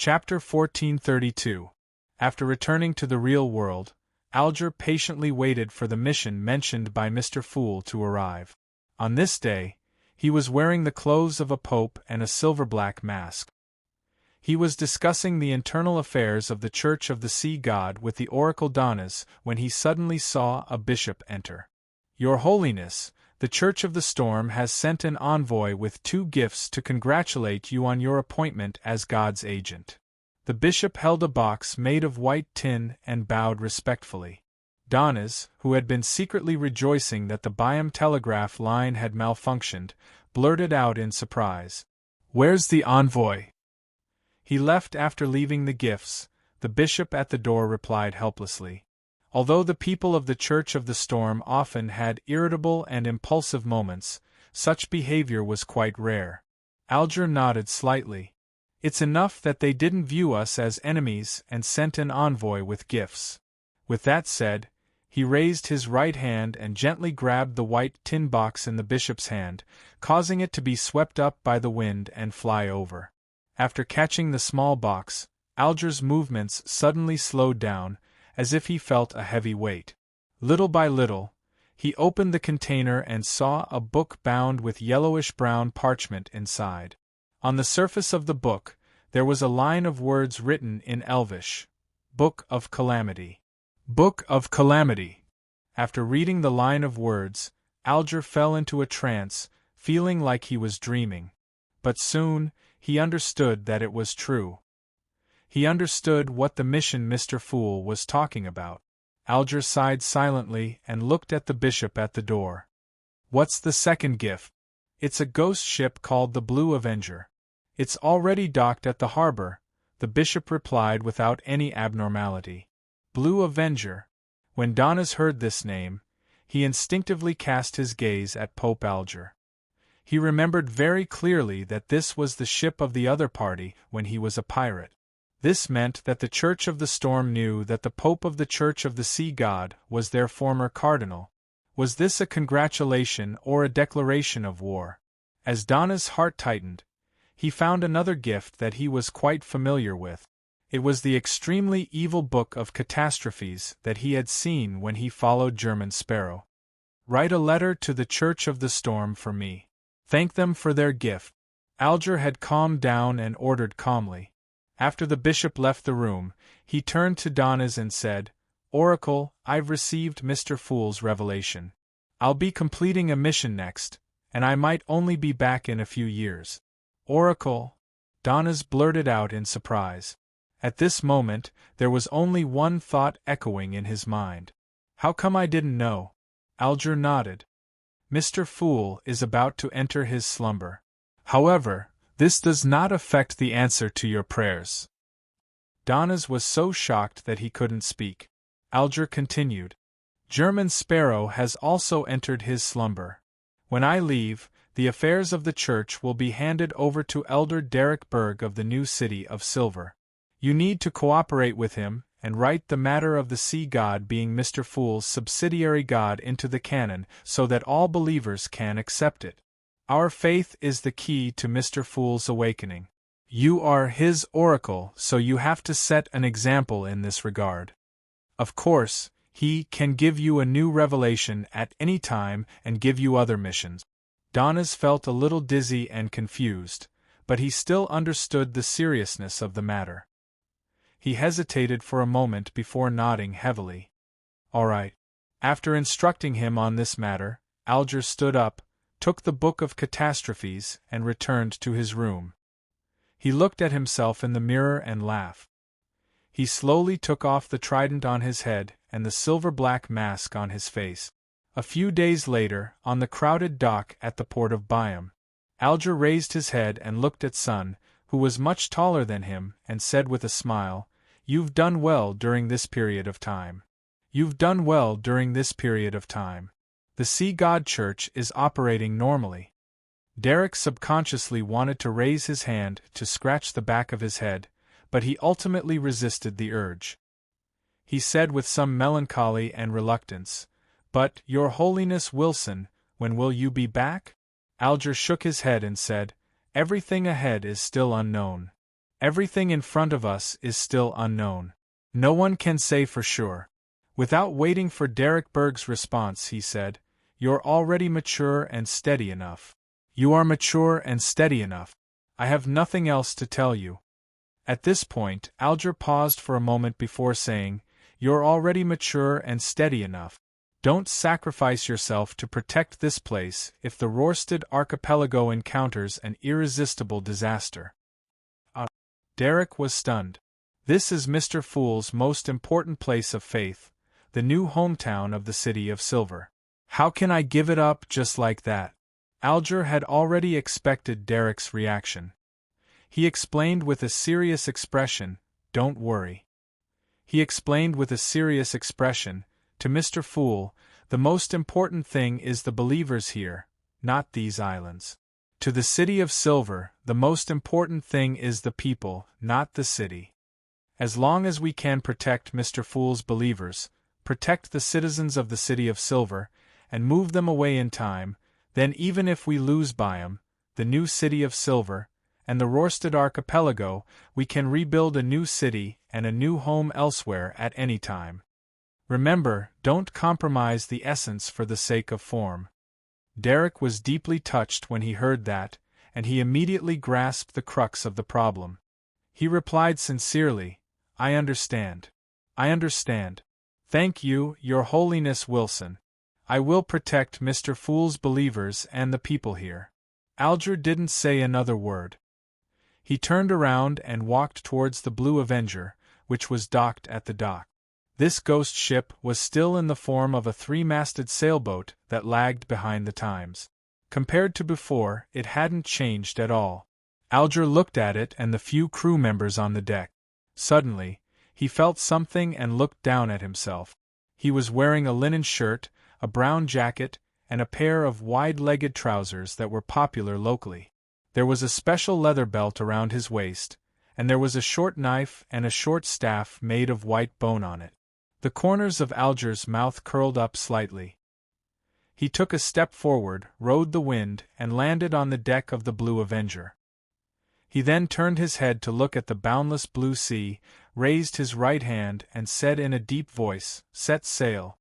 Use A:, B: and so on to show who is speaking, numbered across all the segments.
A: Chapter 1432. After returning to the real world, Alger patiently waited for the mission mentioned by Mr. Fool to arrive. On this day, he was wearing the clothes of a pope and a silver-black mask. He was discussing the internal affairs of the Church of the Sea God with the oracle Danas when he suddenly saw a bishop enter. "Your Holiness, the Church of the Storm has sent an envoy with 2 gifts to congratulate you on your appointment as God's agent." The bishop held a box made of white tin and bowed respectfully. Danas, who had been secretly rejoicing that the Byam telegraph line had malfunctioned, blurted out in surprise, "Where's the envoy?" "He left after leaving the gifts," the bishop at the door replied helplessly. Although the people of the Church of the Storm often had irritable and impulsive moments, such behavior was quite rare. Alger nodded slightly. "It's enough that they didn't view us as enemies and sent an envoy with gifts." With that said, he raised his right hand and gently grabbed the white tin box in the bishop's hand, causing it to be swept up by the wind and fly over. After catching the small box, Alger's movements suddenly slowed down, as if he felt a heavy weight. Little by little, he opened the container and saw a book bound with yellowish-brown parchment inside. On the surface of the book, there was a line of words written in Elvish: "Book of Calamity." Book of Calamity. After reading the line of words, Alger fell into a trance, feeling like he was dreaming. But soon, he understood that it was true. He understood what the mission Mr. Fool was talking about. Alger sighed silently and looked at the bishop at the door. "What's the second gift?" "It's a ghost ship called the Blue Avenger. It's already docked at the harbor," the bishop replied without any abnormality. Blue Avenger. When Danas heard this name, he instinctively cast his gaze at Pope Alger. He remembered very clearly that this was the ship of the other party when he was a pirate. This meant that the Church of the Storm knew that the Pope of the Church of the Sea God was their former cardinal. Was this a congratulation or a declaration of war? As Danas' heart tightened, he found another gift that he was quite familiar with. It was the extremely evil Book of Catastrophes that he had seen when he followed German Sparrow. "Write a letter to the Church of the Storm for me. Thank them for their gift." Alger had calmed down and ordered calmly. After the bishop left the room, he turned to Danas and said, "Oracle, I've received Mr. Fool's revelation. I'll be completing a mission next, and I might only be back in a few years." "Oracle?" Danas blurted out in surprise. At this moment, there was only one thought echoing in his mind. "How come I didn't know?" Alger nodded. "Mr. Fool is about to enter his slumber. However, this does not affect the answer to your prayers." Danas was so shocked that he couldn't speak. Alger continued. "German Sparrow has also entered his slumber. When I leave, the affairs of the church will be handed over to Elder Derek Berg of the New City of Silver. You need to cooperate with him and write the matter of the sea god being Mr. Fool's subsidiary god into the canon so that all believers can accept it. Our faith is the key to Mr. Fool's awakening. You are his oracle, so you have to set an example in this regard. Of course, he can give you a new revelation at any time and give you other missions." Danas felt a little dizzy and confused, but he still understood the seriousness of the matter. He hesitated for a moment before nodding heavily. "All right." After instructing him on this matter, Alger stood up, took the Book of Catastrophes, and returned to his room. He looked at himself in the mirror and laughed. He slowly took off the trident on his head and the silver-black mask on his face. A few days later, on the crowded dock at the port of Byam, Alger raised his head and looked at Sun, who was much taller than him, and said with a smile, "You've done well during this period of time. You've done well during this period of time. The Sea God Church is operating normally." Derek subconsciously wanted to raise his hand to scratch the back of his head, but he ultimately resisted the urge. He said with some melancholy and reluctance, "But, Your Holiness Wilson, when will you be back?" Alger shook his head and said, "Everything ahead is still unknown. Everything in front of us is still unknown. No one can say for sure. Without waiting for Derek Berg's response, he said, "You're already mature and steady enough. You are mature and steady enough. I have nothing else to tell you." At this point, Alger paused for a moment before saying, "You're already mature and steady enough. Don't sacrifice yourself to protect this place if the Rorstad archipelago encounters an irresistible disaster." Derek was stunned. This is Mr. Fool's most important place of faith, the new hometown of the City of Silver. How can I give it up just like that? Alger had already expected Derek's reaction. He explained with a serious expression, "Don't worry." He explained with a serious expression, "To Mr. Fool, the most important thing is the believers here, not these islands. To the City of Silver, the most important thing is the people, not the city. As long as we can protect Mr. Fool's believers, protect the citizens of the City of Silver, and move them away in time, then even if we lose Byam, the new City of Silver, and the Rorstad archipelago, we can rebuild a new city and a new home elsewhere at any time. Remember, don't compromise the essence for the sake of form." Derek was deeply touched when he heard that, and he immediately grasped the crux of the problem. He replied sincerely, "I understand. I understand. Thank you, Your Holiness Wilson. I will protect Mr. Fool's believers and the people here." Alger didn't say another word. He turned around and walked towards the Blue Avenger, which was docked at the dock. This ghost ship was still in the form of a three-masted sailboat that lagged behind the times. Compared to before, it hadn't changed at all. Alger looked at it and the few crew members on the deck. Suddenly, he felt something and looked down at himself. He was wearing a linen shirt, a brown jacket, and a pair of wide-legged trousers that were popular locally. There was a special leather belt around his waist, and there was a short knife and a short staff made of white bone on it. The corners of Alger's mouth curled up slightly. He took a step forward, rode the wind, and landed on the deck of the Blue Avenger. He then turned his head to look at the boundless blue sea, raised his right hand and said in a deep voice, "Set sail.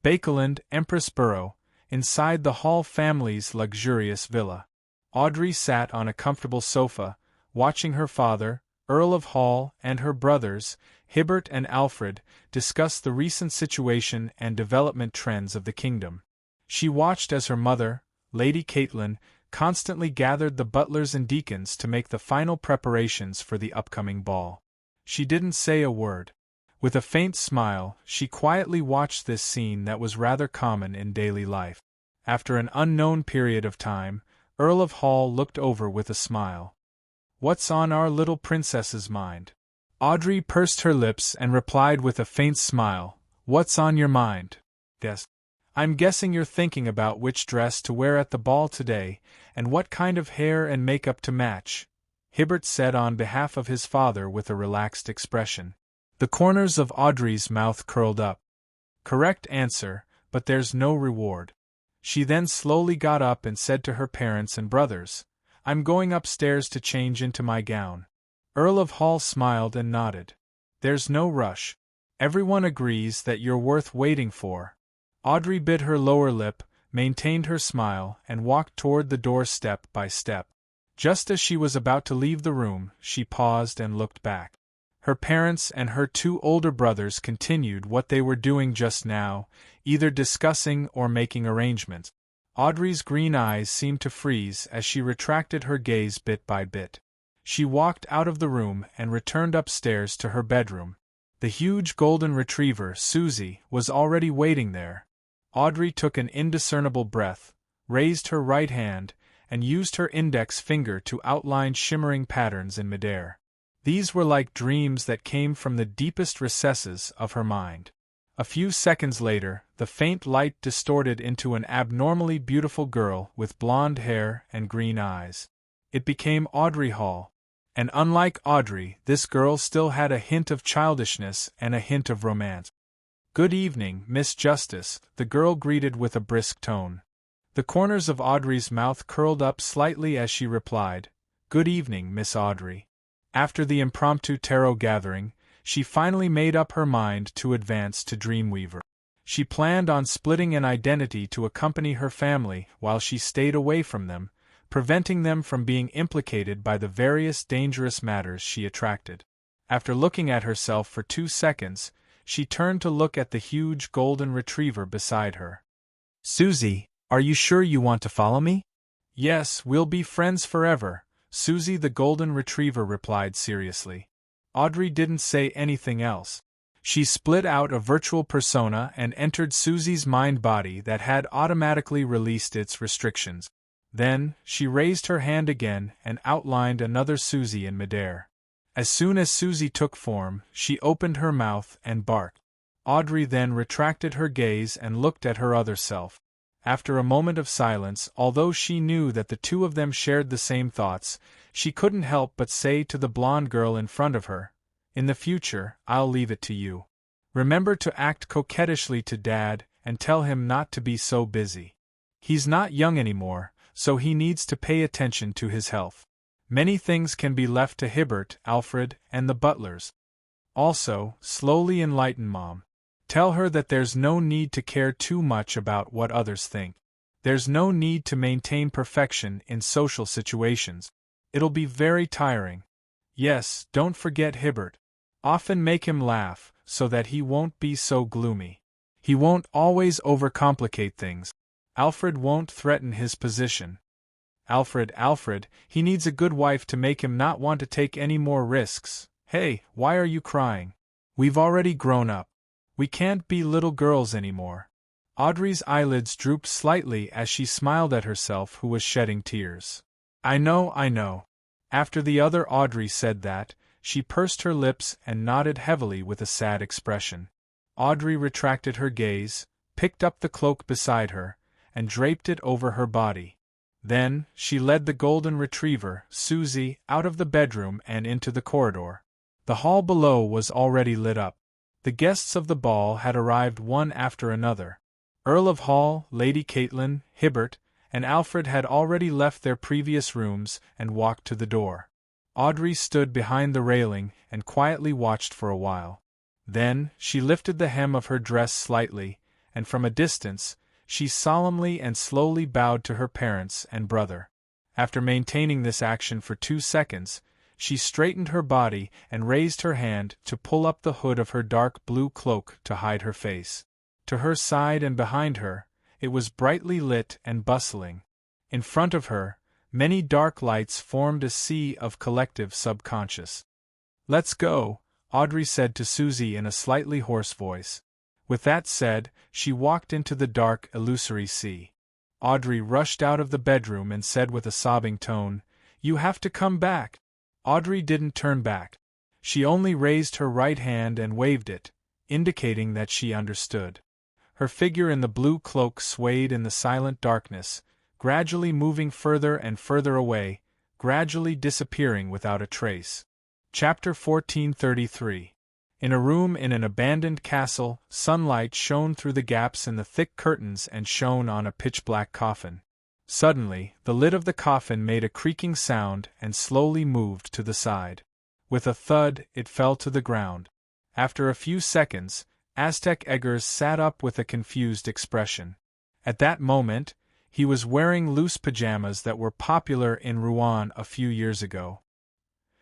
A: Bakeland, Empress Borough, inside the Hall family's luxurious villa." Audrey sat on a comfortable sofa, watching her father, Earl of Hall, and her brothers, Hibbert and Alfred, discuss the recent situation and development trends of the kingdom. She watched as her mother, Lady Caitlin, constantly gathered the butlers and deacons to make the final preparations for the upcoming ball. She didn't say a word. With a faint smile, she quietly watched this scene that was rather common in daily life. After an unknown period of time, Earl of Hall looked over with a smile. "What's on our little princess's mind?" Audrey pursed her lips and replied with a faint smile, "What's on your mind?" "Yes. I'm guessing you're thinking about which dress to wear at the ball today, and what kind of hair and makeup to match," Hibbert said on behalf of his father with a relaxed expression. The corners of Audrey's mouth curled up. "Correct answer, but there's no reward." She then slowly got up and said to her parents and brothers, "I'm going upstairs to change into my gown." Earl of Hall smiled and nodded. "There's no rush. Everyone agrees that you're worth waiting for." Audrey bit her lower lip, maintained her smile, and walked toward the door step by step. Just as she was about to leave the room, she paused and looked back. Her parents and her two older brothers continued what they were doing just now, either discussing or making arrangements. Audrey's green eyes seemed to freeze as she retracted her gaze bit by bit. She walked out of the room and returned upstairs to her bedroom. The huge golden retriever, Susie, was already waiting there. Audrey took an indiscernible breath, raised her right hand, and used her index finger to outline shimmering patterns in midair. These were like dreams that came from the deepest recesses of her mind. A few seconds later, the faint light distorted into an abnormally beautiful girl with blonde hair and green eyes. It became Audrey Hall. And unlike Audrey, this girl still had a hint of childishness and a hint of romance. "Good evening, Miss Justice," the girl greeted with a brisk tone. The corners of Audrey's mouth curled up slightly as she replied, "Good evening, Miss Audrey." After the impromptu tarot gathering, she finally made up her mind to advance to Dreamweaver. She planned on splitting an identity to accompany her family while she stayed away from them, preventing them from being implicated by the various dangerous matters she attracted. After looking at herself for 2 seconds, she turned to look at the huge golden retriever beside her. "Susie, are you sure you want to follow me?" "Yes, we'll be friends forever," Susie the golden retriever replied seriously. Audrey didn't say anything else. She split out a virtual persona and entered Susie's mind-body that had automatically released its restrictions. Then, she raised her hand again and outlined another Susie in midair. As soon as Susie took form, she opened her mouth and barked. Audrey then retracted her gaze and looked at her other self. After a moment of silence, although she knew that the two of them shared the same thoughts, she couldn't help but say to the blonde girl in front of her, "In the future, I'll leave it to you. Remember to act coquettishly to Dad and tell him not to be so busy. He's not young anymore, so he needs to pay attention to his health. Many things can be left to Hibbert, Alfred, and the butlers. Also, slowly enlighten Mom. Tell her that there's no need to care too much about what others think. There's no need to maintain perfection in social situations. It'll be very tiring. Yes, don't forget Hibbert. Often make him laugh, so that he won't be so gloomy. He won't always overcomplicate things. Alfred won't threaten his position. Alfred, he needs a good wife to make him not want to take any more risks. Hey, why are you crying? We've already grown up. We can't be little girls anymore." Audrey's eyelids drooped slightly as she smiled at herself who was shedding tears. I know. After the other Audrey said that, she pursed her lips and nodded heavily with a sad expression. Audrey retracted her gaze, picked up the cloak beside her, and draped it over her body. Then, she led the golden retriever, Susie, out of the bedroom and into the corridor. The hall below was already lit up. The guests of the ball had arrived one after another. Earl of Hall, Lady Caitlin, Hibbert, and Alfred had already left their previous rooms and walked to the door. Audrey stood behind the railing and quietly watched for a while. Then, she lifted the hem of her dress slightly, and from a distance, she solemnly and slowly bowed to her parents and brother. After maintaining this action for 2 seconds, she straightened her body and raised her hand to pull up the hood of her dark blue cloak to hide her face. To her side and behind her, it was brightly lit and bustling. In front of her, many dark lights formed a sea of collective subconscious. "Let's go," Audrey said to Susie in a slightly hoarse voice. With that said, she walked into the dark, illusory sea. Audrey rushed out of the bedroom and said with a sobbing tone, "You have to come back." Audrey didn't turn back. She only raised her right hand and waved it, indicating that she understood. Her figure in the blue cloak swayed in the silent darkness, gradually moving further and further away, gradually disappearing without a trace. Chapter 1433. In a room in an abandoned castle, sunlight shone through the gaps in the thick curtains and shone on a pitch-black coffin. Suddenly, the lid of the coffin made a creaking sound and slowly moved to the side. With a thud, it fell to the ground. After a few seconds, Aztec Eggers sat up with a confused expression. At that moment, he was wearing loose pajamas that were popular in Rouen a few years ago.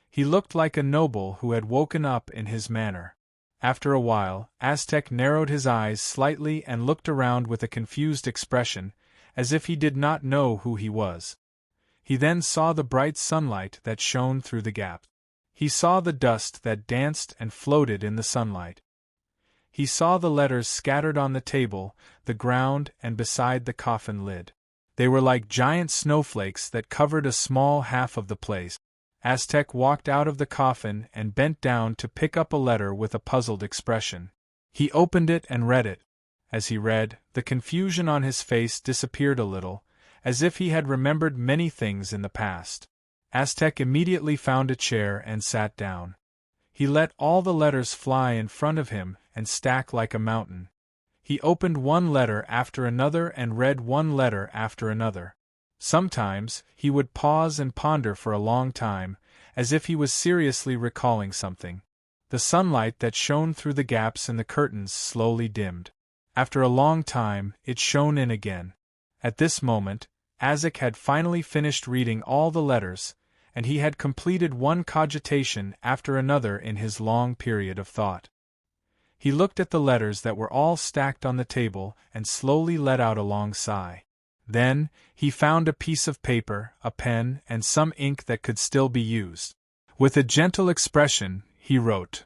A: He looked like a noble who had woken up in his manor. After a while, Aztec narrowed his eyes slightly and looked around with a confused expression, as if he did not know who he was. He then saw the bright sunlight that shone through the gap. He saw the dust that danced and floated in the sunlight. He saw the letters scattered on the table, the ground, and beside the coffin lid. They were like giant snowflakes that covered a small half of the place. Aztec walked out of the coffin and bent down to pick up a letter with a puzzled expression. He opened it and read it. As he read, the confusion on his face disappeared a little, as if he had remembered many things in the past. Aztec immediately found a chair and sat down. He let all the letters fly in front of him and stack like a mountain. He opened one letter after another and read one letter after another. Sometimes, he would pause and ponder for a long time, as if he was seriously recalling something. The sunlight that shone through the gaps in the curtains slowly dimmed. After a long time, it shone in again. At this moment, Isaac had finally finished reading all the letters, and he had completed one cogitation after another in his long period of thought. He looked at the letters that were all stacked on the table and slowly let out a long sigh. Then, he found a piece of paper, a pen, and some ink that could still be used. With a gentle expression, he wrote,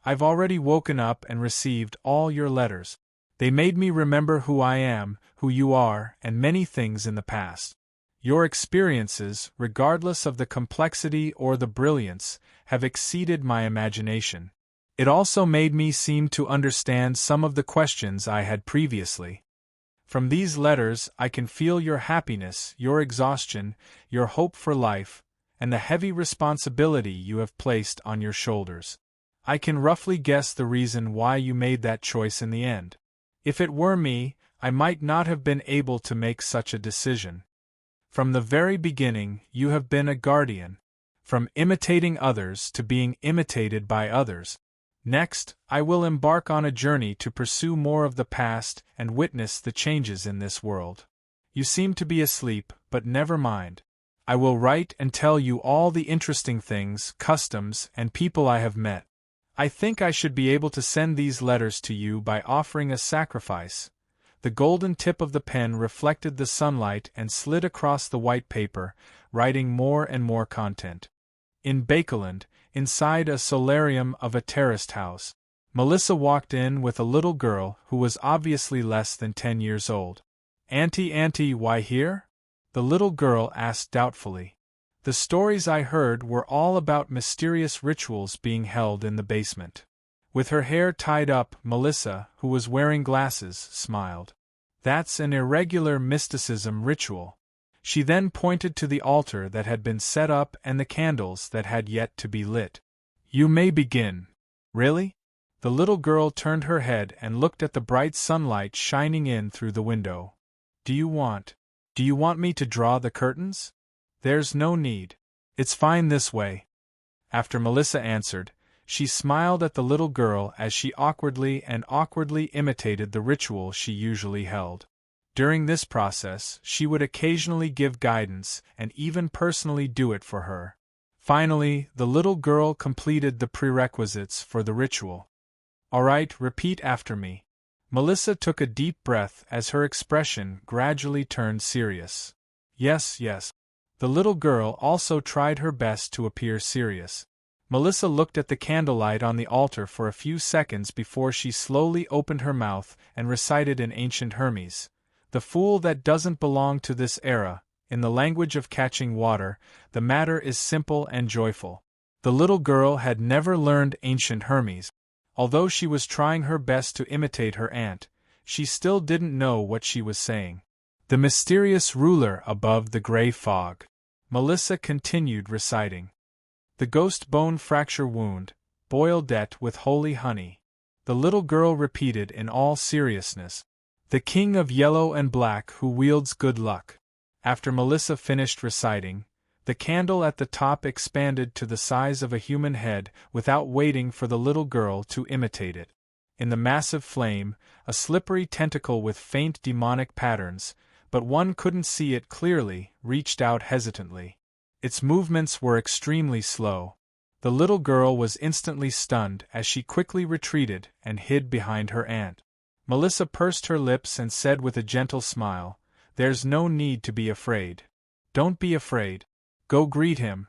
A: "I've already woken up and received all your letters. They made me remember who I am, who you are, and many things in the past. Your experiences, regardless of the complexity or the brilliance, have exceeded my imagination. It also made me seem to understand some of the questions I had previously. From these letters I can feel your happiness, your exhaustion, your hope for life, and the heavy responsibility you have placed on your shoulders. I can roughly guess the reason why you made that choice in the end. If it were me, I might not have been able to make such a decision. From the very beginning, you have been a guardian. From imitating others to being imitated by others. Next, I will embark on a journey to pursue more of the past and witness the changes in this world. You seem to be asleep, but never mind. I will write and tell you all the interesting things, customs, and people I have met. I think I should be able to send these letters to you by offering a sacrifice." The golden tip of the pen reflected the sunlight and slid across the white paper, writing more and more content. In Bakeland, inside a solarium of a terraced house, Melissa walked in with a little girl who was obviously less than 10 years old. Auntie, why here?" the little girl asked doubtfully. "The stories I heard were all about mysterious rituals being held in the basement." With her hair tied up, Melissa, who was wearing glasses, smiled. "That's an irregular mysticism ritual." She then pointed to the altar that had been set up and the candles that had yet to be lit. "You may begin." "Really?" The little girl turned her head and looked at the bright sunlight shining in through the window. Do you want me to draw the curtains?" "There's no need. It's fine this way." After Melissa answered, she smiled at the little girl as she awkwardly imitated the ritual she usually held. During this process, she would occasionally give guidance and even personally do it for her. Finally, the little girl completed the prerequisites for the ritual. "All right, repeat after me." Melissa took a deep breath as her expression gradually turned serious. Yes. The little girl also tried her best to appear serious. Melissa looked at the candlelight on the altar for a few seconds before she slowly opened her mouth and recited in ancient Hermes, "The fool that doesn't belong to this era. In the language of catching water, the matter is simple and joyful." The little girl had never learned ancient Hermes. Although she was trying her best to imitate her aunt, she still didn't know what she was saying. "The mysterious ruler above the gray fog." Melissa continued reciting. "The ghost bone fracture wound, boil det with holy honey." The little girl repeated in all seriousness. "The king of yellow and black who wields good luck." After Melissa finished reciting, the candle at the top expanded to the size of a human head without waiting for the little girl to imitate it. In the massive flame, a slippery tentacle with faint demonic patterns, but one couldn't see it clearly, reached out hesitantly. Its movements were extremely slow. The little girl was instantly stunned as she quickly retreated and hid behind her aunt. Melissa pursed her lips and said with a gentle smile, "There's no need to be afraid. Don't be afraid. Go greet him."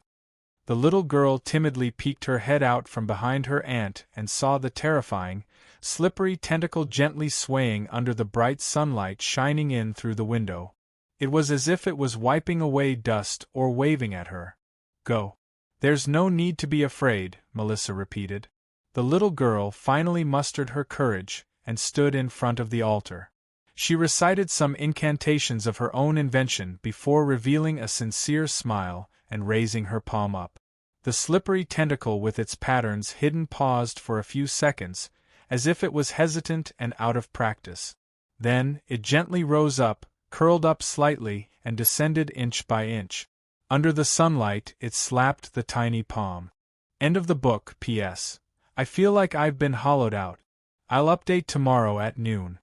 A: The little girl timidly peeked her head out from behind her aunt and saw the terrifying, slippery tentacle gently swaying under the bright sunlight shining in through the window. It was as if it was wiping away dust or waving at her. "Go. There's no need to be afraid," Melissa repeated. The little girl finally mustered her courage and stood in front of the altar. She recited some incantations of her own invention before revealing a sincere smile and raising her palm up. The slippery tentacle with its patterns hidden paused for a few seconds, as if it was hesitant and out of practice. Then, it gently rose up, curled up slightly, and descended inch by inch. Under the sunlight, it slapped the tiny palm. End of the book. P.S. I feel like I've been hollowed out. I'll update tomorrow at noon.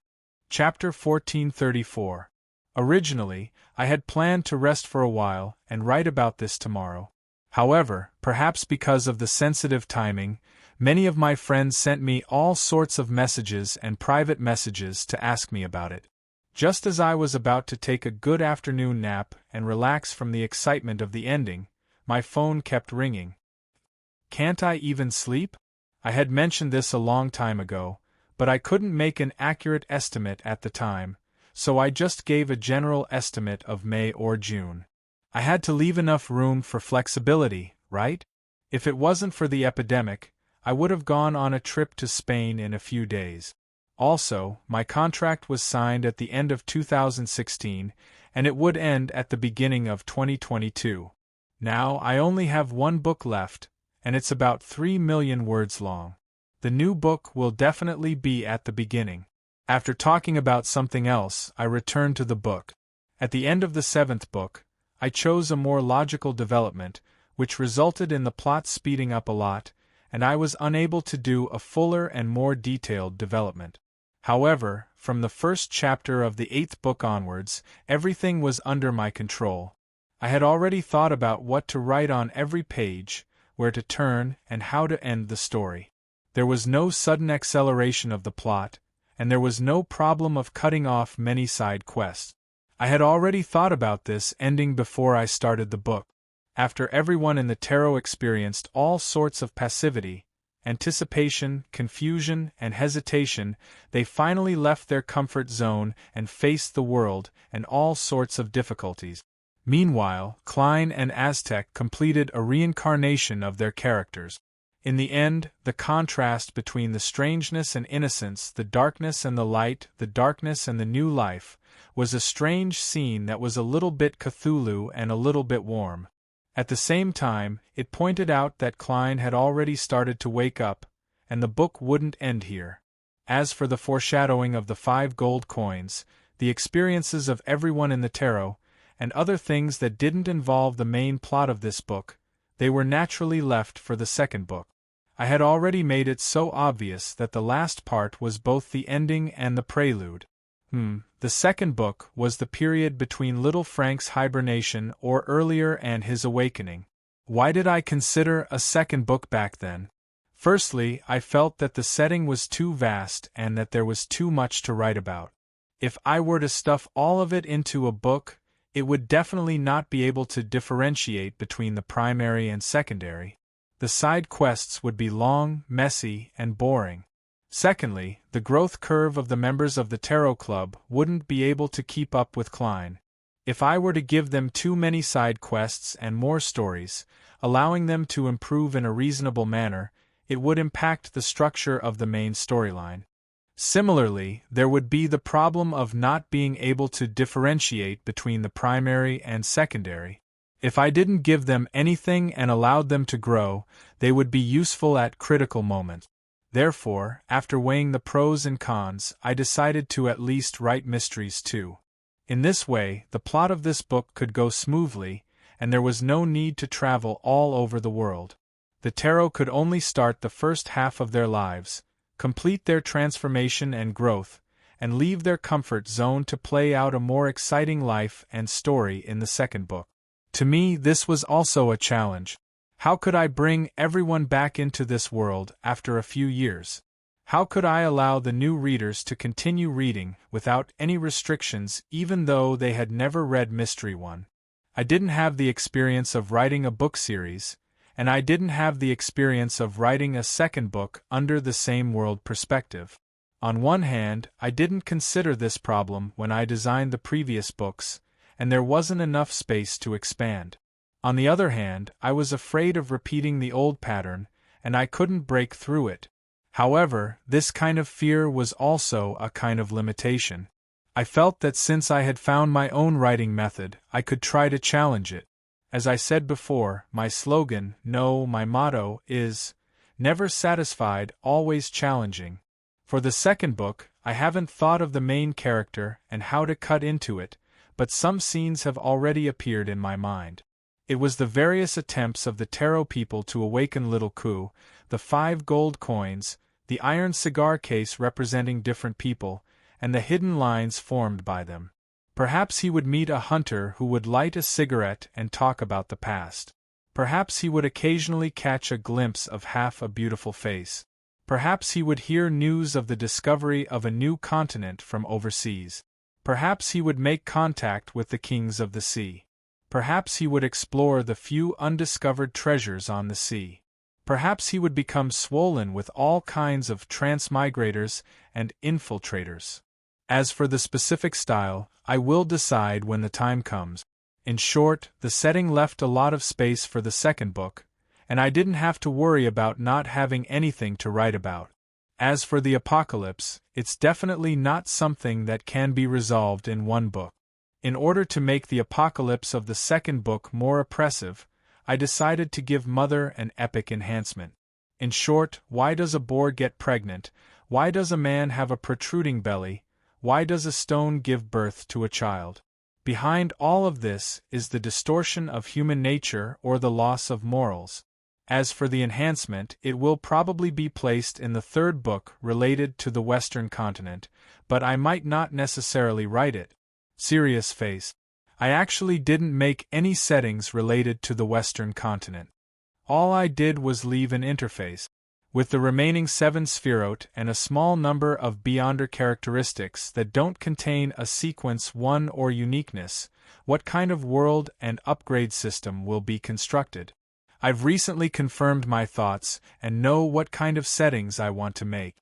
A: Chapter 1434. Originally, I had planned to rest for a while and write about this tomorrow. However, perhaps because of the sensitive timing, many of my friends sent me all sorts of messages and private messages to ask me about it. Just as I was about to take a good afternoon nap and relax from the excitement of the ending, my phone kept ringing. Can't I even sleep? I had mentioned this a long time ago, but I couldn't make an accurate estimate at the time, so I just gave a general estimate of May or June. I had to leave enough room for flexibility, right? If it wasn't for the epidemic, I would have gone on a trip to Spain in a few days. Also, my contract was signed at the end of 2016, and it would end at the beginning of 2022. Now I only have one book left, and it's about 3 million words long. The new book will definitely be at the beginning. After talking about something else, I returned to the book. At the end of the 7th book, I chose a more logical development, which resulted in the plot speeding up a lot, and I was unable to do a fuller and more detailed development. However, from the first chapter of the 8th book onwards, everything was under my control. I had already thought about what to write on every page, where to turn, and how to end the story. There was no sudden acceleration of the plot, and there was no problem of cutting off many side quests. I had already thought about this ending before I started the book. After everyone in the tarot experienced all sorts of passivity, anticipation, confusion, and hesitation, they finally left their comfort zone and faced the world and all sorts of difficulties. Meanwhile, Klein and Aztec completed a reincarnation of their characters. In the end, the contrast between the strangeness and innocence, the darkness and the light, the darkness and the new life, was a strange scene that was a little bit Cthulhu and a little bit warm. At the same time, it pointed out that Klein had already started to wake up, and the book wouldn't end here. As for the foreshadowing of the 5 gold coins, the experiences of everyone in the tarot, and other things that didn't involve the main plot of this book, they were naturally left for the 2nd book. I had already made it so obvious that the last part was both the ending and the prelude. The 2nd book was the period between Little Frank's hibernation or earlier and his awakening. Why did I consider a 2nd book back then? Firstly, I felt that the setting was too vast and that there was too much to write about. If I were to stuff all of it into a book, it would definitely not be able to differentiate between the primary and secondary. The side quests would be long, messy, and boring. Secondly, the growth curve of the members of the Tarot Club wouldn't be able to keep up with Klein. If I were to give them too many side quests and more stories, allowing them to improve in a reasonable manner, it would impact the structure of the main storyline. Similarly, there would be the problem of not being able to differentiate between the primary and secondary. If I didn't give them anything and allowed them to grow, they would be useful at critical moments. Therefore, after weighing the pros and cons, I decided to at least write mysteries too. In this way, the plot of this book could go smoothly, and there was no need to travel all over the world. The tarot could only start the first half of their lives, complete their transformation and growth, and leave their comfort zone to play out a more exciting life and story in the 2nd book. To me, this was also a challenge. How could I bring everyone back into this world after a few years? How could I allow the new readers to continue reading without any restrictions even though they had never read Mystery 1? I didn't have the experience of writing a book series, and I didn't have the experience of writing a 2nd book under the same world perspective. On one hand, I didn't consider this problem when I designed the previous books, and there wasn't enough space to expand. On the other hand, I was afraid of repeating the old pattern, and I couldn't break through it. However, this kind of fear was also a kind of limitation. I felt that since I had found my own writing method, I could try to challenge it. As I said before, my slogan, my motto, is, never satisfied, always challenging. For the 2nd book, I haven't thought of the main character and how to cut into it, but some scenes have already appeared in my mind. It was the various attempts of the tarot people to awaken little Ku, the 5 gold coins, the iron cigar case representing different people, and the hidden lines formed by them. Perhaps he would meet a hunter who would light a cigarette and talk about the past. Perhaps he would occasionally catch a glimpse of half a beautiful face. Perhaps he would hear news of the discovery of a new continent from overseas. Perhaps he would make contact with the kings of the sea. Perhaps he would explore the few undiscovered treasures on the sea. Perhaps he would become swollen with all kinds of transmigrators and infiltrators. As for the specific style, I will decide when the time comes. In short, the setting left a lot of space for the second book, and I didn't have to worry about not having anything to write about. As for the apocalypse, it's definitely not something that can be resolved in one book. In order to make the apocalypse of the second book more oppressive, I decided to give Mother an epic enhancement. In short, why does a boar get pregnant? Why does a man have a protruding belly? Why does a stone give birth to a child? Behind all of this is the distortion of human nature or the loss of morals. As for the enhancement, it will probably be placed in the third book related to the Western continent, but I might not necessarily write it. Serious face. I actually didn't make any settings related to the Western continent. All I did was leave an interface. With the remaining 7 spherote and a small number of beyonder characteristics that don't contain a sequence 1 or uniqueness, what kind of world and upgrade system will be constructed? I've recently confirmed my thoughts and know what kind of settings I want to make.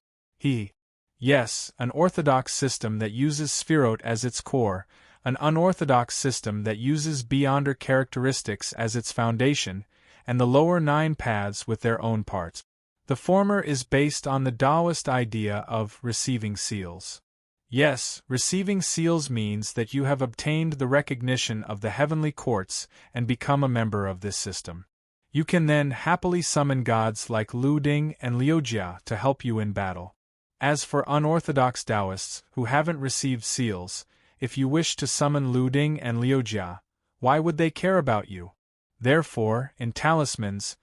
A: Yes, an orthodox system that uses spherote as its core, an unorthodox system that uses beyonder characteristics as its foundation, and the lower 9 paths with their own parts. The former is based on the Taoist idea of receiving seals. Yes, receiving seals means that you have obtained the recognition of the heavenly courts and become a member of this system. You can then happily summon gods like Lu Ding and Liujia to help you in battle. As for unorthodox Taoists who haven't received seals, if you wish to summon Lu Ding and Liujia, why would they care about you? Therefore, in talismans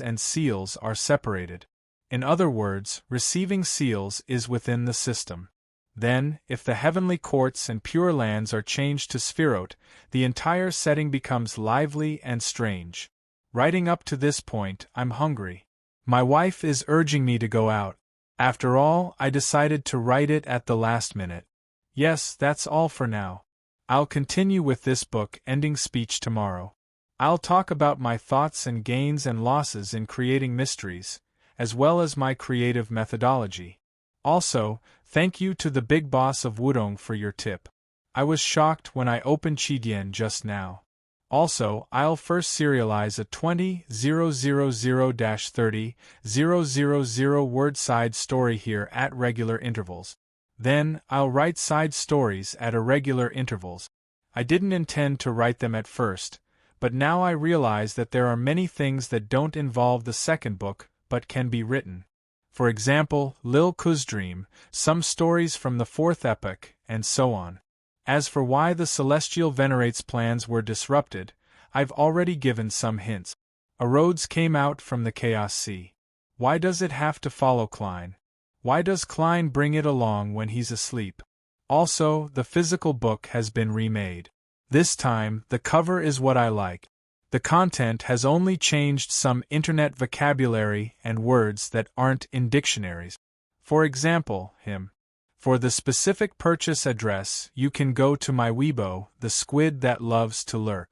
A: and seals are separated. In other words, receiving seals is within the system. Then, if the heavenly courts and pure lands are changed to spherote, the entire setting becomes lively and strange. Writing up to this point, I'm hungry. My wife is urging me to go out. After all, I decided to write it at the last minute. Yes, that's all for now. I'll continue with this book ending speech tomorrow. I'll talk about my thoughts and gains and losses in creating mysteries, as well as my creative methodology. Also, thank you to the big boss of Wudong for your tip. I was shocked when I opened Qidian just now. Also, I'll first serialize a 20,000-30,000 word side story here at regular intervals. Then, I'll write side stories at irregular intervals. I didn't intend to write them at first, but now I realize that there are many things that don't involve the second book but can be written. For example, Lil Ku's dream, some stories from the fourth epoch, and so on. As for why the Celestial Venerate's plans were disrupted, I've already given some hints. A Rhodes came out from the Chaos Sea. Why does it have to follow Klein? Why does Klein bring it along when he's asleep? Also, the physical book has been remade. This time, the cover is what I like. The content has only changed some internet vocabulary and words that aren't in dictionaries. For example, him. For the specific purchase address, you can go to my Weibo, the squid that loves to lurk.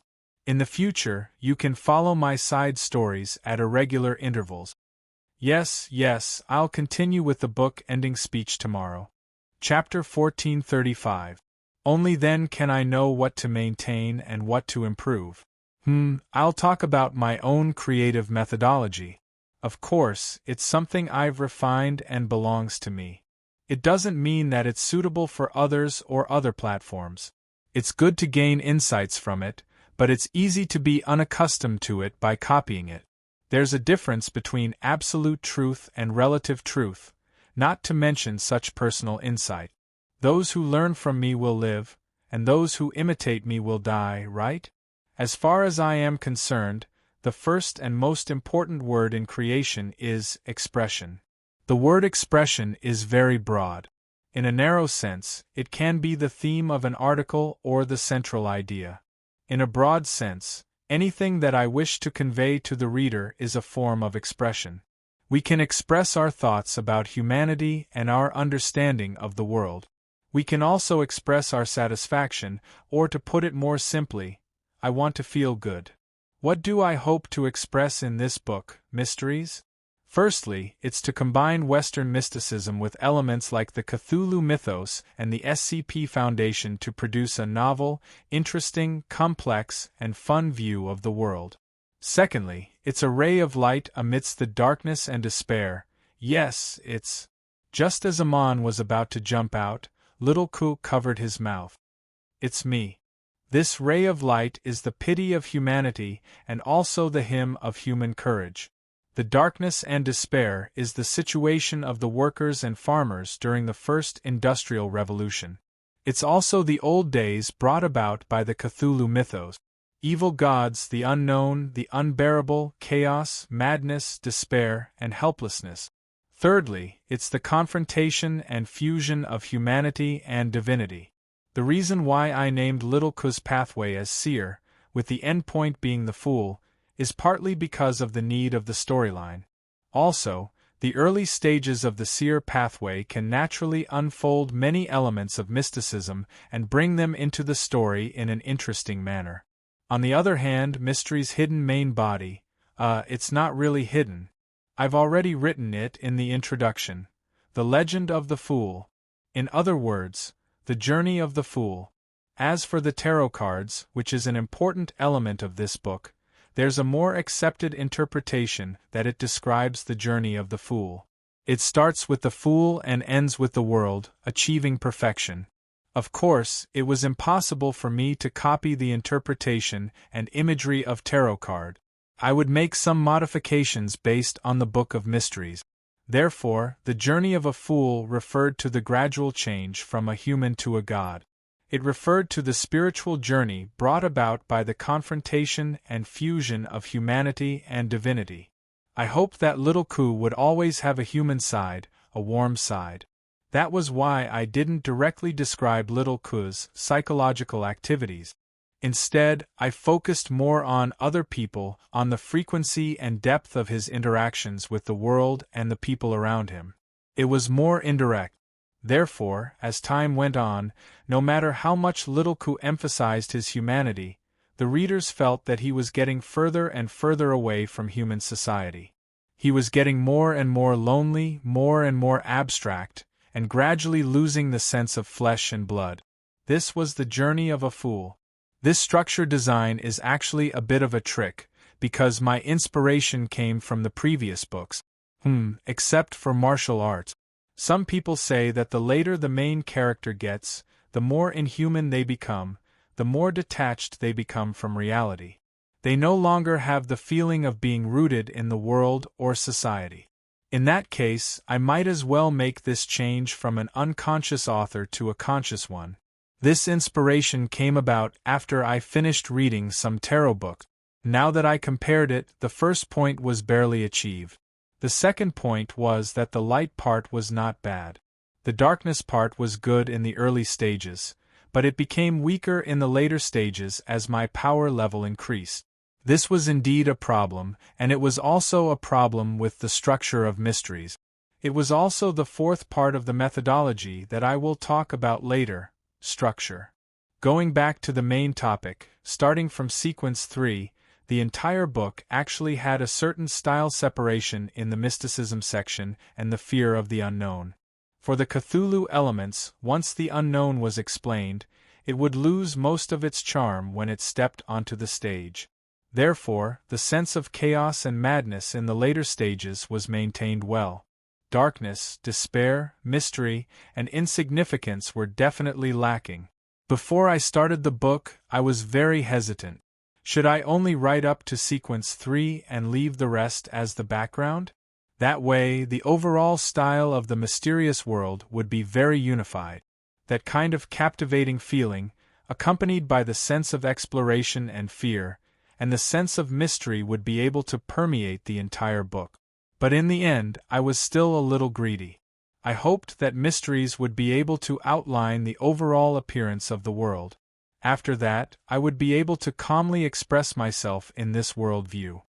A: In the future, you can follow my side stories at irregular intervals. Yes, I'll continue with the book ending speech tomorrow. Chapter 1435. Only then can I know what to maintain and what to improve. I'll talk about my own creative methodology. Of course, it's something I've refined and belongs to me. It doesn't mean that it's suitable for others or other platforms. It's good to gain insights from it, but it's easy to be unaccustomed to it by copying it. There's a difference between absolute truth and relative truth, not to mention such personal insight. Those who learn from me will live, and those who imitate me will die, right? As far as I am concerned, the first and most important word in creation is expression. The word expression is very broad. In a narrow sense, it can be the theme of an article or the central idea. In a broad sense, anything that I wish to convey to the reader is a form of expression. We can express our thoughts about humanity and our understanding of the world. We can also express our satisfaction, or to put it more simply, I want to feel good. What do I hope to express in this book, Mysteries? Firstly, it's to combine Western mysticism with elements like the Cthulhu mythos and the SCP Foundation to produce a novel, interesting, complex, and fun view of the world. Secondly, it's a ray of light amidst the darkness and despair. Yes, it's... Just as Amon was about to jump out, little Ku covered his mouth. It's me. This ray of light is the pity of humanity and also the hymn of human courage. The darkness and despair is the situation of the workers and farmers during the first industrial revolution. It's also the old days brought about by the Cthulhu mythos. Evil gods, the unknown, the unbearable, chaos, madness, despair, and helplessness. Thirdly, it's the confrontation and fusion of humanity and divinity. The reason why I named Little Ku's pathway as seer, with the endpoint being the fool, is partly because of the need of the storyline. Also, the early stages of the seer pathway can naturally unfold many elements of mysticism and bring them into the story in an interesting manner. On the other hand, Mystery's hidden main body, it's not really hidden. I've already written it in the introduction. The Legend of the Fool. In other words, the journey of the fool. As for the tarot cards, which is an important element of this book, there's a more accepted interpretation that it describes the journey of the fool. It starts with the fool and ends with the world, achieving perfection. Of course, it was impossible for me to copy the interpretation and imagery of tarot card. I would make some modifications based on the Book of Mysteries. Therefore, the journey of a fool referred to the gradual change from a human to a god. It referred to the spiritual journey brought about by the confrontation and fusion of humanity and divinity. I hoped that Little Ku would always have a human side, a warm side. That was why I didn't directly describe Little Ku's psychological activities. Instead, I focused more on other people, on the frequency and depth of his interactions with the world and the people around him. It was more indirect. Therefore, as time went on, no matter how much Little Ku emphasized his humanity, the readers felt that he was getting further and further away from human society. He was getting more and more lonely, more and more abstract, and gradually losing the sense of flesh and blood. This was the journey of a fool. This structure design is actually a bit of a trick, because my inspiration came from the previous books. Except for martial arts. Some people say that the later the main character gets, the more inhuman they become, the more detached they become from reality. They no longer have the feeling of being rooted in the world or society. In that case, I might as well make this change from an unconscious author to a conscious one. This inspiration came about after I finished reading some tarot books. Now that I compared it, the first point was barely achieved. The second point was that the light part was not bad. The darkness part was good in the early stages, but it became weaker in the later stages as my power level increased. This was indeed a problem, and it was also a problem with the structure of Mysteries. It was also the fourth part of the methodology that I will talk about later, structure. Going back to the main topic, starting from sequence 3, the entire book actually had a certain style separation in the mysticism section and the fear of the unknown. For the Cthulhu elements, once the unknown was explained, it would lose most of its charm when it stepped onto the stage. Therefore, the sense of chaos and madness in the later stages was maintained well. Darkness, despair, mystery, and insignificance were definitely lacking. Before I started the book, I was very hesitant. Should I only write up to sequence 3 and leave the rest as the background? That way, the overall style of the mysterious world would be very unified. That kind of captivating feeling, accompanied by the sense of exploration and fear, and the sense of mystery would be able to permeate the entire book. But in the end, I was still a little greedy. I hoped that mysteries would be able to outline the overall appearance of the world. After that, I would be able to calmly express myself in this world view.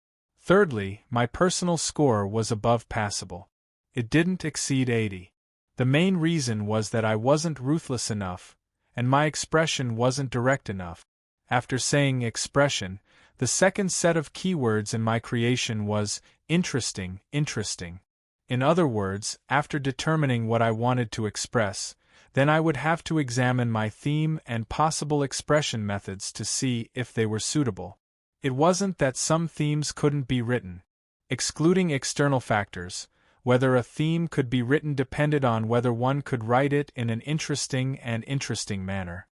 A: Thirdly, my personal score was above passable. It didn't exceed 80. The main reason was that I wasn't ruthless enough, and my expression wasn't direct enough. After saying expression, the second set of keywords in my creation was interesting, interesting. In other words, after determining what I wanted to express, then I would have to examine my theme and possible expression methods to see if they were suitable. It wasn't that some themes couldn't be written. Excluding external factors, whether a theme could be written depended on whether one could write it in an interesting manner.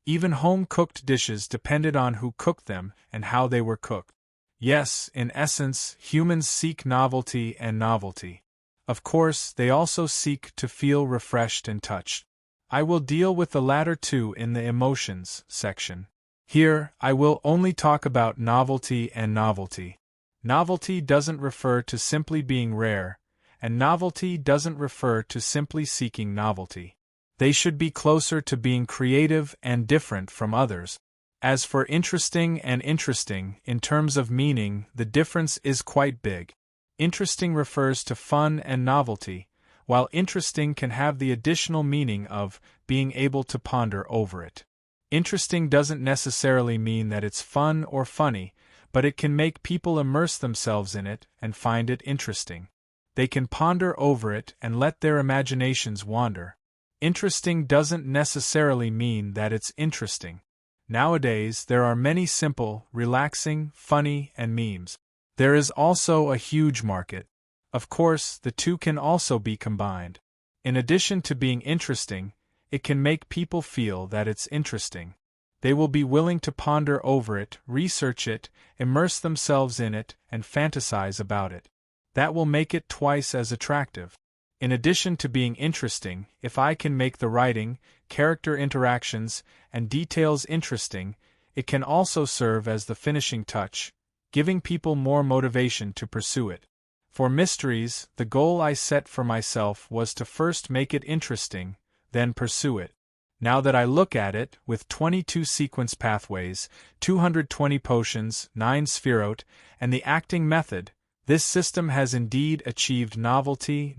A: Even home-cooked dishes depended on who cooked them and how they were cooked. Yes, in essence, humans seek novelty and novelty. Of course, they also seek to feel refreshed and touched. I will deal with the latter too in the emotions section. Here, I will only talk about novelty and novelty. Novelty doesn't refer to simply being rare, and novelty doesn't refer to simply seeking novelty. They should be closer to being creative and different from others. As for interesting and interesting, in terms of meaning, the difference is quite big. Interesting refers to fun and novelty, while interesting can have the additional meaning of being able to ponder over it. Interesting doesn't necessarily mean that it's fun or funny, but it can make people immerse themselves in it and find it interesting. They can ponder over it and let their imaginations wander. Interesting doesn't necessarily mean that it's interesting. Nowadays, there are many simple, relaxing, funny, and memes. There is also a huge market. Of course, the two can also be combined. In addition to being interesting, it can make people feel that it's interesting. They will be willing to ponder over it, research it, immerse themselves in it, and fantasize about it. That will make it twice as attractive. In addition to being interesting, if I can make the writing, character interactions, and details interesting, it can also serve as the finishing touch, giving people more motivation to pursue it. For mysteries, the goal I set for myself was to first make it interesting, then pursue it. Now that I look at it, with 22 sequence pathways, 220 potions, 9 spherote, and the acting method, this system has indeed achieved novelty,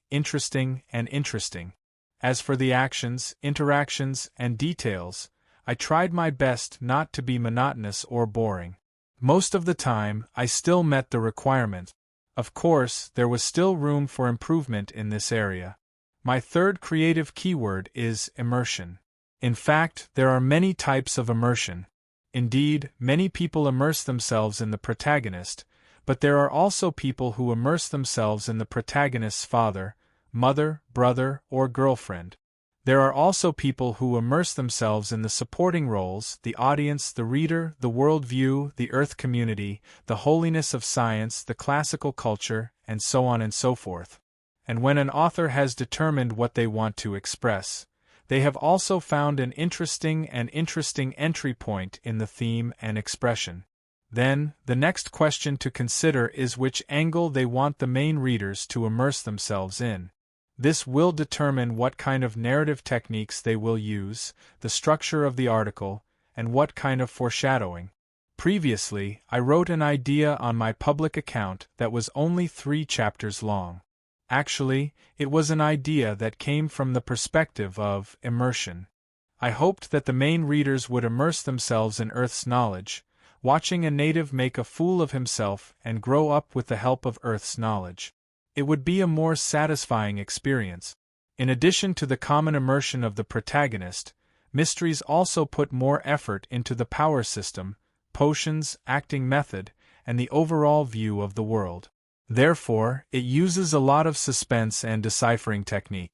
A: interesting, and interesting. As for the actions, interactions, and details, I tried my best not to be monotonous or boring. Most of the time, I still met the requirement. Of course, there was still room for improvement in this area. My third creative keyword is immersion. In fact, there are many types of immersion. Indeed, many people immerse themselves in the protagonist, but there are also people who immerse themselves in the protagonist's father, mother, brother, or girlfriend. There are also people who immerse themselves in the supporting roles, the audience, the reader, the worldview, the earth community, the holiness of science, the classical culture, and so on and so forth. And when an author has determined what they want to express, they have also found an interesting entry point in the theme and expression. Then, the next question to consider is which angle they want the main readers to immerse themselves in. This will determine what kind of narrative techniques they will use, the structure of the article, and what kind of foreshadowing. Previously, I wrote an idea on my public account that was only 3 chapters long. Actually, it was an idea that came from the perspective of immersion. I hoped that the main readers would immerse themselves in Earth's knowledge, watching a native make a fool of himself and grow up with the help of Earth's knowledge. It would be a more satisfying experience. In addition to the common immersion of the protagonist, mysteries also put more effort into the power system, potions, acting method, and the overall view of the world. Therefore, it uses a lot of suspense and deciphering technique.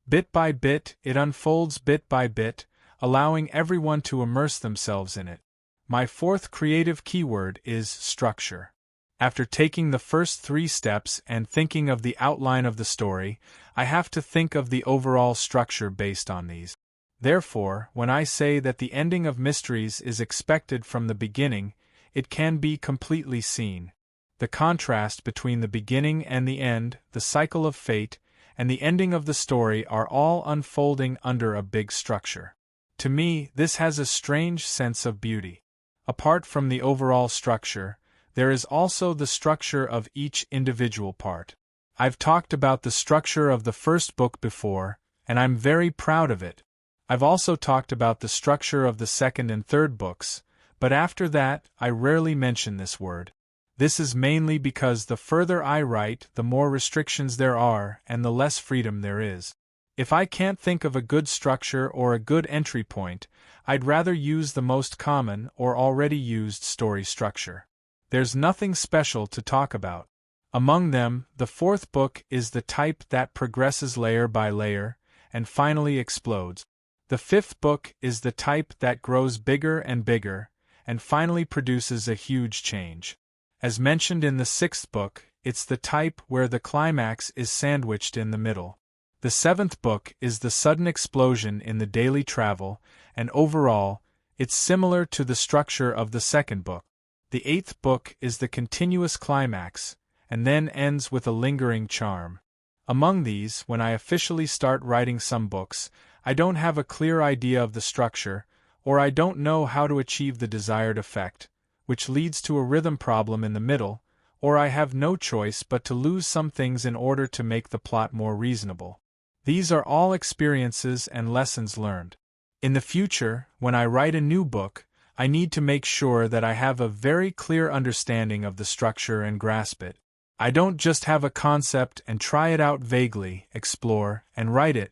A: Bit by bit, it unfolds bit by bit, allowing everyone to immerse themselves in it. My fourth creative keyword is structure. After taking the first 3 steps and thinking of the outline of the story, I have to think of the overall structure based on these. Therefore, when I say that the ending of mysteries is expected from the beginning, it can be completely seen. The contrast between the beginning and the end, the cycle of fate, and the ending of the story are all unfolding under a big structure. To me, this has a strange sense of beauty. Apart from the overall structure, there is also the structure of each individual part. I've talked about the structure of the first book before, and I'm very proud of it. I've also talked about the structure of the second and third books, but after that, I rarely mention this word. This is mainly because the further I write, the more restrictions there are and the less freedom there is. If I can't think of a good structure or a good entry point, I'd rather use the most common or already used story structure. There's nothing special to talk about. Among them, the fourth book is the type that progresses layer by layer and finally explodes. The fifth book is the type that grows bigger and bigger and finally produces a huge change. As mentioned in the sixth book, it's the type where the climax is sandwiched in the middle. The seventh book is the sudden explosion in the daily travel, and overall, it's similar to the structure of the second book. The eighth book is the continuous climax, and then ends with a lingering charm. Among these, when I officially start writing some books, I don't have a clear idea of the structure, or I don't know how to achieve the desired effect, which leads to a rhythm problem in the middle, or I have no choice but to lose some things in order to make the plot more reasonable. These are all experiences and lessons learned. In the future, when I write a new book, I need to make sure that I have a very clear understanding of the structure and grasp it. I don't just have a concept and try it out vaguely, explore, and write it.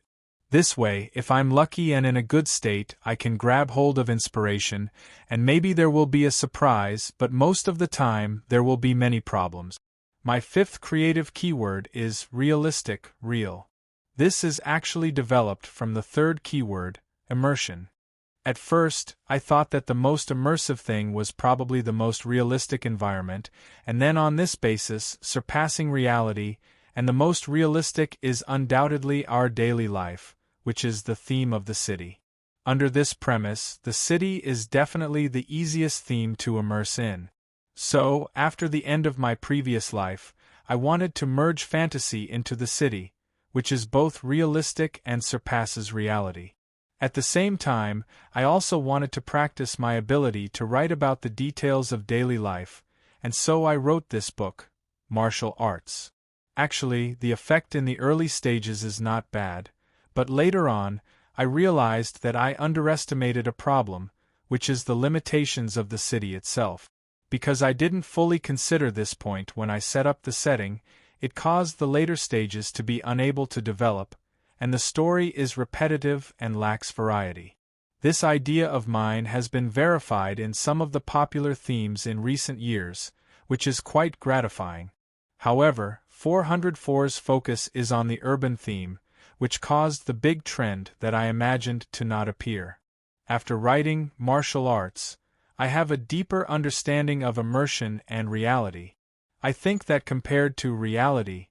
A: This way, if I'm lucky and in a good state, I can grab hold of inspiration, and maybe there will be a surprise, but most of the time, there will be many problems. My fifth creative keyword is realistic, real. This is actually developed from the third keyword, immersion. At first, I thought that the most immersive thing was probably the most realistic environment, and then on this basis, surpassing reality, and the most realistic is undoubtedly our daily life, which is the theme of the city. Under this premise, the city is definitely the easiest theme to immerse in. So, after the end of my previous life, I wanted to merge fantasy into the city, which is both realistic and surpasses reality. At the same time, I also wanted to practice my ability to write about the details of daily life, and so I wrote this book, Martial Arts. Actually, the effect in the early stages is not bad, but later on, I realized that I underestimated a problem, which is the limitations of the city itself. Because I didn't fully consider this point when I set up the setting, it caused the later stages to be unable to develop, and the story is repetitive and lacks variety. This idea of mine has been verified in some of the popular themes in recent years, which is quite gratifying. However, 404's focus is on the urban theme, which caused the big trend that I imagined to not appear. After writing Martial Arts, I have a deeper understanding of immersion and reality. I think that compared to reality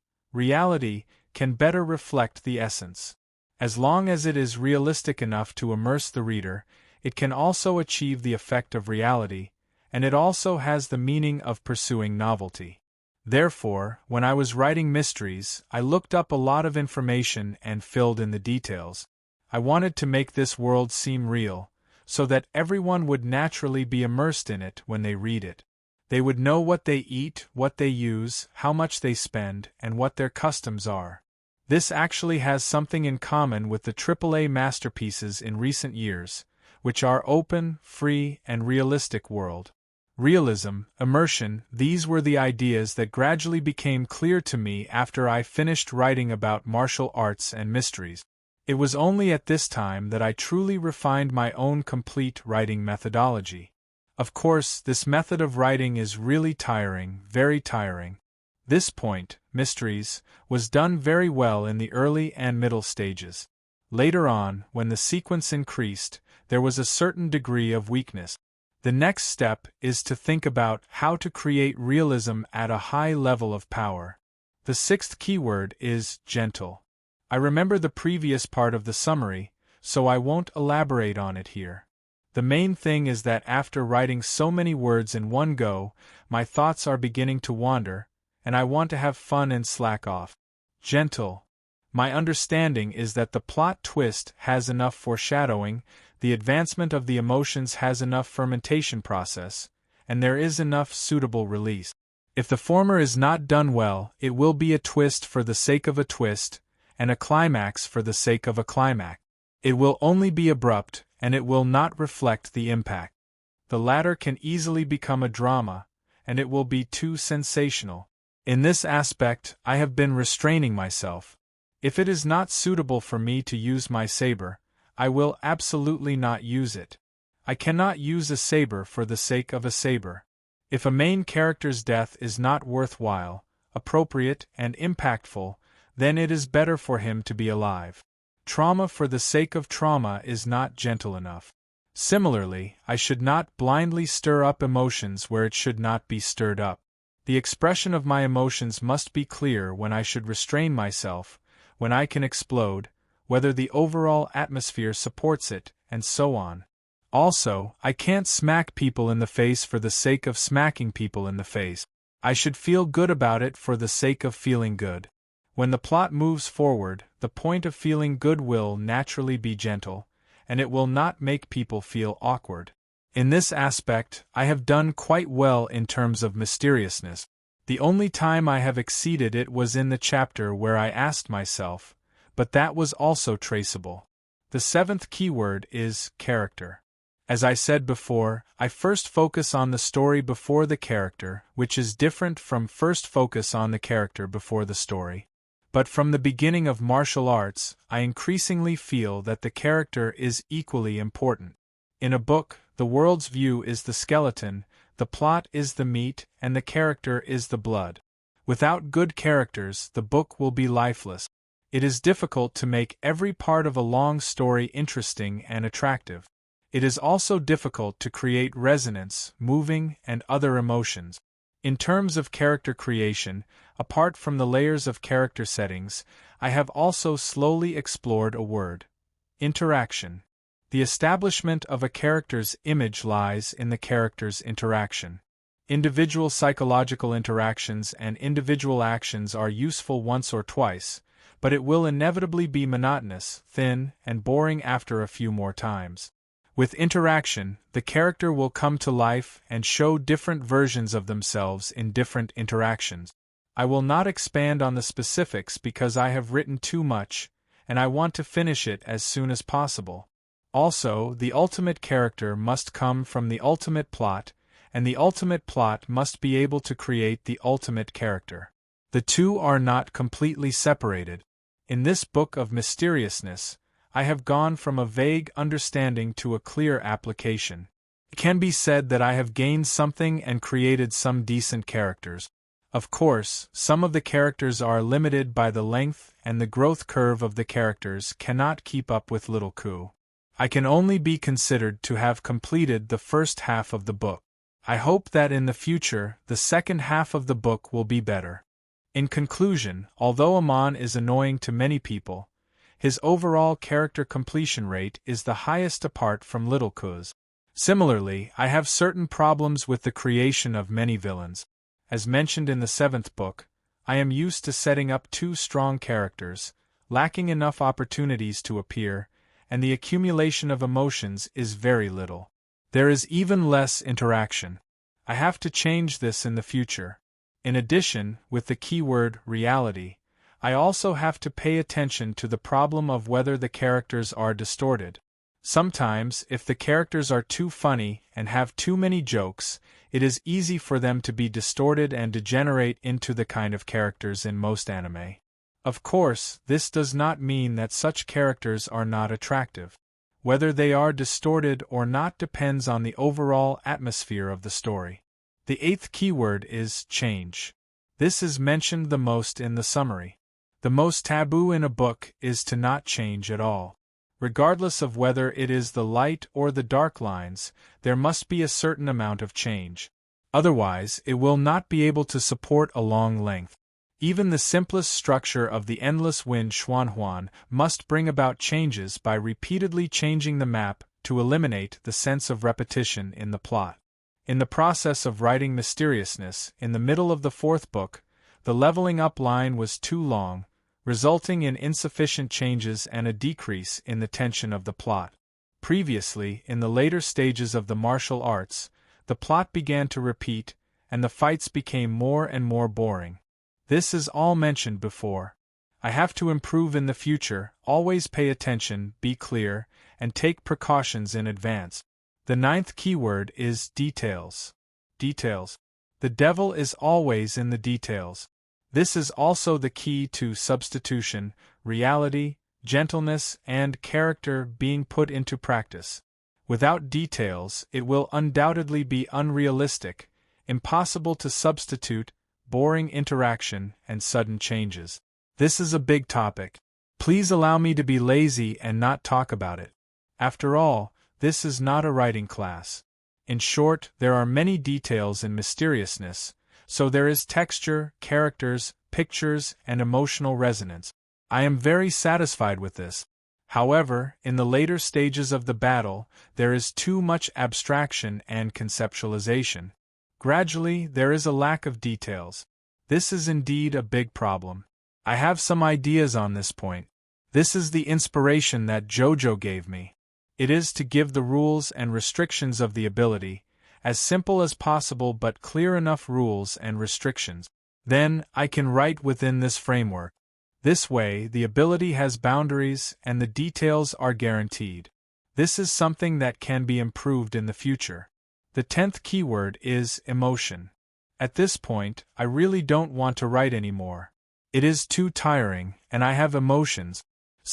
A: can better reflect the essence. As long as it is realistic enough to immerse the reader, it can also achieve the effect of reality, and it also has the meaning of pursuing novelty. Therefore, when I was writing mysteries, I looked up a lot of information and filled in the details. I wanted to make this world seem real, so that everyone would naturally be immersed in it when they read it. They would know what they eat, what they use, how much they spend, and what their customs are. This actually has something in common with the AAA masterpieces in recent years, which are open, free, and realistic world. Realism, immersion, these were the ideas that gradually became clear to me after I finished writing about martial arts and mysteries. It was only at this time that I truly refined my own complete writing methodology. Of course, this method of writing is really tiring, very tiring. This point, mysteries, was done very well in the early and middle stages. Later on, when the sequence increased, there was a certain degree of weakness. The next step is to think about how to create realism at a high level of power. The sixth keyword is gentle. I remember the previous part of the summary, so I won't elaborate on it here. The main thing is that after writing so many words in one go, my thoughts are beginning to wander, and I want to have fun and slack off. Gentle. My understanding is that the plot twist has enough foreshadowing, the advancement of the emotions has enough fermentation process, and there is enough suitable release. If the former is not done well, it will be a twist for the sake of a twist, and a climax for the sake of a climax. It will only be abrupt, and it will not reflect the impact. The latter can easily become a drama, and it will be too sensational. In this aspect, I have been restraining myself. If it is not suitable for me to use my saber, I will absolutely not use it. I cannot use a saber for the sake of a saber. If a main character's death is not worthwhile, appropriate, and impactful, then it is better for him to be alive. Trauma for the sake of trauma is not gentle enough. Similarly, I should not blindly stir up emotions where it should not be stirred up. The expression of my emotions must be clear when I should restrain myself, when I can explode, whether the overall atmosphere supports it, and so on. Also, I can't smack people in the face for the sake of smacking people in the face. I should feel good about it for the sake of feeling good. When the plot moves forward, the point of feeling good will naturally be gentle, and it will not make people feel awkward. In this aspect, I have done quite well in terms of mysteriousness. The only time I have exceeded it was in the chapter where I asked myself, but that was also traceable. The seventh keyword is character. As I said before, I first focus on the story before the character, which is different from first focus on the character before the story. But from the beginning of martial arts, I increasingly feel that the character is equally important. In a book, the world's view is the skeleton, the plot is the meat, and the character is the blood. Without good characters, the book will be lifeless. It is difficult to make every part of a long story interesting and attractive. It is also difficult to create resonance, moving, and other emotions. In terms of character creation, apart from the layers of character settings, I have also slowly explored a word: interaction. The establishment of a character's image lies in the character's interaction. Individual psychological interactions and individual actions are useful once or twice, but it will inevitably be monotonous, thin, and boring after a few more times. With interaction, the character will come to life and show different versions of themselves in different interactions. I will not expand on the specifics because I have written too much, and I want to finish it as soon as possible. Also, the ultimate character must come from the ultimate plot, and the ultimate plot must be able to create the ultimate character. The two are not completely separated. In this book of mysteriousness, I have gone from a vague understanding to a clear application. It can be said that I have gained something and created some decent characters. Of course, some of the characters are limited by the length, and the growth curve of the characters cannot keep up with little coup. I can only be considered to have completed the first half of the book. I hope that in the future, the second half of the book will be better. In conclusion, although Amon is annoying to many people, his overall character completion rate is the highest apart from Little Cuz. Similarly, I have certain problems with the creation of many villains. As mentioned in the 7th book, I am used to setting up too strong characters, lacking enough opportunities to appear, and the accumulation of emotions is very little. There is even less interaction. I have to change this in the future. In addition, with the keyword reality, I also have to pay attention to the problem of whether the characters are distorted. Sometimes, if the characters are too funny and have too many jokes, it is easy for them to be distorted and degenerate into the kind of characters in most anime. Of course, this does not mean that such characters are not attractive. Whether they are distorted or not depends on the overall atmosphere of the story. The 8th keyword is change. This is mentioned the most in the summary. The most taboo in a book is to not change at all. Regardless of whether it is the light or the dark lines, there must be a certain amount of change. Otherwise, it will not be able to support a long length. Even the simplest structure of the endless wind Xuanhuan must bring about changes by repeatedly changing the map to eliminate the sense of repetition in the plot. In the process of writing Mysteriousness, in the middle of the fourth book, the leveling up line was too long, resulting in insufficient changes and a decrease in the tension of the plot. Previously, in the later stages of the martial arts, the plot began to repeat, and the fights became more and more boring. This is all mentioned before. I have to improve in the future, always pay attention, be clear, and take precautions in advance. The ninth keyword is details. Details. The devil is always in the details. This is also the key to substitution, reality, gentleness, and character being put into practice. Without details, it will undoubtedly be unrealistic, impossible to substitute, boring interaction, and sudden changes. This is a big topic. Please allow me to be lazy and not talk about it. After all, this is not a writing class. In short, there are many details in Mysteriousness, so there is texture, characters, pictures, and emotional resonance. I am very satisfied with this. However, in the later stages of the battle, there is too much abstraction and conceptualization. Gradually, there is a lack of details. This is indeed a big problem. I have some ideas on this point. This is the inspiration that Jojo gave me. It is to give the rules and restrictions of the ability, as simple as possible but clear enough rules and restrictions. Then, I can write within this framework. This way, the ability has boundaries and the details are guaranteed. This is something that can be improved in the future. The 10th keyword is emotion. At this point, I really don't want to write anymore. It is too tiring, and I have emotions.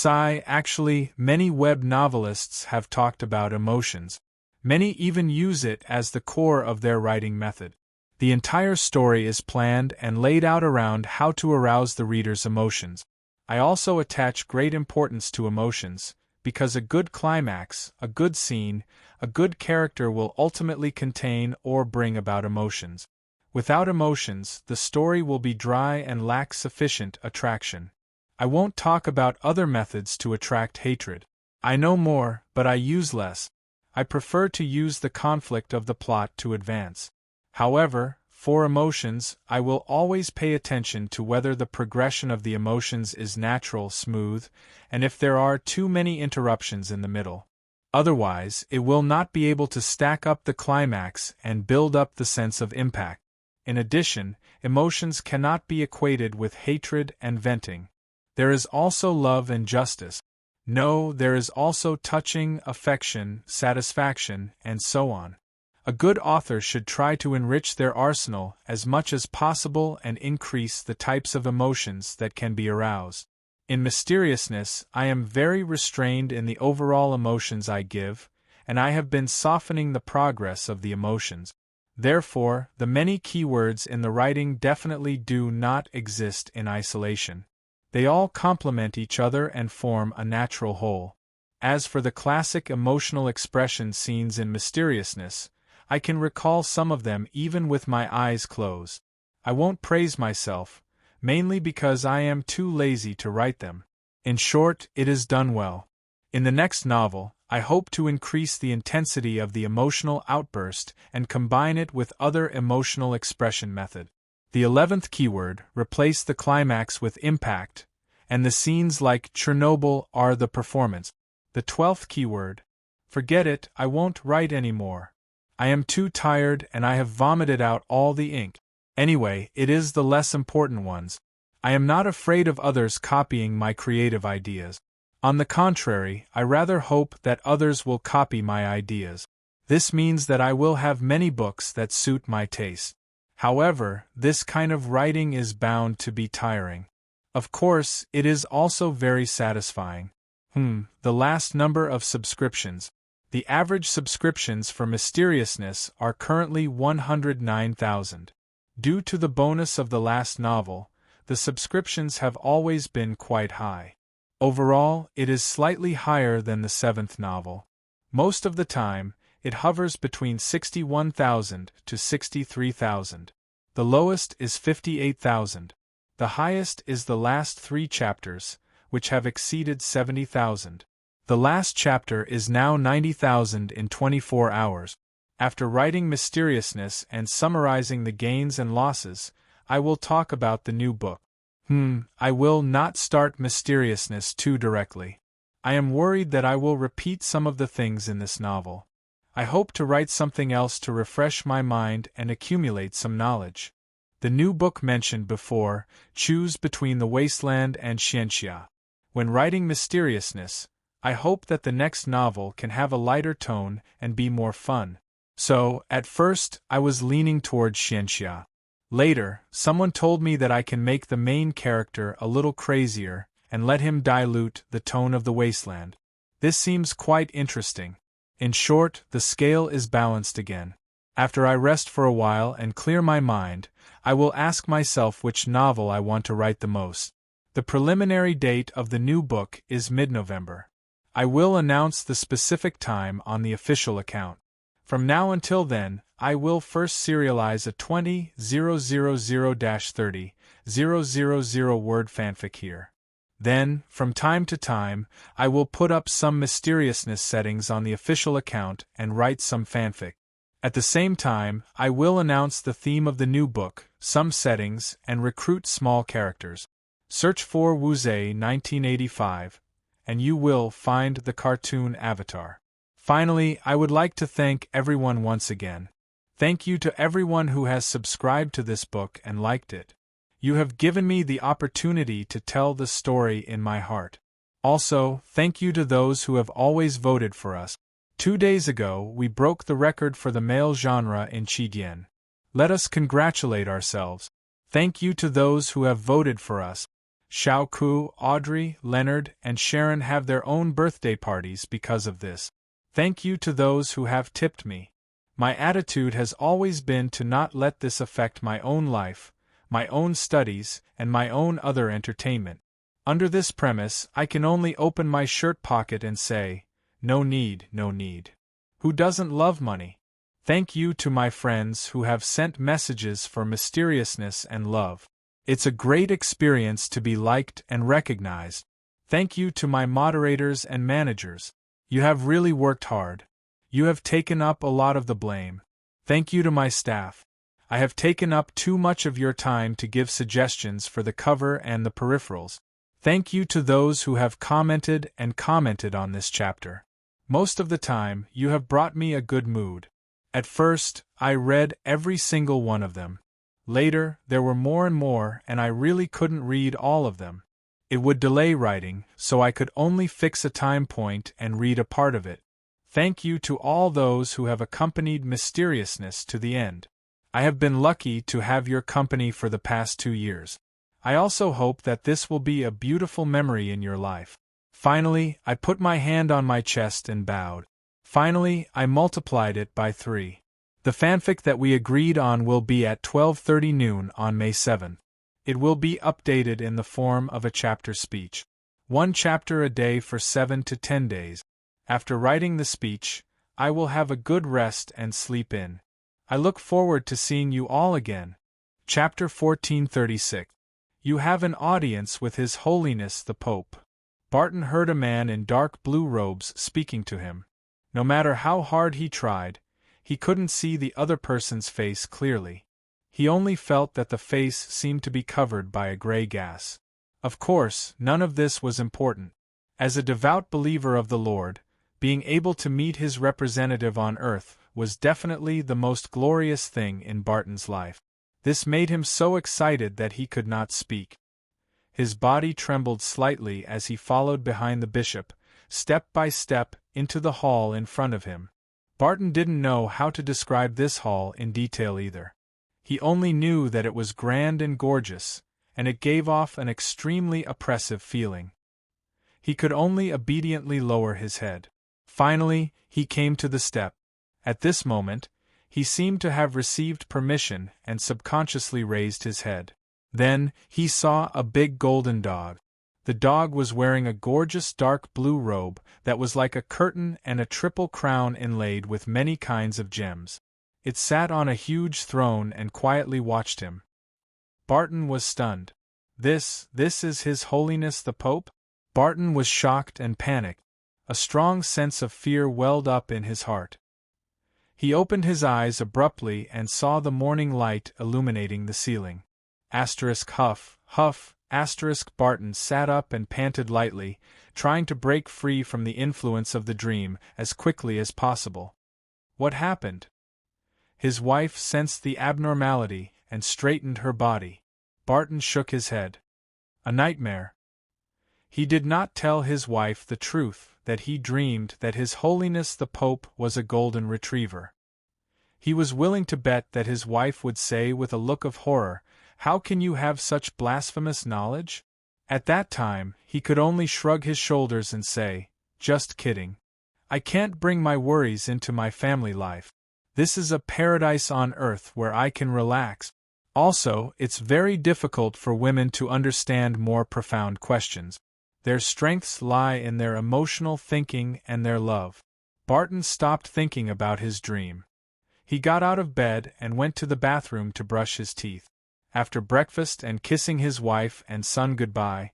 A: Actually, many web novelists have talked about emotions. Many even use it as the core of their writing method. The entire story is planned and laid out around how to arouse the reader's emotions. I also attach great importance to emotions, because a good climax, a good scene, a good character will ultimately contain or bring about emotions. Without emotions, the story will be dry and lack sufficient attraction. I won't talk about other methods to attract hatred. I know more, but I use less. I prefer to use the conflict of the plot to advance. However, for emotions, I will always pay attention to whether the progression of the emotions is natural, smooth, and if there are too many interruptions in the middle. Otherwise, it will not be able to stack up the climax and build up the sense of impact. In addition, emotions cannot be equated with hatred and venting. There is also love and justice. No, there is also touching, affection, satisfaction, and so on. A good author should try to enrich their arsenal as much as possible and increase the types of emotions that can be aroused. In Mysteriousness, I am very restrained in the overall emotions I give, and I have been softening the progress of the emotions. Therefore, the many keywords in the writing definitely do not exist in isolation. They all complement each other and form a natural whole. As for the classic emotional expression scenes in Mysteriousness, I can recall some of them even with my eyes closed. I won't praise myself, mainly because I am too lazy to write them. In short, it is done well. In the next novel, I hope to increase the intensity of the emotional outburst and combine it with other emotional expression method. The 11th keyword, replace the climax with impact, and the scenes like Chernobyl are the performance. The 12th keyword, forget it, I won't write anymore. I am too tired and I have vomited out all the ink. Anyway, it is the less important ones. I am not afraid of others copying my creative ideas. On the contrary, I rather hope that others will copy my ideas. This means that I will have many books that suit my taste. However, this kind of writing is bound to be tiring. Of course, it is also very satisfying. The last number of subscriptions. The average subscriptions for Mysteriousness are currently 109,000. Due to the bonus of the last novel, the subscriptions have always been quite high. Overall, it is slightly higher than the 7th novel. Most of the time, it hovers between 61,000 to 63,000. The lowest is 58,000. The highest is the last 3 chapters, which have exceeded 70,000. The last chapter is now 90,000 in 24 hours. After writing Mysteriousness and summarizing the gains and losses, I will talk about the new book. I will not start Mysteriousness too directly. I am worried that I will repeat some of the things in this novel. I hope to write something else to refresh my mind and accumulate some knowledge. The new book mentioned before, choose between the wasteland and Xianxia. When writing Mysteriousness, I hope that the next novel can have a lighter tone and be more fun. So, at first, I was leaning towards Xianxia. Later, someone told me that I can make the main character a little crazier and let him dilute the tone of the wasteland. This seems quite interesting. In short, the scale is balanced again. After I rest for a while and clear my mind, I will ask myself which novel I want to write the most. The preliminary date of the new book is mid-November. I will announce the specific time on the official account. From now until then, I will first serialize a 20,000-30,000 word fanfic here. Then, from time to time, I will put up some mysteriousness settings on the official account and write some fanfic. At the same time, I will announce the theme of the new book, some settings, and recruit small characters. Search for Wuze 1985, and you will find the cartoon avatar. Finally, I would like to thank everyone once again. Thank you to everyone who has subscribed to this book and liked it. You have given me the opportunity to tell the story in my heart. Also, thank you to those who have always voted for us. 2 days ago, we broke the record for the male genre in Qigyan. Let us congratulate ourselves. Thank you to those who have voted for us. Xiaoku, Audrey, Leonard, and Sharon have their own birthday parties because of this. Thank you to those who have tipped me. My attitude has always been to not let this affect my own life, my own studies, and my own other entertainment. Under this premise, I can only open my shirt pocket and say, no need, no need. Who doesn't love money? Thank you to my friends who have sent messages for mysteriousness and love. It's a great experience to be liked and recognized. Thank you to my moderators and managers. You have really worked hard. You have taken up a lot of the blame. Thank you to my staff. I have taken up too much of your time to give suggestions for the cover and the peripherals. Thank you to those who have commented and commented on this chapter. Most of the time, you have brought me a good mood. At first, I read every single one of them. Later, there were more and more, and I really couldn't read all of them. It would delay writing, so I could only fix a time point and read a part of it. Thank you to all those who have accompanied Mysteriousness to the end. I have been lucky to have your company for the past 2 years. I also hope that this will be a beautiful memory in your life. Finally, I put my hand on my chest and bowed. Finally, I multiplied it by 3. The fanfic that we agreed on will be at 12:30 noon on May 7. It will be updated in the form of a chapter speech. 1 chapter a day for 7 to 10 days. After writing the speech, I will have a good rest and sleep in. I look forward to seeing you all again. Chapter 1436. You have an audience with His Holiness the Pope. Barton heard a man in dark blue robes speaking to him. No matter how hard he tried, he couldn't see the other person's face clearly. He only felt that the face seemed to be covered by a gray gas. Of course, none of this was important. As a devout believer of the Lord, being able to meet his representative on earth was definitely the most glorious thing in Barton's life. This made him so excited that he could not speak. His body trembled slightly as he followed behind the bishop, step by step, into the hall in front of him. Barton didn't know how to describe this hall in detail either. He only knew that it was grand and gorgeous, and it gave off an extremely oppressive feeling. He could only obediently lower his head. Finally, he came to the step. At this moment, he seemed to have received permission and subconsciously raised his head. Then, he saw a big golden dog. The dog was wearing a gorgeous dark blue robe that was like a curtain and a triple crown inlaid with many kinds of gems. It sat on a huge throne and quietly watched him. Barton was stunned. This is His Holiness the Pope? Barton was shocked and panicked. A strong sense of fear welled up in his heart. He opened his eyes abruptly and saw the morning light illuminating the ceiling. Huff, huff, Barton sat up and panted lightly, trying to break free from the influence of the dream as quickly as possible. What happened? His wife sensed the abnormality and straightened her body. Barton shook his head. A nightmare. He did not tell his wife the truth, that he dreamed that His Holiness the Pope was a golden retriever. He was willing to bet that his wife would say with a look of horror, "How can you have such blasphemous knowledge?" At that time, he could only shrug his shoulders and say, "Just kidding. I can't bring my worries into my family life. This is a paradise on earth where I can relax. Also, it's very difficult for women to understand more profound questions. Their strengths lie in their emotional thinking and their love." Barton stopped thinking about his dream. He got out of bed and went to the bathroom to brush his teeth. After breakfast and kissing his wife and son goodbye,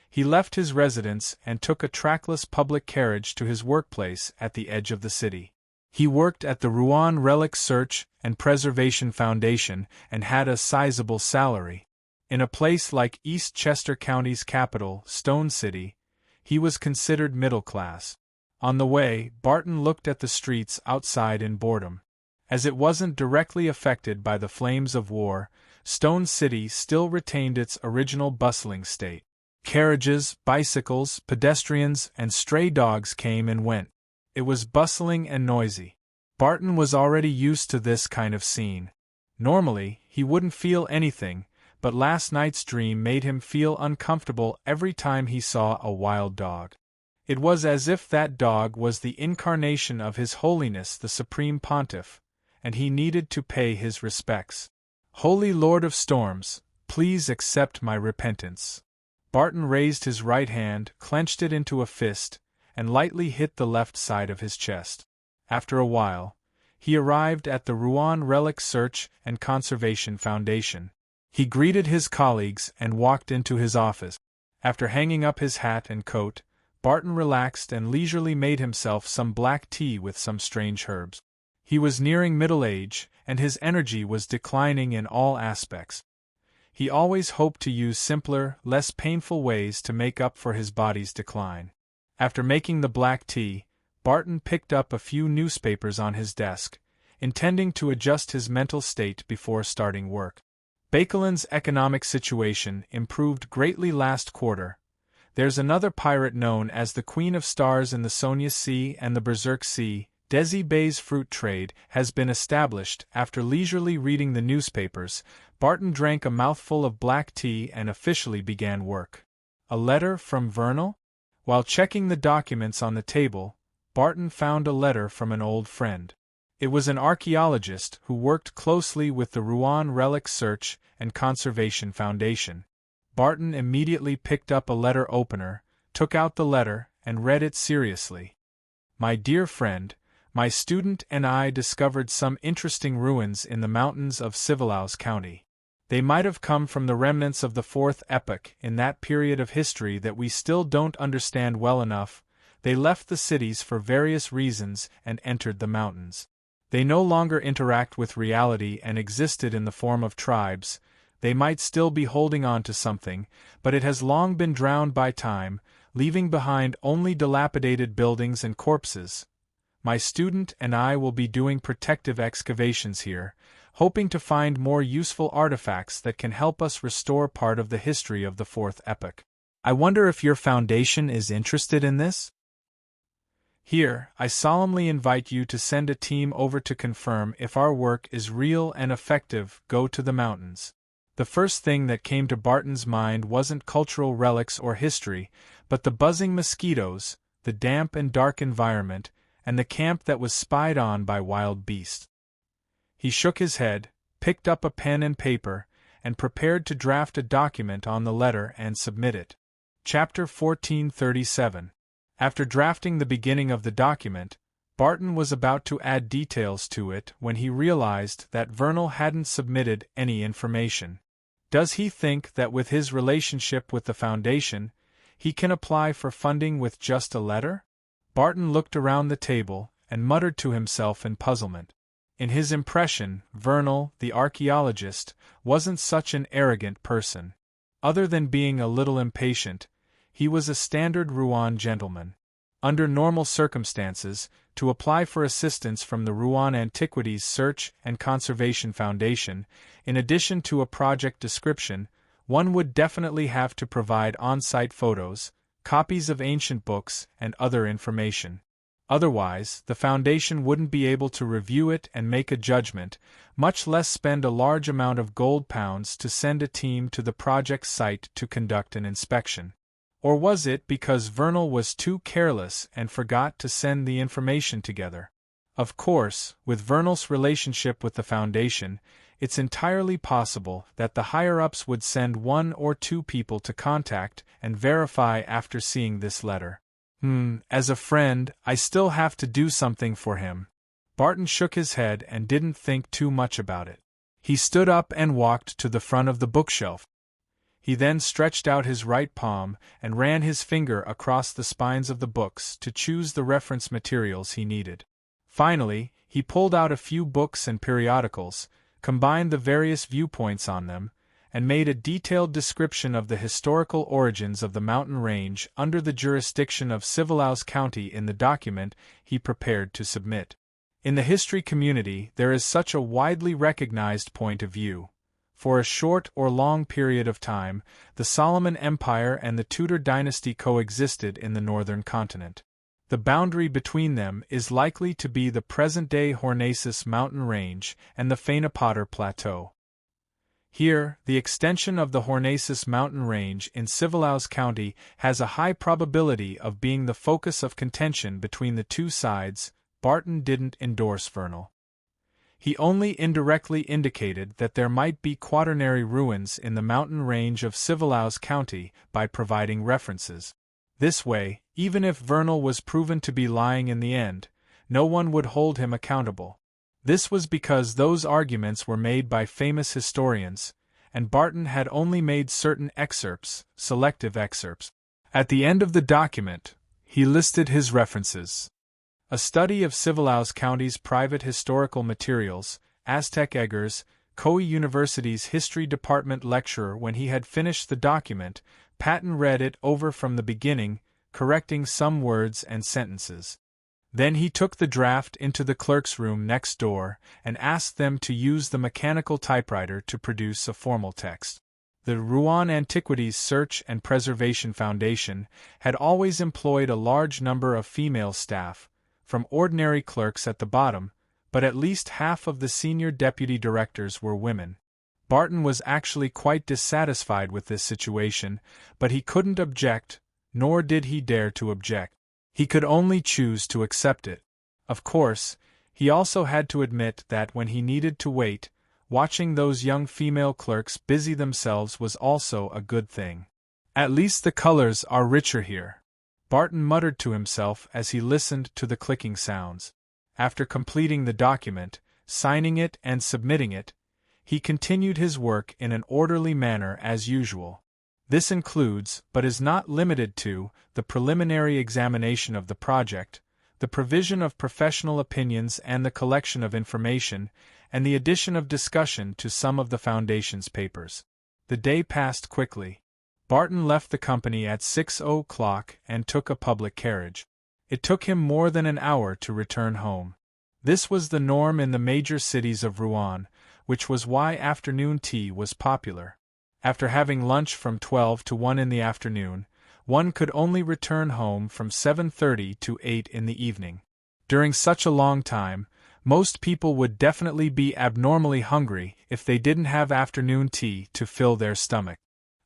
A: he left his residence and took a trackless public carriage to his workplace at the edge of the city. He worked at the Rouen Relic Search and Preservation Foundation and had a sizable salary. In a place like East Chester County's capital, Stone City, he was considered middle class. On the way, Barton looked at the streets outside in boredom. As it wasn't directly affected by the flames of war, Stone City still retained its original bustling state. Carriages, bicycles, pedestrians, and stray dogs came and went. It was bustling and noisy. Barton was already used to this kind of scene. Normally, he wouldn't feel anything, but last night's dream made him feel uncomfortable every time he saw a wild dog. It was as if that dog was the incarnation of His Holiness the Supreme Pontiff, and he needed to pay his respects. "Holy Lord of Storms, please accept my repentance." Barton raised his right hand, clenched it into a fist, and lightly hit the left side of his chest. After a while, he arrived at the Rouen Relic Search and Conservation Foundation. He greeted his colleagues and walked into his office. After hanging up his hat and coat, Barton relaxed and leisurely made himself some black tea with some strange herbs. He was nearing middle age, and his energy was declining in all aspects. He always hoped to use simpler, less painful ways to make up for his body's decline. After making the black tea, Barton picked up a few newspapers on his desk, intending to adjust his mental state before starting work. Baekeland's economic situation improved greatly last quarter. There's another pirate known as the Queen of Stars in the Sonia Sea and the Berserk Sea. Desi Bay's fruit trade has been established. After leisurely reading the newspapers, Barton drank a mouthful of black tea and officially began work. A letter from Vernal? While checking the documents on the table, Barton found a letter from an old friend. It was an archaeologist who worked closely with the Rouen Relic Search and Conservation Foundation. Barton immediately picked up a letter opener, took out the letter, and read it seriously. "My dear friend, my student and I discovered some interesting ruins in the mountains of Civilaus County. They might have come from the remnants of the Fourth Epoch in that period of history that we still don't understand well enough. They left the cities for various reasons and entered the mountains. They no longer interact with reality and existed in the form of tribes. They might still be holding on to something, but it has long been drowned by time, leaving behind only dilapidated buildings and corpses. My student and I will be doing protective excavations here, hoping to find more useful artifacts that can help us restore part of the history of the Fourth Epoch. I wonder if your foundation is interested in this? Here, I solemnly invite you to send a team over to confirm if our work is real and effective. Go to the mountains." The first thing that came to Barton's mind wasn't cultural relics or history, but the buzzing mosquitoes, the damp and dark environment, and the camp that was spied on by wild beasts. He shook his head, picked up a pen and paper, and prepared to draft a document on the letter and submit it. Chapter 1437. After drafting the beginning of the document, Barton was about to add details to it when he realized that Vernal hadn't submitted any information. Does he think that with his relationship with the Foundation, he can apply for funding with just a letter? Barton looked around the table and muttered to himself in puzzlement. In his impression, Vernal, the archaeologist, wasn't such an arrogant person. Other than being a little impatient, he was a standard Rouen gentleman. Under normal circumstances, to apply for assistance from the Rouen Antiquities Search and Conservation Foundation, in addition to a project description, one would definitely have to provide on-site photos, copies of ancient books, and other information. Otherwise, the Foundation wouldn't be able to review it and make a judgment, much less spend a large amount of gold pounds to send a team to the project site to conduct an inspection. Or was it because Vernal was too careless and forgot to send the information together? Of course, with Vernal's relationship with the Foundation, it's entirely possible that the higher-ups would send one or two people to contact and verify after seeing this letter. As a friend, I still have to do something for him. Barton shook his head and didn't think too much about it. He stood up and walked to the front of the bookshelf. He then stretched out his right palm and ran his finger across the spines of the books to choose the reference materials he needed. Finally, he pulled out a few books and periodicals, combined the various viewpoints on them, and made a detailed description of the historical origins of the mountain range under the jurisdiction of Civilhouse County in the document he prepared to submit. In the history community, there is such a widely recognized point of view. For a short or long period of time, the Solomon Empire and the Tudor dynasty coexisted in the northern continent. The boundary between them is likely to be the present-day Hornacis mountain range and the Fainapotter Plateau. Here, the extension of the Hornacis mountain range in Civilhouse County has a high probability of being the focus of contention between the two sides. Barton didn't endorse Vernal. He only indirectly indicated that there might be quaternary ruins in the mountain range of Civilhouse County by providing references. This way, even if Vernal was proven to be lying in the end, no one would hold him accountable. This was because those arguments were made by famous historians, and Barton had only made certain excerpts, selective excerpts. At the end of the document, he listed his references. A study of Civilhouse County's private historical materials, Aztec Eggers, Coe University's History Department lecturer. When he had finished the document, Patton read it over from the beginning, correcting some words and sentences. Then he took the draft into the clerk's room next door and asked them to use the mechanical typewriter to produce a formal text. The Rouen Antiquities Search and Preservation Foundation had always employed a large number of female staff, from ordinary clerks at the bottom, but at least half of the senior deputy directors were women. Barton was actually quite dissatisfied with this situation, but he couldn't object, nor did he dare to object. He could only choose to accept it. Of course, he also had to admit that when he needed to wait, watching those young female clerks busy themselves was also a good thing. At least the colors are richer here, Barton muttered to himself as he listened to the clicking sounds. After completing the document, signing it and submitting it, he continued his work in an orderly manner as usual. This includes, but is not limited to, the preliminary examination of the project, the provision of professional opinions and the collection of information, and the addition of discussion to some of the Foundation's papers. The day passed quickly. Barton left the company at 6:00 and took a public carriage. It took him more than an hour to return home. This was the norm in the major cities of Rouen, which was why afternoon tea was popular. After having lunch from 12 to 1 in the afternoon, one could only return home from 7:30 to 8 in the evening. During such a long time, most people would definitely be abnormally hungry if they didn't have afternoon tea to fill their stomach.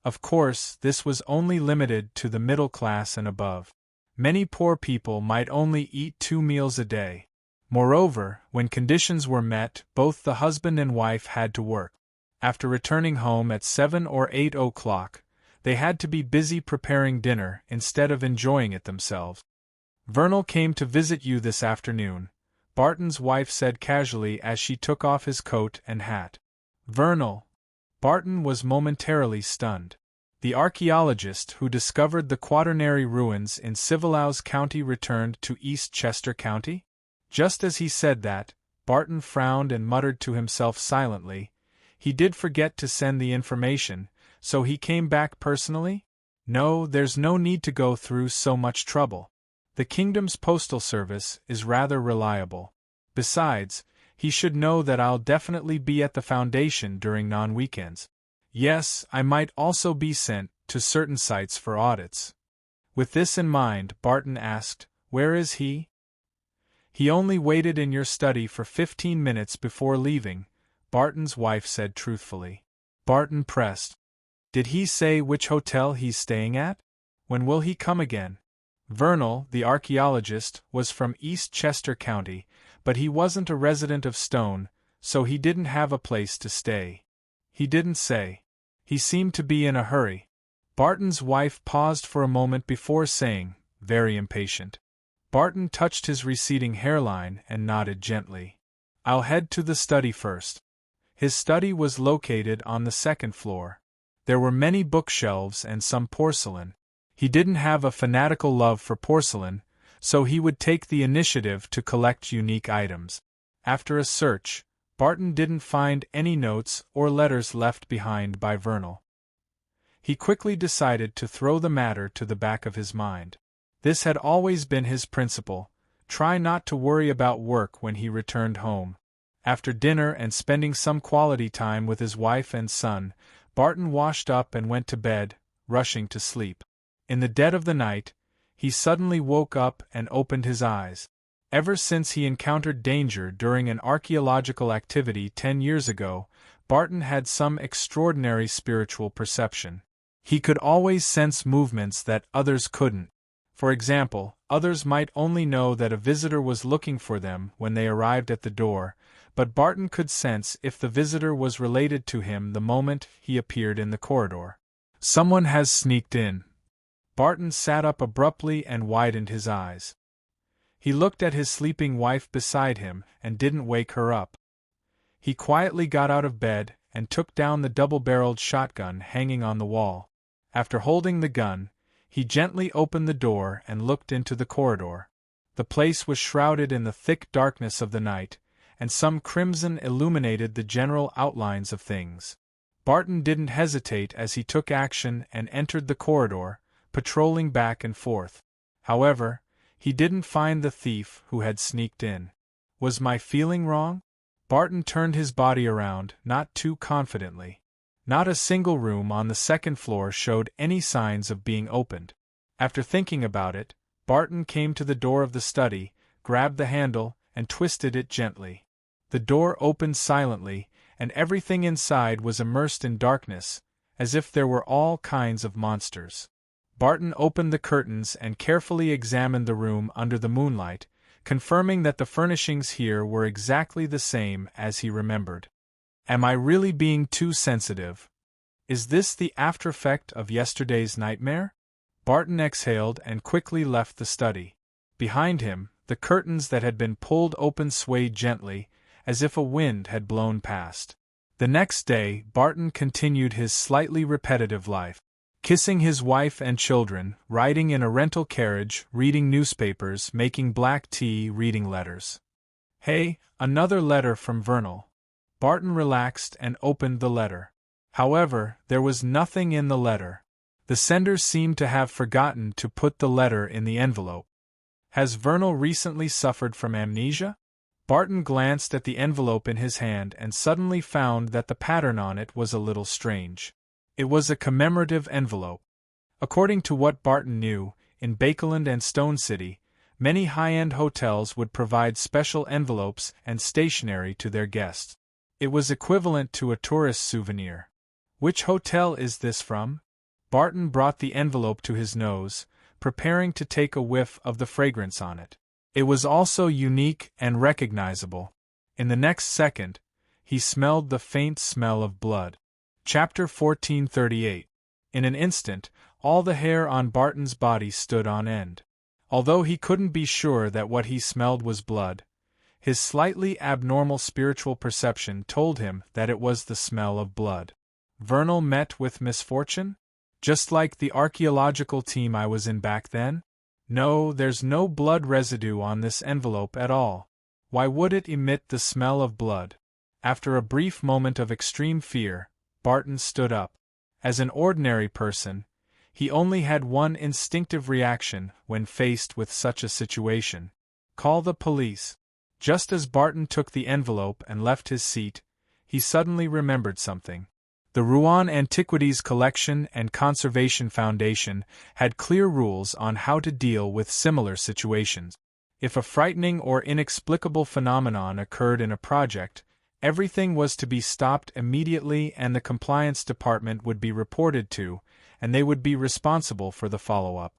A: Of course, this was only limited to the middle class and above. Many poor people might only eat 2 meals a day. Moreover, when conditions were met, both the husband and wife had to work. After returning home at 7 or 8 o'clock, they had to be busy preparing dinner instead of enjoying it themselves. "Vernal came to visit you this afternoon," Barton's wife said casually as she took off his coat and hat. "Vernal?" Barton was momentarily stunned. The archaeologist who discovered the Quaternary ruins in Civilous County returned to East Chester County? Just as he said that, Barton frowned and muttered to himself silently, "He did forget to send the information, so he came back personally? No, there's no need to go through so much trouble. The kingdom's postal service is rather reliable. Besides, he should know that I'll definitely be at the Foundation during non-weekends. Yes, I might also be sent to certain sites for audits." With this in mind, Barton asked, "Where is he?" "He only waited in your study for 15 minutes before leaving," Barton's wife said truthfully. Barton pressed, "Did he say which hotel he's staying at? When will he come again?" Vernal, the archaeologist, was from East Chester County, but he wasn't a resident of Stone, so he didn't have a place to stay. "He didn't say. He seemed to be in a hurry." Barton's wife paused for a moment before saying, very impatient. Barton touched his receding hairline and nodded gently. "I'll head to the study first." His study was located on the second floor. There were many bookshelves and some porcelain. He didn't have a fanatical love for porcelain, so he would take the initiative to collect unique items. After a search, Barton didn't find any notes or letters left behind by Vernal. He quickly decided to throw the matter to the back of his mind. This had always been his principle: try not to worry about work when he returned home. After dinner and spending some quality time with his wife and son, Barton washed up and went to bed, rushing to sleep. In the dead of the night, he suddenly woke up and opened his eyes. Ever since he encountered danger during an archaeological activity 10 years ago, Barton had some extraordinary spiritual perception. He could always sense movements that others couldn't. For example, others might only know that a visitor was looking for them when they arrived at the door, but Barton could sense if the visitor was related to him the moment he appeared in the corridor. "Someone has sneaked in." Barton sat up abruptly and widened his eyes. He looked at his sleeping wife beside him and didn't wake her up. He quietly got out of bed and took down the double-barreled shotgun hanging on the wall. After holding the gun, he gently opened the door and looked into the corridor. The place was shrouded in the thick darkness of the night, and some crimson illuminated the general outlines of things. Barton didn't hesitate as he took action and entered the corridor, patrolling back and forth. However, he didn't find the thief who had sneaked in. Was my feeling wrong? Barton turned his body around, not too confidently. Not a single room on the second floor showed any signs of being opened. After thinking about it, Barton came to the door of the study, grabbed the handle, and twisted it gently. The door opened silently, and everything inside was immersed in darkness, as if there were all kinds of monsters. Barton opened the curtains and carefully examined the room under the moonlight, confirming that the furnishings here were exactly the same as he remembered. Am I really being too sensitive? Is this the after-effect of yesterday's nightmare? Barton exhaled and quickly left the study. Behind him, the curtains that had been pulled open swayed gently, as if a wind had blown past. The next day, Barton continued his slightly repetitive life. Kissing his wife and children, riding in a rental carriage, reading newspapers, making black tea, reading letters. Hey, another letter from Vernal. Barton relaxed and opened the letter. However, there was nothing in the letter. The sender seemed to have forgotten to put the letter in the envelope. Has Vernal recently suffered from amnesia? Barton glanced at the envelope in his hand and suddenly found that the pattern on it was a little strange. It was a commemorative envelope. According to what Barton knew, in Bakeland and Stone City, many high-end hotels would provide special envelopes and stationery to their guests. It was equivalent to a tourist souvenir. Which hotel is this from? Barton brought the envelope to his nose, preparing to take a whiff of the fragrance on it. It was also unique and recognizable. In the next second, he smelled the faint smell of blood. Chapter 1438. In an instant, all the hair on Barton's body stood on end. Although he couldn't be sure that what he smelled was blood, his slightly abnormal spiritual perception told him that it was the smell of blood. Vernal met with misfortune? Just like the archaeological team I was in back then? No, there's no blood residue on this envelope at all. Why would it emit the smell of blood? After a brief moment of extreme fear, Barton stood up. As an ordinary person, he only had one instinctive reaction when faced with such a situation: call the police. Just as Barton took the envelope and left his seat, he suddenly remembered something. The Rouen Antiquities Collection and Conservation Foundation had clear rules on how to deal with similar situations. If a frightening or inexplicable phenomenon occurred in a project, everything was to be stopped immediately and the compliance department would be reported to, and they would be responsible for the follow-up.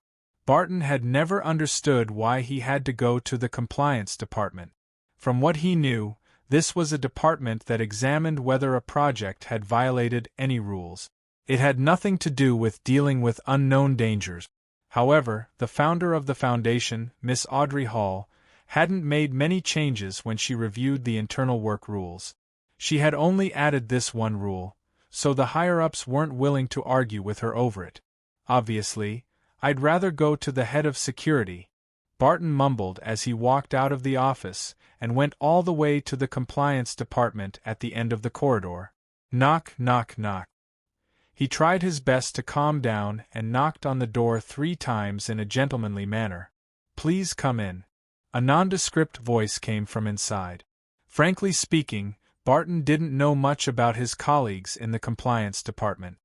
A: Barton had never understood why he had to go to the compliance department. From what he knew, this was a department that examined whether a project had violated any rules. It had nothing to do with dealing with unknown dangers. However, the founder of the foundation, Miss Audrey Hall, hadn't made many changes when she reviewed the internal work rules. She had only added this one rule, so the higher-ups weren't willing to argue with her over it. Obviously, I'd rather go to the head of security, Barton mumbled as he walked out of the office and went all the way to the compliance department at the end of the corridor. Knock, knock, knock. He tried his best to calm down and knocked on the door 3 times in a gentlemanly manner. Please come in. A nondescript voice came from inside. Frankly speaking, Barton didn't know much about his colleagues in the compliance department.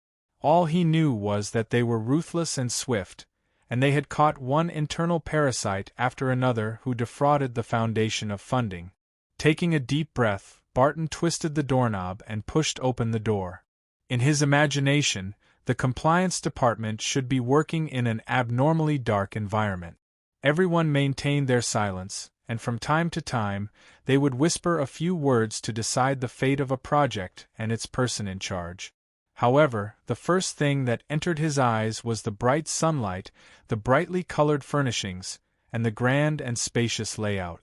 A: All he knew was that they were ruthless and swift, and they had caught one internal parasite after another who defrauded the foundation of funding. Taking a deep breath, Barton twisted the doorknob and pushed open the door. In his imagination, the compliance department should be working in an abnormally dark environment. Everyone maintained their silence, and from time to time, they would whisper a few words to decide the fate of a project and its person in charge. However, the first thing that entered his eyes was the bright sunlight, the brightly colored furnishings, and the grand and spacious layout.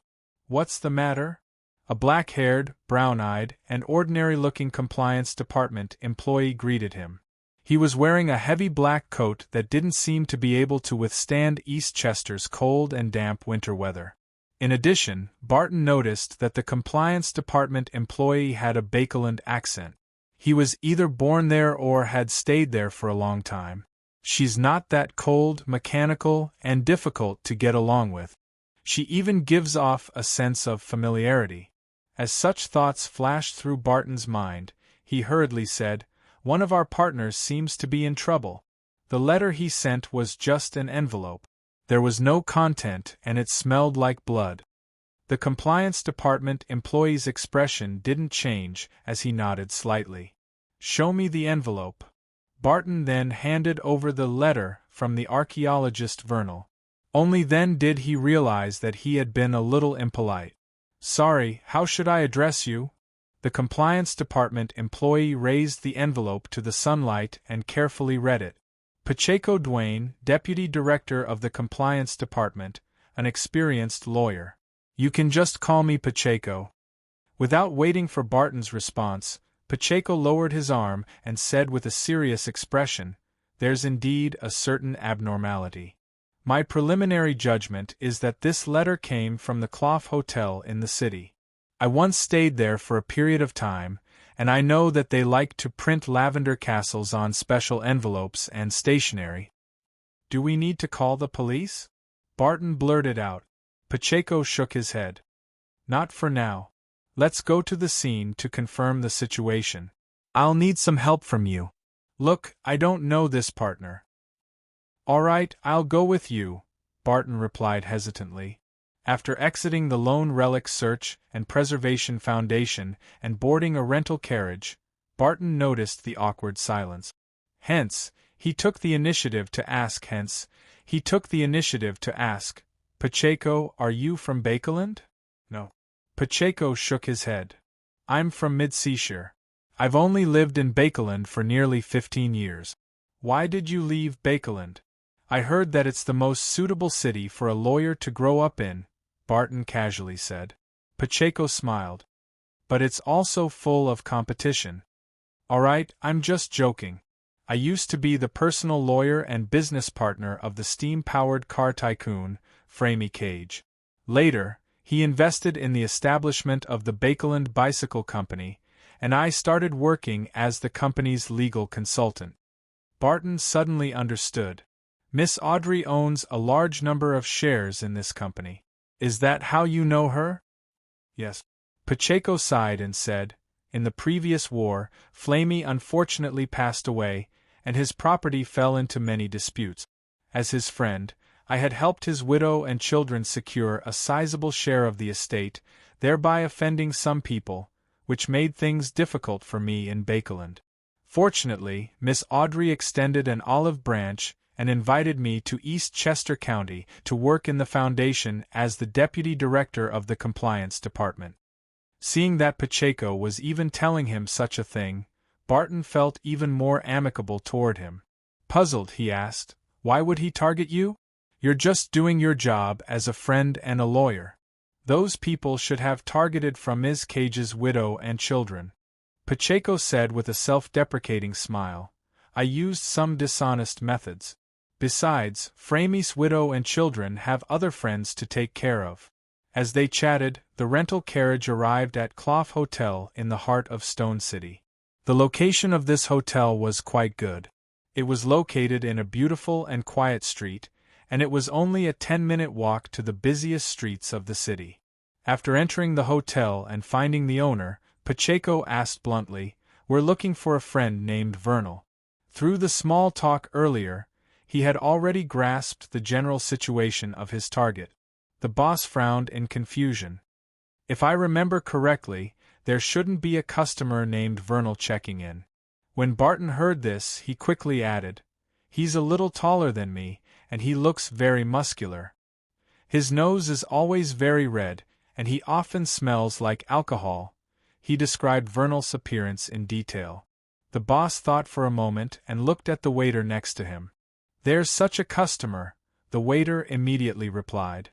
A: What's the matter? A black-haired, brown-eyed, and ordinary-looking compliance department employee greeted him. He was wearing a heavy black coat that didn't seem to be able to withstand Eastchester's cold and damp winter weather. In addition, Barton noticed that the compliance department employee had a Bakeland accent. He was either born there or had stayed there for a long time. She's not that cold, mechanical, and difficult to get along with. She even gives off a sense of familiarity. As such thoughts flashed through Barton's mind, he hurriedly said, "One of our partners seems to be in trouble." The letter he sent was just an envelope. There was no content and it smelled like blood. The compliance department employee's expression didn't change as he nodded slightly. "Show me the envelope." Barton then handed over the letter from the archaeologist Vernal. Only then did he realize that he had been a little impolite. "Sorry, how should I address you?" The compliance department employee raised the envelope to the sunlight and carefully read it. Pacheco Duane, Deputy Director of the Compliance Department, an experienced lawyer. "You can just call me Pacheco." Without waiting for Barton's response, Pacheco lowered his arm and said with a serious expression, "There's indeed a certain abnormality. My preliminary judgment is that this letter came from the Clough Hotel in the city. I once stayed there for a period of time, and I know that they like to print lavender castles on special envelopes and stationery." "Do we need to call the police?" Barton blurted out. Pacheco shook his head. "Not for now. Let's go to the scene to confirm the situation. I'll need some help from you. Look, I don't know this partner." "All right, I'll go with you," Barton replied hesitantly. After exiting the Lone Relic Search and Preservation Foundation and boarding a rental carriage, Barton noticed the awkward silence. He took the initiative to ask, "Pacheco, are you from Bakeland?" "No." Pacheco shook his head. "I'm from Mid-Seashire. I've only lived in Bakeland for nearly 15 years. Why did you leave Bakeland?" "I heard that it's the most suitable city for a lawyer to grow up in," Barton casually said. Pacheco smiled. "But it's also full of competition." Alright, I'm just joking. I used to be the personal lawyer and business partner of the steam-powered car tycoon, Framey Cage. Later, he invested in the establishment of the Bakeland Bicycle Company, and I started working as the company's legal consultant. Barton suddenly understood. Miss Audrey owns a large number of shares in this company. Is that how you know her? Yes. Pacheco sighed and said, in the previous war, Flamey unfortunately passed away, and his property fell into many disputes. As his friend, I had helped his widow and children secure a sizable share of the estate, thereby offending some people, which made things difficult for me in Bakeland. Fortunately, Miss Audrey extended an olive branch and invited me to East Chester County to work in the foundation as the deputy director of the compliance department. Seeing that Pacheco was even telling him such a thing, Barton felt even more amicable toward him. Puzzled, he asked, "Why would he target you? You're just doing your job as a friend and a lawyer. Those people should have targeted from Ms. Cage's widow and children." Pacheco said with a self-deprecating smile, "I used some dishonest methods. Besides, Framey's widow and children have other friends to take care of." As they chatted, the rental carriage arrived at Clough Hotel in the heart of Stone City. The location of this hotel was quite good. It was located in a beautiful and quiet street, and it was only a 10-minute walk to the busiest streets of the city. After entering the hotel and finding the owner, Pacheco asked bluntly, "We're looking for a friend named Vernal." Through the small talk earlier, he had already grasped the general situation of his target. The boss frowned in confusion. "If I remember correctly, there shouldn't be a customer named Vernal checking in." When Barton heard this, he quickly added, "He's a little taller than me, and he looks very muscular. His nose is always very red, and he often smells like alcohol." He described Vernal's appearance in detail. The boss thought for a moment and looked at the waiter next to him. "There's such a customer," the waiter immediately replied.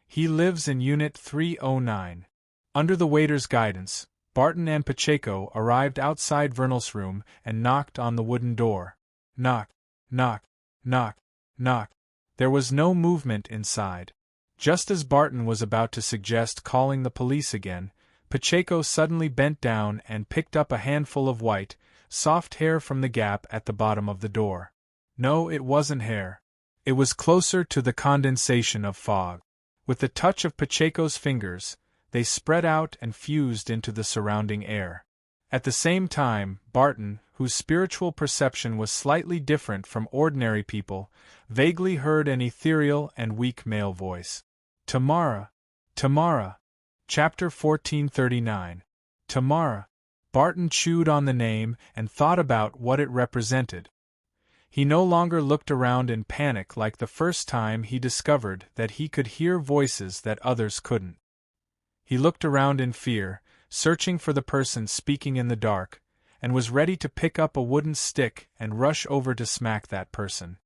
A: "He lives in Unit 309. Under the waiter's guidance, Barton and Pacheco arrived outside Vernal's room and knocked on the wooden door. Knock, knock, knock, knock. There was no movement inside. Just as Barton was about to suggest calling the police again, Pacheco suddenly bent down and picked up a handful of white, soft hair from the gap at the bottom of the door. No, it wasn't hair. It was closer to the condensation of fog. With the touch of Pacheco's fingers, they spread out and fused into the surrounding air. At the same time, Barton, whose spiritual perception was slightly different from ordinary people, vaguely heard an ethereal and weak male voice. "Tamara! Tamara!" Chapter 1439. Tamara. Barton chewed on the name and thought about what it represented. He no longer looked around in panic like the first time he discovered that he could hear voices that others couldn't. He looked around in fear, searching for the person speaking in the dark, and was ready to pick up a wooden stick and rush over to smack that person.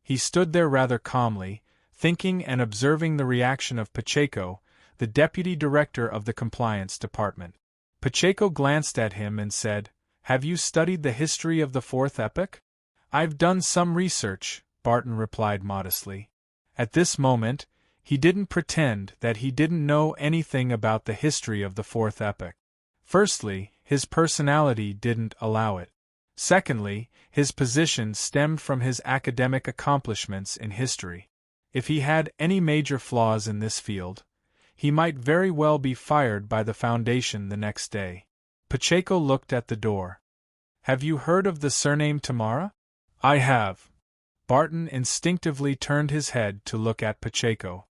A: He stood there rather calmly, thinking and observing the reaction of Pacheco, the deputy director of the compliance department. Pacheco glanced at him and said, "Have you studied the history of the Fourth Epoch?" "I've done some research," Barton replied modestly. At this moment, he didn't pretend that he didn't know anything about the history of the Fourth Epoch. Firstly, his personality didn't allow it. Secondly, his position stemmed from his academic accomplishments in history. If he had any major flaws in this field, he might very well be fired by the Foundation the next day. Pacheco looked at the door. "Have you heard of the surname Tamara?" "I have." Barton instinctively turned his head to look at Pacheco.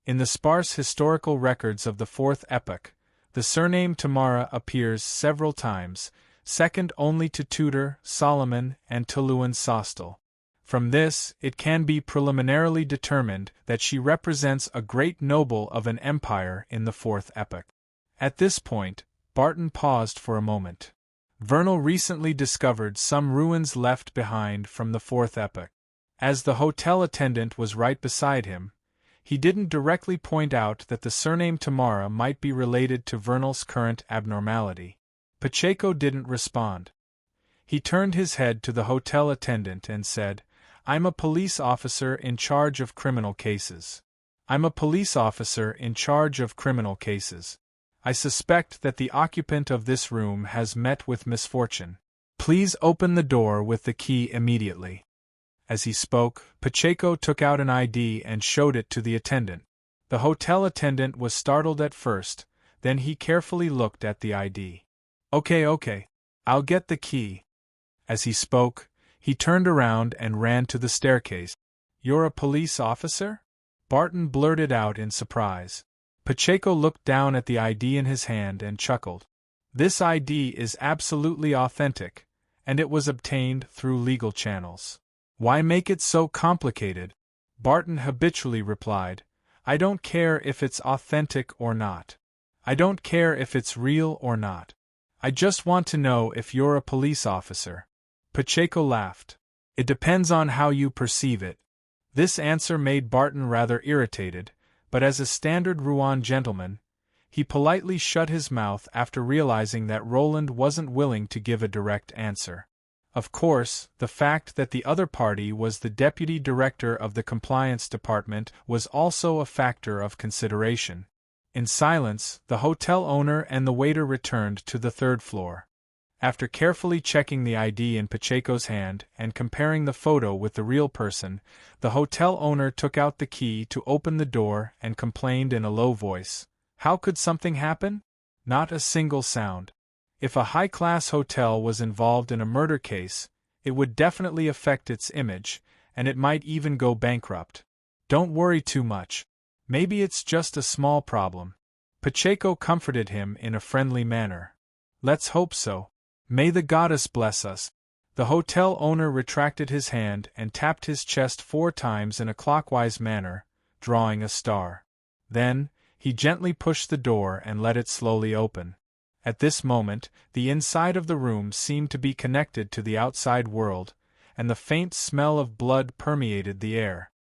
A: In the sparse historical records of the Fourth Epoch, the surname Tamara appears several times, second only to Tudor, Solomon, and Tuluan Sostal. From this, it can be preliminarily determined that she represents a great noble of an empire in the Fourth Epoch. At this point, Barton paused for a moment. Vernal recently discovered some ruins left behind from the Fourth Epoch. As the hotel attendant was right beside him, he didn't directly point out that the surname Tamara might be related to Vernal's current abnormality. Pacheco didn't respond. He turned his head to the hotel attendant and said, "I'm a police officer in charge of criminal cases. I'm a police officer in charge of criminal cases. I suspect that the occupant of this room has met with misfortune. Please open the door with the key immediately." As he spoke, Pacheco took out an ID and showed it to the attendant. The hotel attendant was startled at first, then he carefully looked at the ID. Okay, I'll get the key." As he spoke, he turned around and ran to the staircase. "You're a police officer?" Barton blurted out in surprise. Pacheco looked down at the ID in his hand and chuckled. "This ID is absolutely authentic, and it was obtained through legal channels. Why make it so complicated?" Barton habitually replied, "I don't care if it's authentic or not. I don't care if it's real or not. I just want to know if you're a police officer." Pacheco laughed. "It depends on how you perceive it." This answer made Barton rather irritated, but as a standard Rouen gentleman, he politely shut his mouth after realizing that Roland wasn't willing to give a direct answer. Of course, the fact that the other party was the deputy director of the compliance department was also a factor of consideration. In silence, the hotel owner and the waiter returned to the third floor. After carefully checking the ID in Pacheco's hand and comparing the photo with the real person, the hotel owner took out the key to open the door and complained in a low voice, "How could something happen? Not a single sound. If a high-class hotel was involved in a murder case, it would definitely affect its image, and it might even go bankrupt. Don't worry too much. Maybe it's just a small problem." Pacheco comforted him in a friendly manner. "Let's hope so. May the goddess bless us." The hotel owner retracted his hand and tapped his chest 4 times in a clockwise manner, drawing a star. Then, he gently pushed the door and let it slowly open. At this moment, the inside of the room seemed to be connected to the outside world, and the faint smell of blood permeated the air.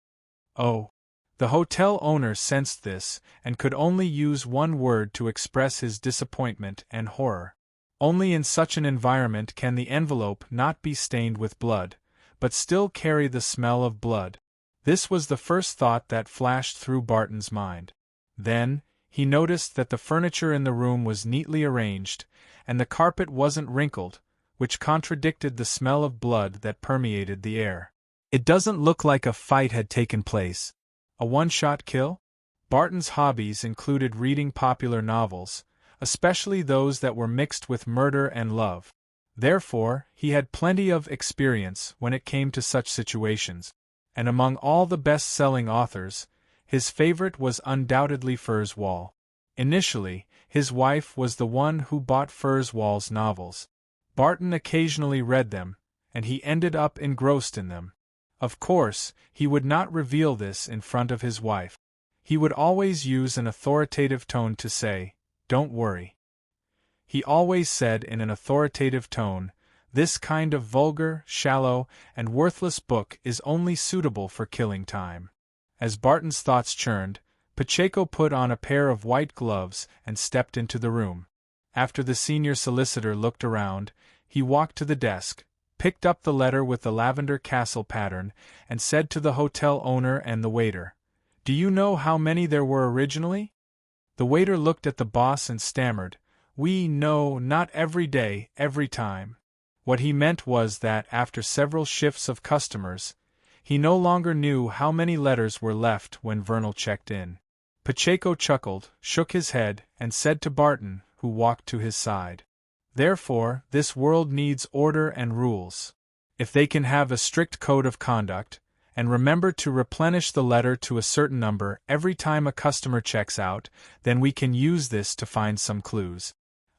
A: "Oh!" The hotel owner sensed this, and could only use one word to express his disappointment and horror. Only in such an environment can the envelope not be stained with blood, but still carry the smell of blood. This was the first thought that flashed through Barton's mind. Then, he noticed that the furniture in the room was neatly arranged, and the carpet wasn't wrinkled, which contradicted the smell of blood that permeated the air. "It doesn't look like a fight had taken place. A one-shot kill?" Barton's hobbies included reading popular novels, especially those that were mixed with murder and love. Therefore, he had plenty of experience when it came to such situations, and among all the best-selling authors, his favorite was undoubtedly Kurzweil. Initially, his wife was the one who bought Kurzweil's novels. Barton occasionally read them, and he ended up engrossed in them. Of course, he would not reveal this in front of his wife. He would always use an authoritative tone to say, "Don't worry." He always said in an authoritative tone, "This kind of vulgar, shallow, and worthless book is only suitable for killing time." As Barton's thoughts churned, Pacheco put on a pair of white gloves and stepped into the room. After the senior solicitor looked around, he walked to the desk, picked up the letter with the lavender castle pattern, and said to the hotel owner and the waiter, "Do you know how many there were originally?" The waiter looked at the boss and stammered, "No, not every day, every time." What he meant was that after several shifts of customers, he no longer knew how many letters were left when Vernal checked in. Pacheco chuckled, shook his head, and said to Barton, who walked to his side, "Therefore, this world needs order and rules. If they can have a strict code of conduct, and remember to replenish the letter to a certain number every time a customer checks out, then we can use this to find some clues."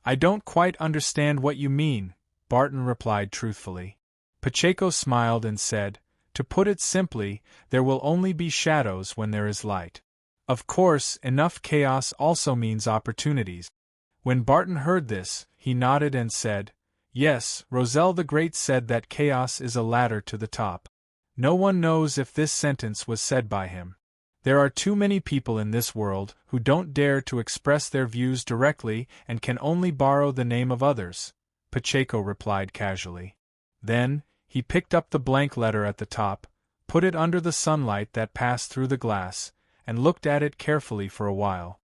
A: "I don't quite understand what you mean," Barton replied truthfully. Pacheco smiled and said, "To put it simply, there will only be shadows when there is light. Of course, enough chaos also means opportunities." When Barton heard this, he nodded and said, "Yes, Roselle the Great said that chaos is a ladder to the top." No one knows if this sentence was said by him. There are too many people in this world who don't dare to express their views directly and can only borrow the name of others, Pacheco replied casually. Then, he picked up the blank letter at the top, put it under the sunlight that passed through the glass, and looked at it carefully for a while.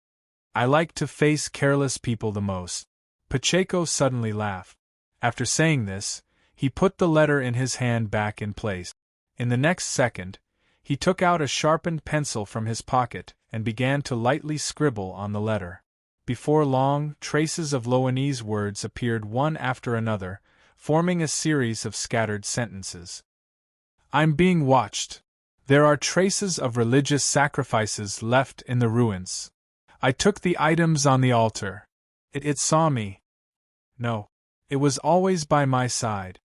A: I like to face careless people the most. Pacheco suddenly laughed. After saying this, he put the letter in his hand back in place. In the next second, he took out a sharpened pencil from his pocket and began to lightly scribble on the letter. Before long, traces of Loanese words appeared one after another, forming a series of scattered sentences. I'm being watched. There are traces of religious sacrifices left in the ruins. I took the items on the altar. It saw me. No. It was always by my side.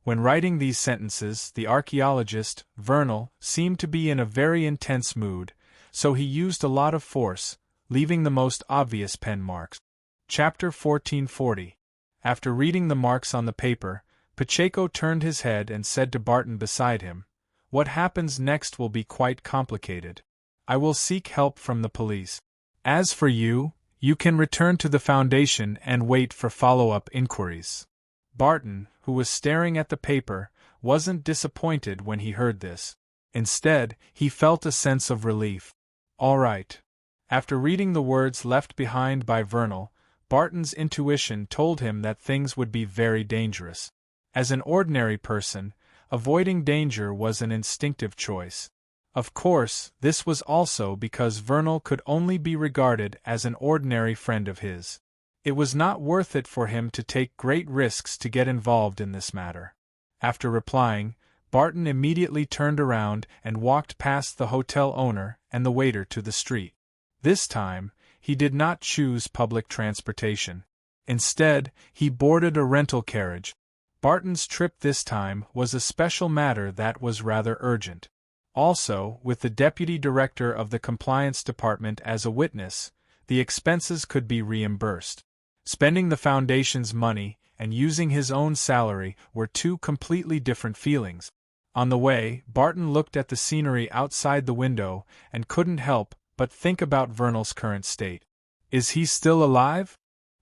A: When writing these sentences, the archaeologist, Vernal, seemed to be in a very intense mood, so he used a lot of force, leaving the most obvious pen marks. Chapter 1440. After reading the marks on the paper, Pacheco turned his head and said to Barton beside him, "What happens next will be quite complicated. I will seek help from the police. As for you, you can return to the Foundation and wait for follow-up inquiries." Barton, who was staring at the paper, wasn't disappointed when he heard this. Instead, he felt a sense of relief. All right. After reading the words left behind by Vernal, Barton's intuition told him that things would be very dangerous. As an ordinary person, avoiding danger was an instinctive choice. Of course, this was also because Vernal could only be regarded as an ordinary friend of his. It was not worth it for him to take great risks to get involved in this matter. After replying, Barton immediately turned around and walked past the hotel owner and the waiter to the street. This time, he did not choose public transportation. Instead, he boarded a rental carriage. Barton's trip this time was a special matter that was rather urgent. Also, with the deputy director of the compliance department as a witness, the expenses could be reimbursed. Spending the Foundation's money and using his own salary were two completely different feelings. On the way, Barton looked at the scenery outside the window and couldn't help but think about Vernal's current state. Is he still alive?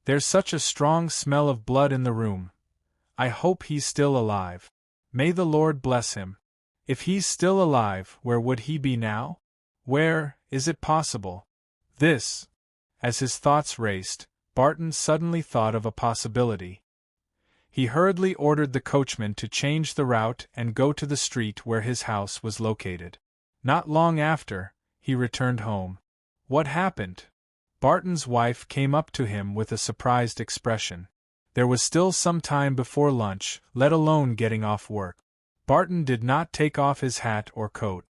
A: There's such a strong smell of blood in the room. I hope he's still alive. May the Lord bless him. If he's still alive, where would he be now? Where, is it possible? This. As his thoughts raced, Barton suddenly thought of a possibility. He hurriedly ordered the coachman to change the route and go to the street where his house was located. Not long after, he returned home. What happened? Barton's wife came up to him with a surprised expression. There was still some time before lunch, let alone getting off work. Barton did not take off his hat or coat.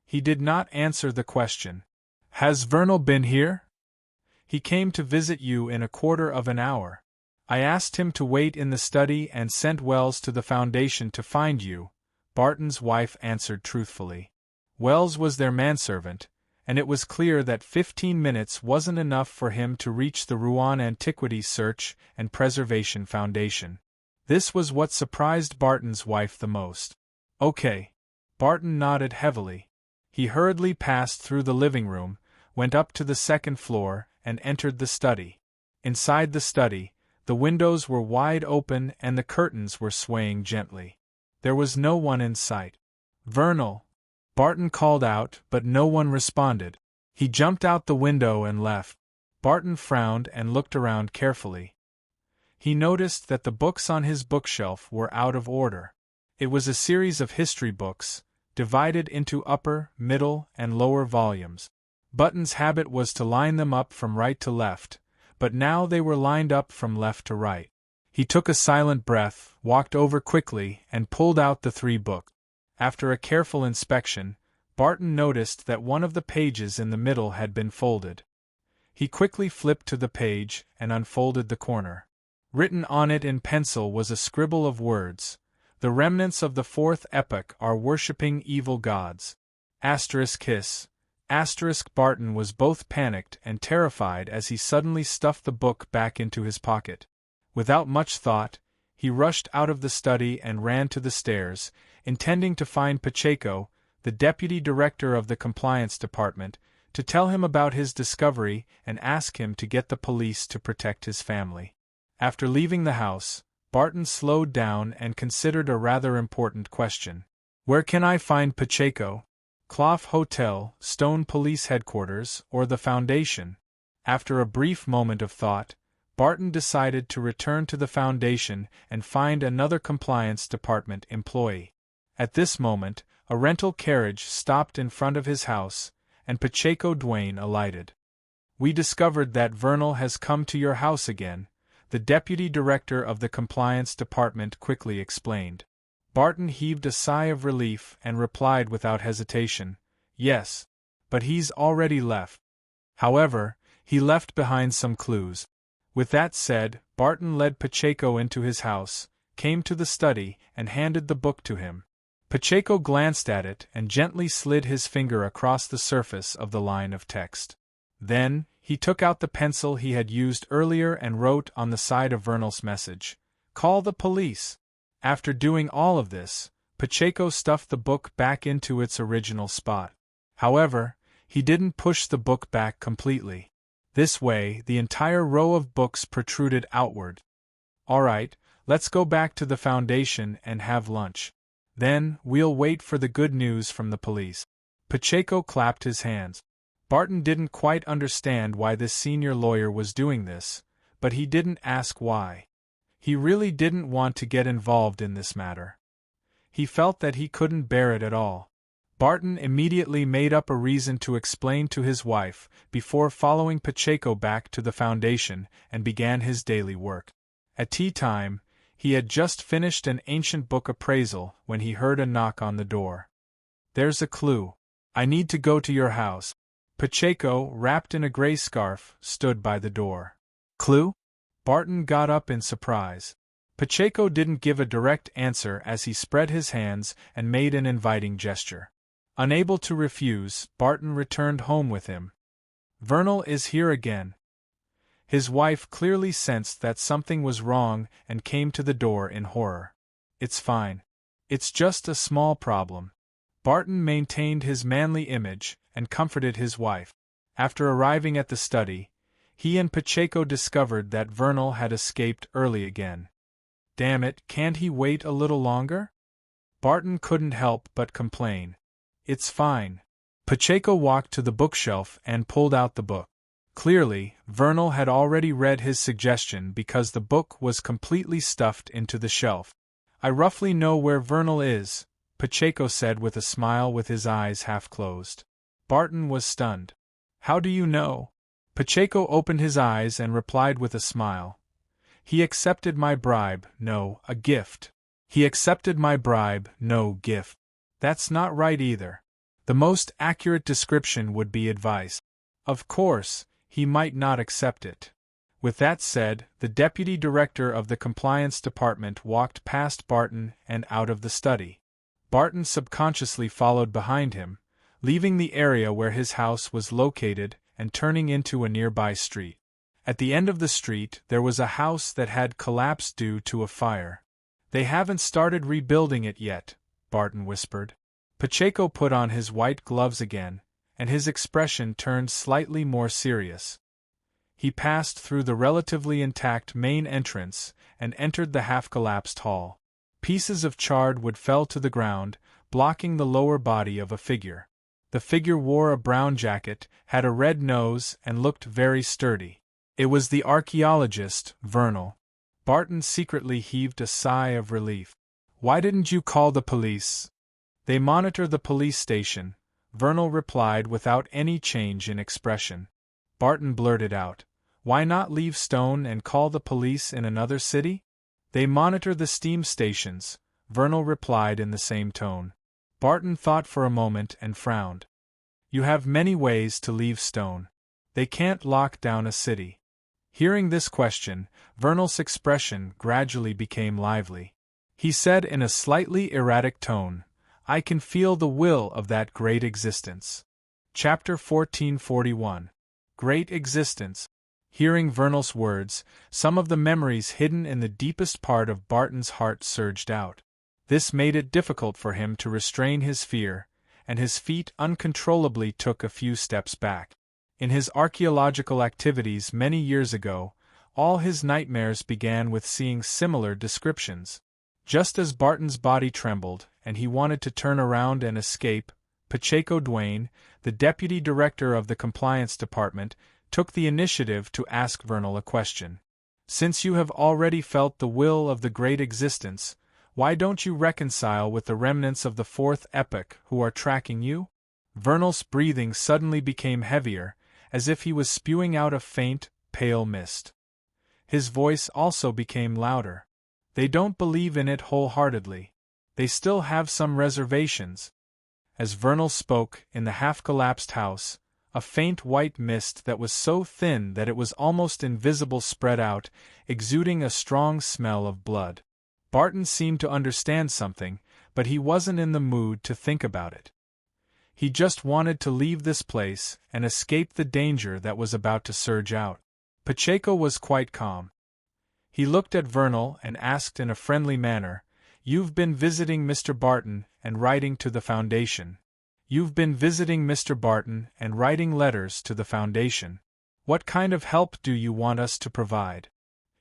A: He did not answer the question. Has Vernal been here? He came to visit you in a quarter of an hour. I asked him to wait in the study and sent Wells to the Foundation to find you, Barton's wife answered truthfully. Wells was their manservant, and it was clear that 15 minutes wasn't enough for him to reach the Rouen Antiquities Search and Preservation Foundation. This was what surprised Barton's wife the most. Okay. Barton nodded heavily. He hurriedly passed through the living room, went up to the second floor, and entered the study. Inside the study, the windows were wide open and the curtains were swaying gently. There was no one in sight. Vernal! Barton called out, but no one responded. He jumped out the window and left. Barton frowned and looked around carefully. He noticed that the books on his bookshelf were out of order. It was a series of history books, divided into upper, middle, and lower volumes. Barton's habit was to line them up from right to left, but now they were lined up from left to right. He took a silent breath, walked over quickly, and pulled out the 3 books. After a careful inspection, Barton noticed that one of the pages in the middle had been folded. He quickly flipped to the page and unfolded the corner. Written on it in pencil was a scribble of words. The remnants of the 4th epoch are worshipping evil gods. *kiss. Barton was both panicked and terrified as he suddenly stuffed the book back into his pocket. Without much thought, he rushed out of the study and ran to the stairs, intending to find Pacheco, the deputy director of the compliance department, to tell him about his discovery and ask him to get the police to protect his family. After leaving the house, Barton slowed down and considered a rather important question. Where can I find Pacheco? Clough Hotel, Stone Police Headquarters, or the Foundation? After a brief moment of thought, Barton decided to return to the Foundation and find another compliance department employee. At this moment, a rental carriage stopped in front of his house, and Pacheco Duane alighted. We discovered that Vernal has come to your house again, the deputy director of the compliance department quickly explained. Barton heaved a sigh of relief and replied without hesitation, yes, but he's already left. However, he left behind some clues. With that said, Barton led Pacheco into his house, came to the study, and handed the book to him. Pacheco glanced at it and gently slid his finger across the surface of the line of text. Then, he took out the pencil he had used earlier and wrote on the side of Vernal's message, "Call the police." After doing all of this, Pacheco stuffed the book back into its original spot. However, he didn't push the book back completely. This way, the entire row of books protruded outward. "All right, let's go back to the Foundation and have lunch. Then, we'll wait for the good news from the police." Pacheco clapped his hands. Barton didn't quite understand why this senior lawyer was doing this, but he didn't ask why. He really didn't want to get involved in this matter. He felt that he couldn't bear it at all. Barton immediately made up a reason to explain to his wife before following Pacheco back to the Foundation and began his daily work. At tea time, he had just finished an ancient book appraisal when he heard a knock on the door. "There's a clue. I need to go to your house." Pacheco, wrapped in a gray scarf, stood by the door. "Clue?" Barton got up in surprise. Pacheco didn't give a direct answer as he spread his hands and made an inviting gesture. Unable to refuse, Barton returned home with him. "Vernal is here again." His wife clearly sensed that something was wrong and came to the door in horror. "It's fine. It's just a small problem." Barton maintained his manly image and comforted his wife. After arriving at the study, he and Pacheco discovered that Vernal had escaped early again. "Damn it, can't he wait a little longer?" Barton couldn't help but complain. "It's fine." Pacheco walked to the bookshelf and pulled out the book. Clearly, Vernal had already read his suggestion because the book was completely stuffed into the shelf. "I roughly know where Vernal is," Pacheco said with a smile with his eyes half closed. Barton was stunned. "How do you know?" Pacheco opened his eyes and replied with a smile. "He accepted my bribe, no, a gift." "He accepted my bribe, no gift." That's not right either. The most accurate description would be advice. Of course, he might not accept it. With that said, the deputy director of the compliance department walked past Barton and out of the study. Barton subconsciously followed behind him, leaving the area where his house was located and turning into a nearby street. At the end of the street there was a house that had collapsed due to a fire. "They haven't started rebuilding it yet," Barton whispered. Pacheco put on his white gloves again, and his expression turned slightly more serious. He passed through the relatively intact main entrance and entered the half-collapsed hall. Pieces of charred wood fell to the ground, blocking the lower body of a figure. The figure wore a brown jacket, had a red nose, and looked very sturdy. It was the archaeologist, Vernal. Barton secretly heaved a sigh of relief. "Why didn't you call the police?" "They monitor the police station," Vernal replied without any change in expression. Barton blurted out, "Why not leave Stone and call the police in another city?" "They monitor the steam stations," Vernal replied in the same tone. Barton thought for a moment and frowned. "You have many ways to leave Stone. They can't lock down a city." Hearing this question, Vernal's expression gradually became lively. He said in a slightly erratic tone, "I can feel the will of that great existence." Chapter 1441. Great Existence. Hearing Vernal's words, some of the memories hidden in the deepest part of Barton's heart surged out. This made it difficult for him to restrain his fear, and his feet uncontrollably took a few steps back. In his archaeological activities many years ago, all his nightmares began with seeing similar descriptions. Just as Barton's body trembled and he wanted to turn around and escape, Pacheco Duane, the deputy director of the compliance department, took the initiative to ask Vernal a question. Since you have already felt the will of the great existence, why don't you reconcile with the remnants of the fourth epoch who are tracking you? Vernal's breathing suddenly became heavier, as if he was spewing out a faint, pale mist. His voice also became louder. They don't believe in it wholeheartedly. They still have some reservations. As Vernal spoke, in the half-collapsed house, a faint white mist that was so thin that it was almost invisible spread out, exuding a strong smell of blood. Barton seemed to understand something, but he wasn't in the mood to think about it. He just wanted to leave this place and escape the danger that was about to surge out. Pacheco was quite calm. He looked at Vernal and asked in a friendly manner, "You've been visiting Mr. Barton and writing to the Foundation. You've been visiting Mr. Barton and writing letters to the Foundation. What kind of help do you want us to provide?"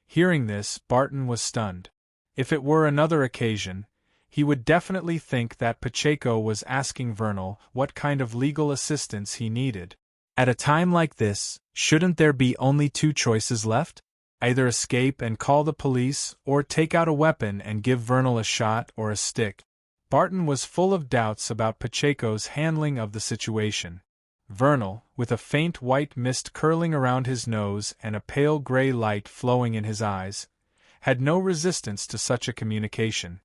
A: Hearing this, Barton was stunned. If it were another occasion, he would definitely think that Pacheco was asking Vernal what kind of legal assistance he needed. At a time like this, shouldn't there be only two choices left? Either escape and call the police, or take out a weapon and give Vernal a shot or a stick. Barton was full of doubts about Pacheco's handling of the situation. Vernal, with a faint white mist curling around his nose and a pale gray light flowing in his eyes, had no resistance to such a communication.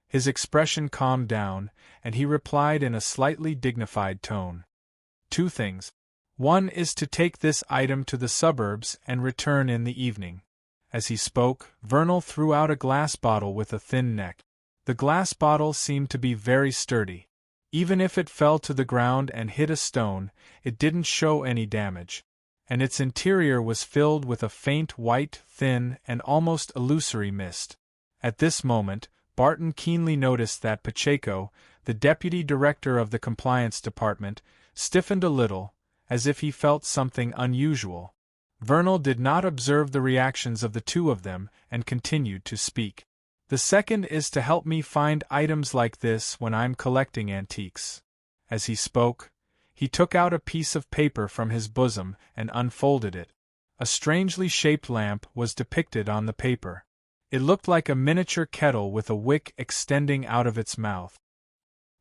A: His expression calmed down, and he replied in a slightly dignified tone. "Two things. One is to take this item to the suburbs and return in the evening." As he spoke, Vernal threw out a glass bottle with a thin neck. The glass bottle seemed to be very sturdy. Even if it fell to the ground and hit a stone, it didn't show any damage. And its interior was filled with a faint white, thin, and almost illusory mist. At this moment, Barton keenly noticed that Pacheco, the deputy director of the compliance department, stiffened a little, as if he felt something unusual. Vernal did not observe the reactions of the two of them and continued to speak. "The second is to help me find items like this when I'm collecting antiques." As he spoke, he took out a piece of paper from his bosom and unfolded it. A strangely shaped lamp was depicted on the paper. It looked like a miniature kettle with a wick extending out of its mouth.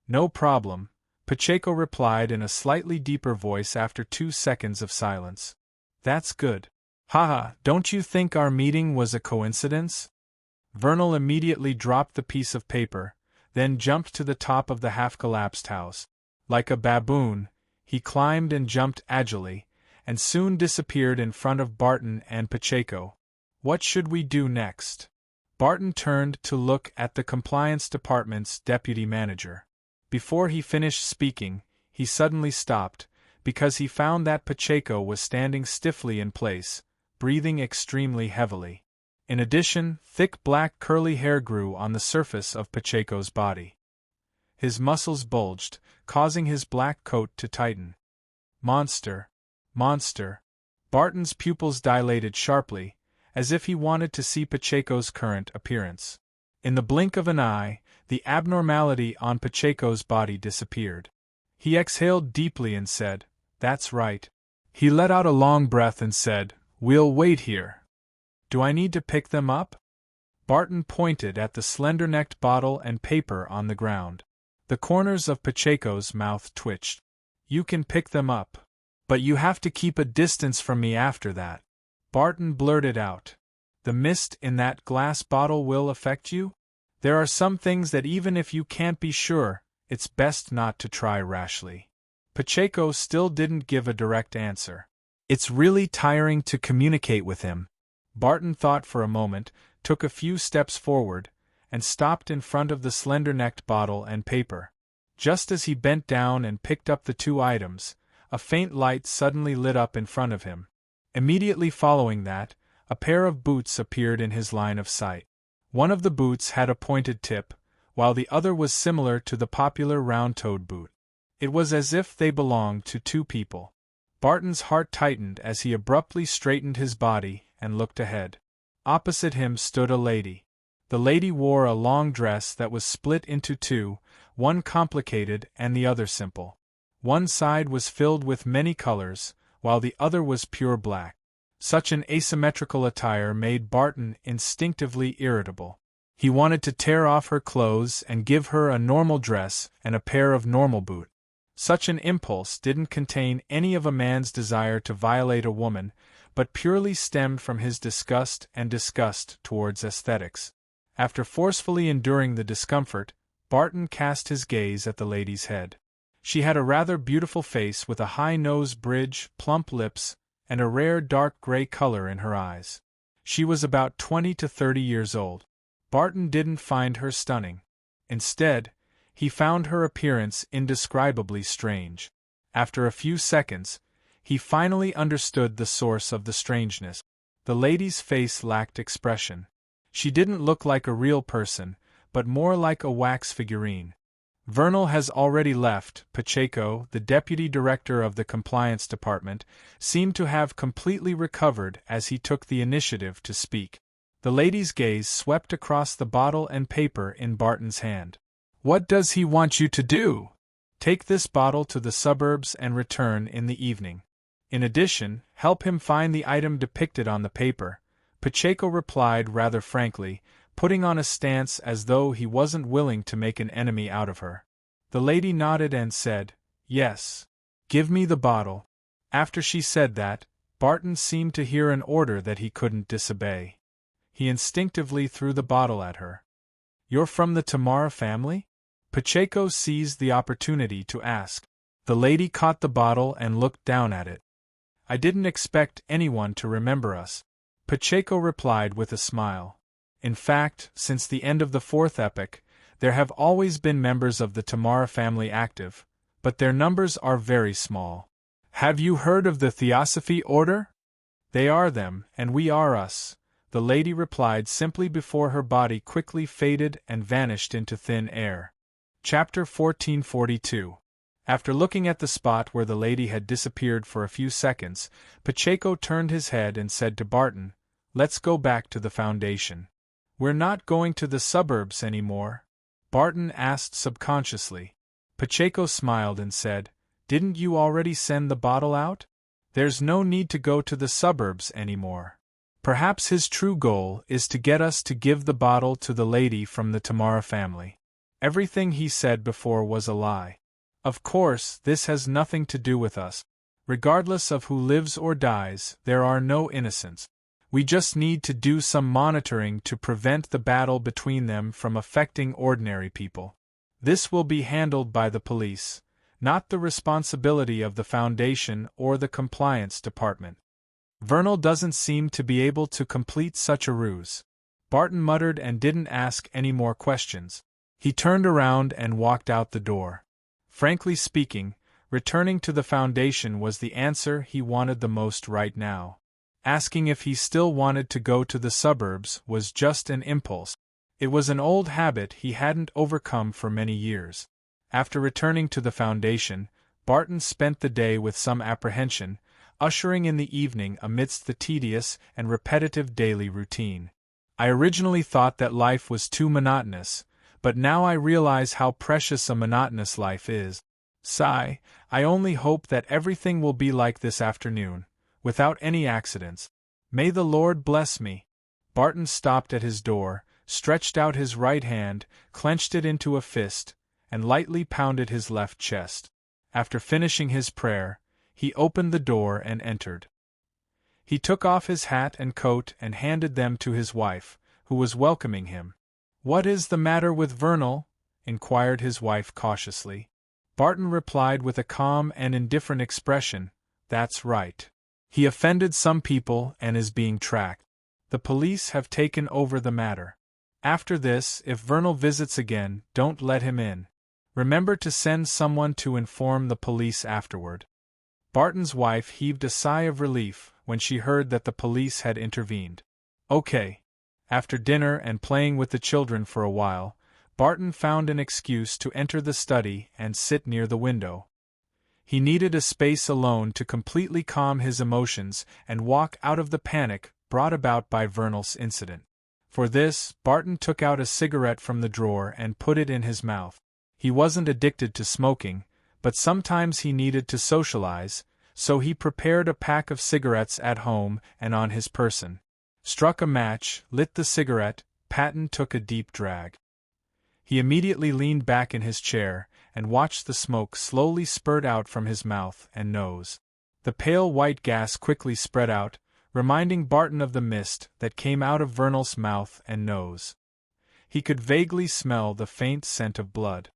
A: "No problem," Pacheco replied in a slightly deeper voice after 2 seconds of silence. "That's good. Haha, don't you think our meeting was a coincidence?" Vernal immediately dropped the piece of paper, then jumped to the top of the half-collapsed house. Like a baboon, he climbed and jumped agilely, and soon disappeared in front of Barton and Pacheco. "What should we do next?" Barton turned to look at the compliance department's deputy manager. Before he finished speaking, he suddenly stopped, because he found that Pacheco was standing stiffly in place, breathing extremely heavily. In addition, thick black curly hair grew on the surface of Pacheco's body. His muscles bulged, causing his black coat to tighten. "Monster! Monster!" Barton's pupils dilated sharply, as if he wanted to see Pacheco's current appearance. In the blink of an eye, the abnormality on Pacheco's body disappeared. He exhaled deeply and said, "That's right." He let out a long breath and said, "We'll wait here." "Do I need to pick them up?" Barton pointed at the slender-necked bottle and paper on the ground. The corners of Pacheco's mouth twitched. "You can pick them up. But you have to keep a distance from me after that." Barton blurted out. "The mist in that glass bottle will affect you? There are some things that even if you can't be sure, it's best not to try rashly." Pacheco still didn't give a direct answer. "It's really tiring to communicate with him." Barton thought for a moment, took a few steps forward, and stopped in front of the slender-necked bottle and paper. Just as he bent down and picked up the two items, a faint light suddenly lit up in front of him. Immediately following that, a pair of boots appeared in his line of sight. One of the boots had a pointed tip, while the other was similar to the popular round-toed boot. It was as if they belonged to two people. Barton's heart tightened as he abruptly straightened his body and looked ahead. Opposite him stood a lady. The lady wore a long dress that was split into two, one complicated and the other simple. One side was filled with many colors, while the other was pure black. Such an asymmetrical attire made Barton instinctively irritable. He wanted to tear off her clothes and give her a normal dress and a pair of normal boots. Such an impulse didn't contain any of a man's desire to violate a woman, but purely stemmed from his disgust towards aesthetics. After forcefully enduring the discomfort, Barton cast his gaze at the lady's head. She had a rather beautiful face with a high nose bridge, plump lips, and a rare dark gray color in her eyes. She was about 20 to 30 years old. Barton didn't find her stunning. Instead, he found her appearance indescribably strange. After a few seconds, he finally understood the source of the strangeness. The lady's face lacked expression. She didn't look like a real person, but more like a wax figurine. Vernal has already left. Pacheco, the deputy director of the compliance department, seemed to have completely recovered as he took the initiative to speak. The lady's gaze swept across the bottle and paper in Barton's hand. "What does he want you to do?" "Take this bottle to the suburbs and return in the evening. In addition, help him find the item depicted on the paper," Pacheco replied rather frankly, putting on a stance as though he wasn't willing to make an enemy out of her. The lady nodded and said, "Yes. Give me the bottle." After she said that, Barton seemed to hear an order that he couldn't disobey. He instinctively threw the bottle at her. "You're from the Tamara family?" Pacheco seized the opportunity to ask. The lady caught the bottle and looked down at it. "I didn't expect anyone to remember us," Pacheco replied with a smile. "In fact, since the end of the fourth epoch, there have always been members of the Tamara family active, but their numbers are very small. Have you heard of the Theosophy Order? They are them, and we are us," the lady replied simply before her body quickly faded and vanished into thin air. Chapter 1442. After looking at the spot where the lady had disappeared for a few seconds, Pacheco turned his head and said to Barton, "Let's go back to the Foundation." "We're not going to the suburbs anymore?" Barton asked subconsciously. Pacheco smiled and said, "Didn't you already send the bottle out? There's no need to go to the suburbs anymore." Perhaps his true goal is to get us to give the bottle to the lady from the Tamara family. Everything he said before was a lie. Of course, this has nothing to do with us. Regardless of who lives or dies, there are no innocents. We just need to do some monitoring to prevent the battle between them from affecting ordinary people. This will be handled by the police, not the responsibility of the Foundation or the compliance department. Vernal doesn't seem to be able to complete such a ruse. Barton muttered and didn't ask any more questions. He turned around and walked out the door. Frankly speaking, returning to the Foundation was the answer he wanted the most right now. Asking if he still wanted to go to the suburbs was just an impulse. It was an old habit he hadn't overcome for many years. After returning to the Foundation, Barton spent the day with some apprehension, ushering in the evening amidst the tedious and repetitive daily routine. "I originally thought that life was too monotonous, but now I realize how precious a monotonous life is. Sigh, I only hope that everything will be like this afternoon, without any accidents. May the Lord bless me." Barton stopped at his door, stretched out his right hand, clenched it into a fist, and lightly pounded his left chest. After finishing his prayer, he opened the door and entered. He took off his hat and coat and handed them to his wife, who was welcoming him. "What is the matter with Vernal?" inquired his wife cautiously. Barton replied with a calm and indifferent expression, "That's right. He offended some people and is being tracked. The police have taken over the matter. After this, if Vernal visits again, don't let him in. Remember to send someone to inform the police afterward." Barton's wife heaved a sigh of relief when she heard that the police had intervened. "Okay." After dinner and playing with the children for a while, Barton found an excuse to enter the study and sit near the window. He needed a space alone to completely calm his emotions and walk out of the panic brought about by Vernal's incident. For this, Barton took out a cigarette from the drawer and put it in his mouth. He wasn't addicted to smoking, but sometimes he needed to socialize, so he prepared a pack of cigarettes at home and on his person. Struck a match, lit the cigarette. Patton took a deep drag. He immediately leaned back in his chair and watched the smoke slowly spurt out from his mouth and nose. The pale white gas quickly spread out, reminding Barton of the mist that came out of Vernal's mouth and nose. He could vaguely smell the faint scent of blood.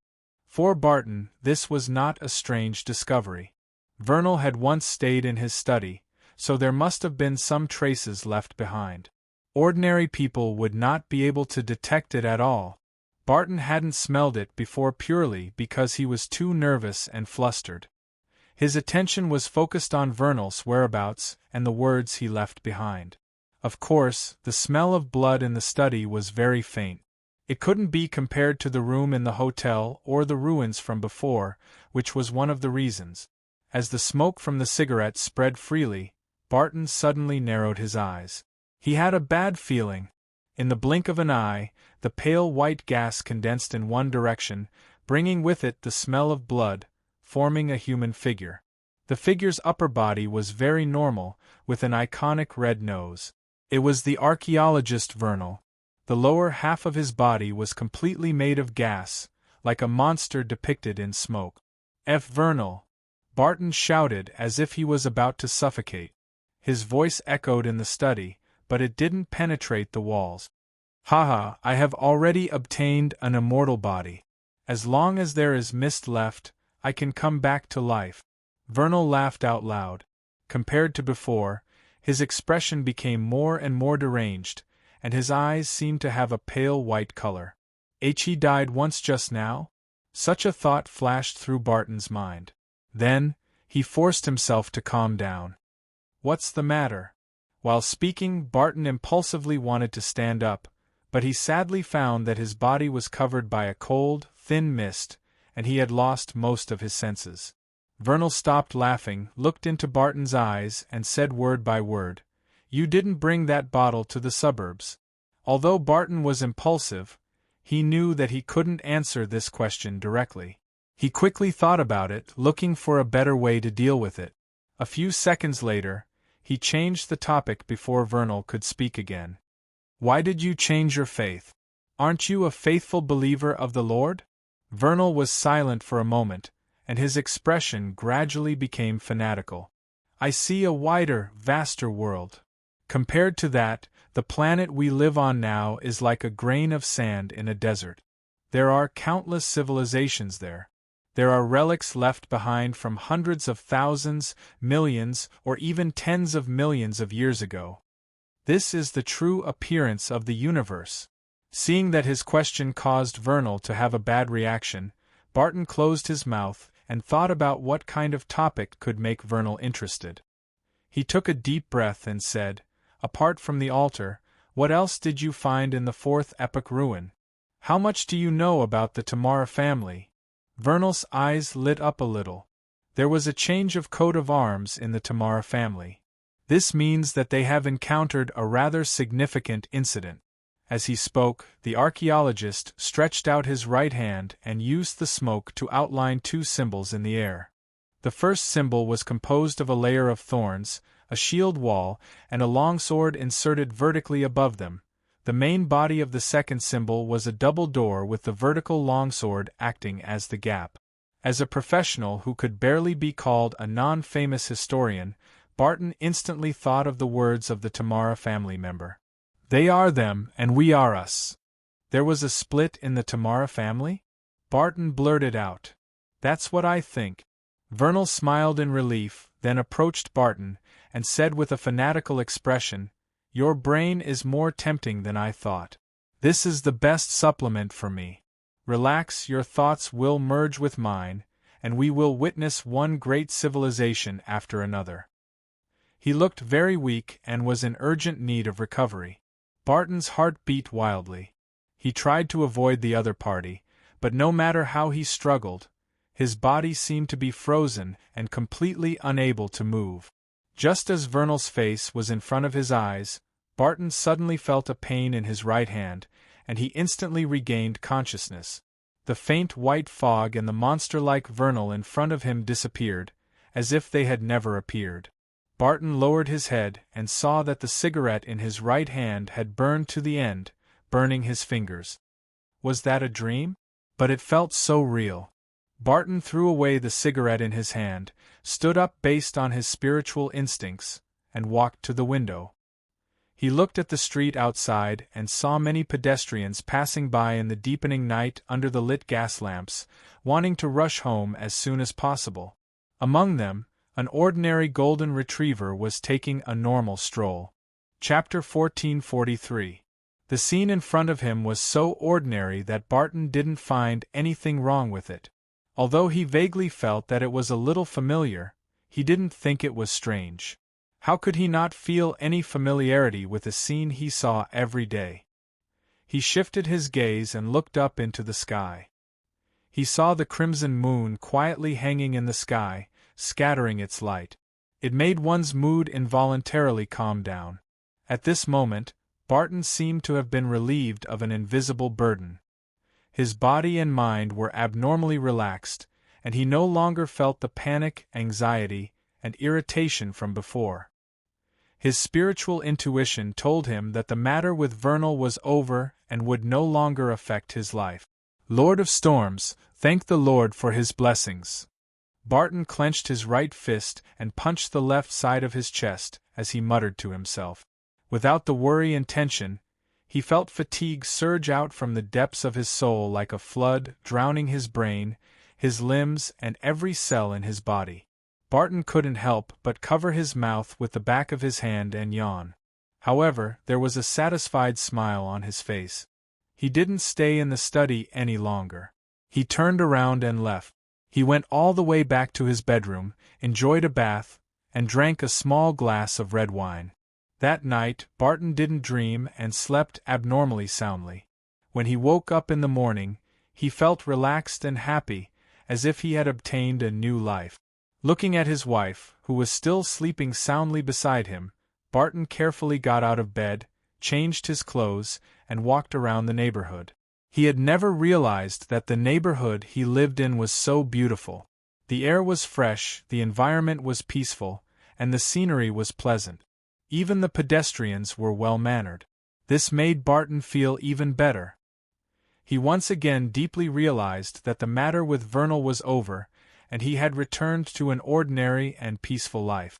A: For Barton, this was not a strange discovery. Vernal had once stayed in his study, so there must have been some traces left behind. Ordinary people would not be able to detect it at all. Barton hadn't smelled it before purely because he was too nervous and flustered. His attention was focused on Vernal's whereabouts and the words he left behind. Of course, the smell of blood in the study was very faint. It couldn't be compared to the room in the hotel or the ruins from before, which was one of the reasons. As the smoke from the cigarette spread freely, Barton suddenly narrowed his eyes. He had a bad feeling. In the blink of an eye, the pale white gas condensed in one direction, bringing with it the smell of blood, forming a human figure. The figure's upper body was very normal, with an iconic red nose. It was the archaeologist Vernal. The lower half of his body was completely made of gas, like a monster depicted in smoke. "F. Vernal!" Barton shouted as if he was about to suffocate. His voice echoed in the study, but it didn't penetrate the walls. "Haha, I have already obtained an immortal body. As long as there is mist left, I can come back to life." Vernal laughed out loud. Compared to before, his expression became more and more deranged, and his eyes seemed to have a pale white color. He died once just now? Such a thought flashed through Barton's mind. Then, he forced himself to calm down. "What's the matter?" While speaking, Barton impulsively wanted to stand up, but he sadly found that his body was covered by a cold, thin mist, and he had lost most of his senses. Vernal stopped laughing, looked into Barton's eyes, and said word by word, "You didn't bring that bottle to the suburbs." Although Barton was impulsive, he knew that he couldn't answer this question directly. He quickly thought about it, looking for a better way to deal with it. A few seconds later, he changed the topic before Vernal could speak again. "Why did you change your faith? Aren't you a faithful believer of the Lord?" Vernal was silent for a moment, and his expression gradually became fanatical. "I see a wider, vaster world. Compared to that, the planet we live on now is like a grain of sand in a desert. There are countless civilizations there. There are relics left behind from hundreds of thousands, millions, or even tens of millions of years ago. This is the true appearance of the universe." Seeing that his question caused Vernal to have a bad reaction, Barton closed his mouth and thought about what kind of topic could make Vernal interested. He took a deep breath and said, "Apart from the altar, what else did you find in the fourth epoch ruin? How much do you know about the Tamara family?" Vernal's eyes lit up a little. There was a change of coat of arms in the Tamara family. This means that they have encountered a rather significant incident. As he spoke, the archaeologist stretched out his right hand and used the smoke to outline two symbols in the air. The first symbol was composed of a layer of thorns, a shield wall, and a longsword inserted vertically above them. The main body of the second symbol was a double door with the vertical longsword acting as the gap. As a professional who could barely be called a non-famous historian, Barton instantly thought of the words of the Tamara family member. "They are them, and we are us." There was a split in the Tamara family? Barton blurted out. "That's what I think." Vernal smiled in relief, then approached Barton, and said with a fanatical expression, "Your brain is more tempting than I thought. This is the best supplement for me. Relax, your thoughts will merge with mine, and we will witness one great civilization after another." He looked very weak and was in urgent need of recovery. Barton's heart beat wildly. He tried to avoid the other party, but no matter how he struggled, his body seemed to be frozen and completely unable to move. Just as Vernal's face was in front of his eyes, Barton suddenly felt a pain in his right hand, and he instantly regained consciousness. The faint white fog and the monster-like Vernal in front of him disappeared, as if they had never appeared. Barton lowered his head and saw that the cigarette in his right hand had burned to the end, burning his fingers. Was that a dream? But it felt so real. Barton threw away the cigarette in his hand, stood up based on his spiritual instincts, and walked to the window. He looked at the street outside and saw many pedestrians passing by in the deepening night under the lit gas lamps, wanting to rush home as soon as possible. Among them, an ordinary golden retriever was taking a normal stroll. Chapter 1443. The scene in front of him was so ordinary that Barton didn't find anything wrong with it. Although he vaguely felt that it was a little familiar, he didn't think it was strange. How could he not feel any familiarity with a scene he saw every day? He shifted his gaze and looked up into the sky. He saw the crimson moon quietly hanging in the sky, scattering its light. It made one's mood involuntarily calm down. At this moment, Barton seemed to have been relieved of an invisible burden. His body and mind were abnormally relaxed, and he no longer felt the panic, anxiety, and irritation from before. His spiritual intuition told him that the matter with Vernal was over and would no longer affect his life. Lord of Storms, thank the Lord for his blessings. Barton clenched his right fist and punched the left side of his chest as he muttered to himself. Without the worry and tension, he felt fatigue surge out from the depths of his soul like a flood, drowning his brain, his limbs, and every cell in his body. Barton couldn't help but cover his mouth with the back of his hand and yawn. However, there was a satisfied smile on his face. He didn't stay in the study any longer. He turned around and left. He went all the way back to his bedroom, enjoyed a bath, and drank a small glass of red wine. That night, Barton didn't dream and slept abnormally soundly. When he woke up in the morning, he felt relaxed and happy, as if he had obtained a new life. Looking at his wife, who was still sleeping soundly beside him, Barton carefully got out of bed, changed his clothes, and walked around the neighborhood. He had never realized that the neighborhood he lived in was so beautiful. The air was fresh, the environment was peaceful, and the scenery was pleasant. Even the pedestrians were well-mannered. This made Barton feel even better. He once again deeply realized that the matter with Vernal was over, and he had returned to an ordinary and peaceful life.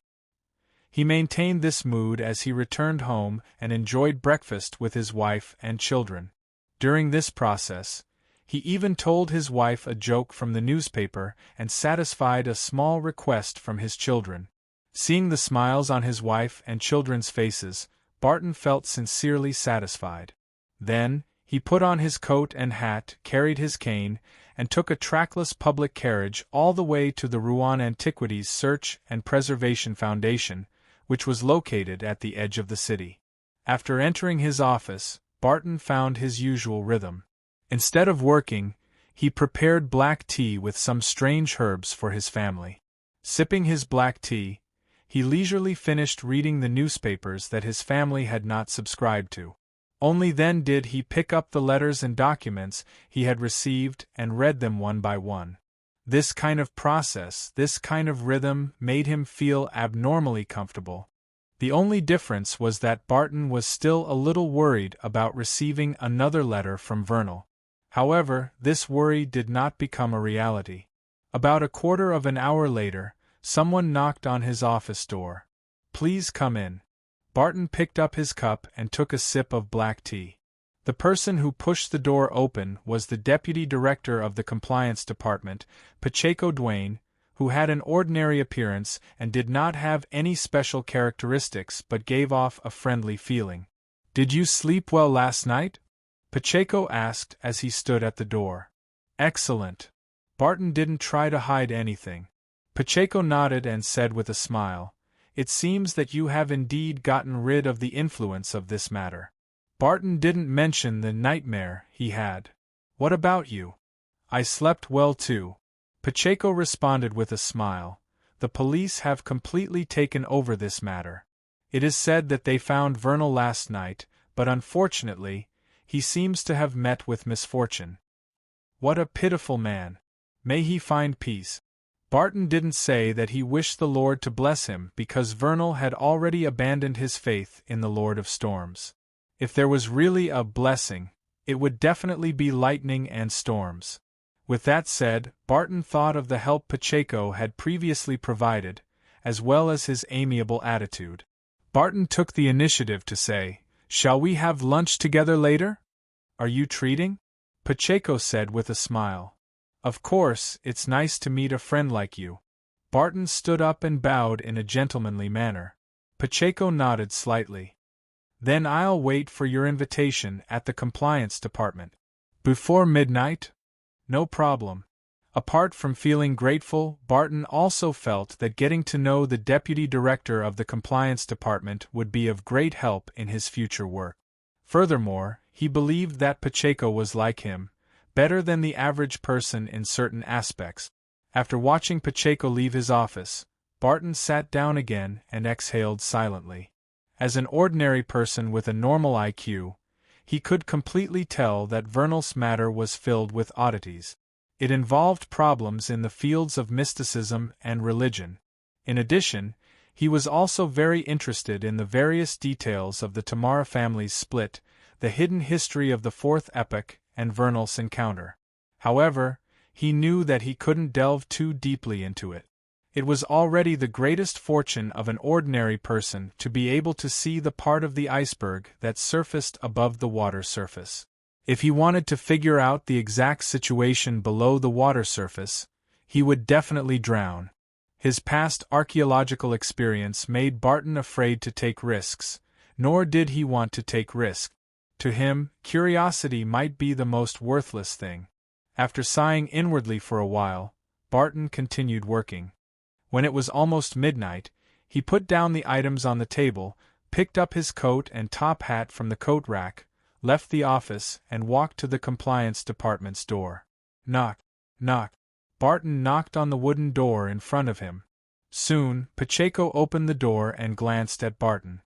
A: He maintained this mood as he returned home and enjoyed breakfast with his wife and children. During this process, he even told his wife a joke from the newspaper and satisfied a small request from his children. Seeing the smiles on his wife and children's faces, Barton felt sincerely satisfied. Then, he put on his coat and hat, carried his cane, and took a trackless public carriage all the way to the Rouen Antiquities Search and Preservation Foundation, which was located at the edge of the city. After entering his office, Barton found his usual rhythm. Instead of working, he prepared black tea with some strange herbs for his family. Sipping his black tea, he leisurely finished reading the newspapers that his family had not subscribed to. Only then did he pick up the letters and documents he had received and read them one by one. This kind of process, this kind of rhythm, made him feel abnormally comfortable. The only difference was that Barton was still a little worried about receiving another letter from Vernal. However, this worry did not become a reality. About a quarter of an hour later, someone knocked on his office door. "Please come in." Barton picked up his cup and took a sip of black tea. The person who pushed the door open was the deputy director of the compliance department, Pacheco Duane, who had an ordinary appearance and did not have any special characteristics but gave off a friendly feeling. "Did you sleep well last night?" Pacheco asked as he stood at the door. "Excellent." Barton didn't try to hide anything. Pacheco nodded and said with a smile, "It seems that you have indeed gotten rid of the influence of this matter." Barton didn't mention the nightmare he had. What about you? I slept well too. Pacheco responded with a smile. The police have completely taken over this matter. It is said that they found Vernal last night, but unfortunately, he seems to have met with misfortune. What a pitiful man. May he find peace. Barton didn't say that he wished the Lord to bless him because Vernal had already abandoned his faith in the Lord of Storms. If there was really a blessing, it would definitely be lightning and storms. With that said, Barton thought of the help Pacheco had previously provided, as well as his amiable attitude. Barton took the initiative to say, "Shall we have lunch together later? Are you treating?" Pacheco said with a smile. "Of course, it's nice to meet a friend like you." Barton stood up and bowed in a gentlemanly manner. Pacheco nodded slightly. "Then I'll wait for your invitation at the compliance department." "Before midnight?" "No problem." Apart from feeling grateful, Barton also felt that getting to know the deputy director of the compliance department would be of great help in his future work. Furthermore, he believed that Pacheco was like him, better than the average person in certain aspects. After watching Pacheco leave his office, Barton sat down again and exhaled silently. As an ordinary person with a normal IQ, he could completely tell that Vernal's matter was filled with oddities. It involved problems in the fields of mysticism and religion. In addition, he was also very interested in the various details of the Tamara family's split, the hidden history of the fourth epoch, and Vernal's encounter. However, he knew that he couldn't delve too deeply into it. It was already the greatest fortune of an ordinary person to be able to see the part of the iceberg that surfaced above the water surface. If he wanted to figure out the exact situation below the water surface, he would definitely drown. His past archaeological experience made Barton afraid to take risks, nor did he want to take risks. To him, curiosity might be the most worthless thing. After sighing inwardly for a while, Barton continued working. When it was almost midnight, he put down the items on the table, picked up his coat and top hat from the coat rack, left the office, and walked to the compliance department's door. Knock, knock. Barton knocked on the wooden door in front of him. Soon, Pacheco opened the door and glanced at Barton.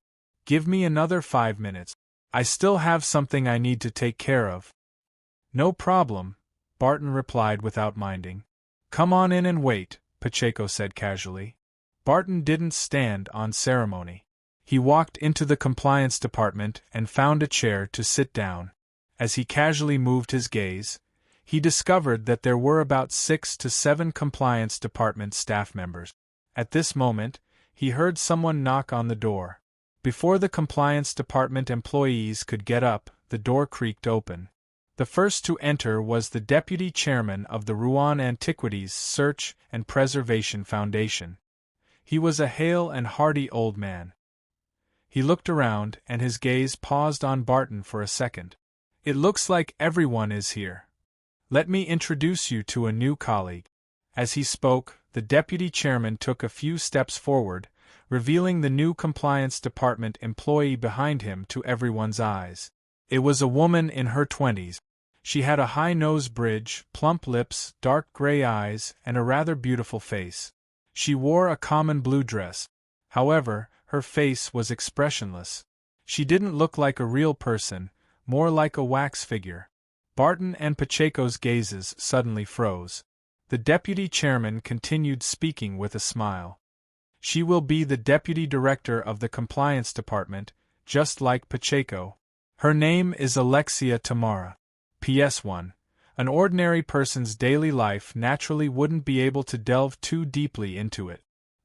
A: "Give me another 5 minutes. I still have something I need to take care of." "No problem," Barton replied without minding. "Come on in and wait," Pacheco said casually. Barton didn't stand on ceremony. He walked into the compliance department and found a chair to sit down. As he casually moved his gaze, he discovered that there were about 6 to 7 compliance department staff members. At this moment, he heard someone knock on the door. Before the compliance department employees could get up, the door creaked open. The first to enter was the deputy chairman of the Rouen Antiquities Search and Preservation Foundation. He was a hale and hearty old man. He looked around, and his gaze paused on Barton for a second. "It looks like everyone is here. Let me introduce you to a new colleague." As he spoke, the deputy chairman took a few steps forward, revealing the new compliance department employee behind him to everyone's eyes. It was a woman in her 20s. She had a high nose bridge, plump lips, dark gray eyes, and a rather beautiful face. She wore a common blue dress. However, her face was expressionless. She didn't look like a real person, more like a wax figure. Barton and Pacheco's gazes suddenly froze. The deputy chairman continued speaking with a smile. "She will be the deputy director of the compliance department, just like Pacheco. Her name is Alexia Tamara. PS1. An ordinary person's daily life naturally wouldn't be able to delve too deeply into it.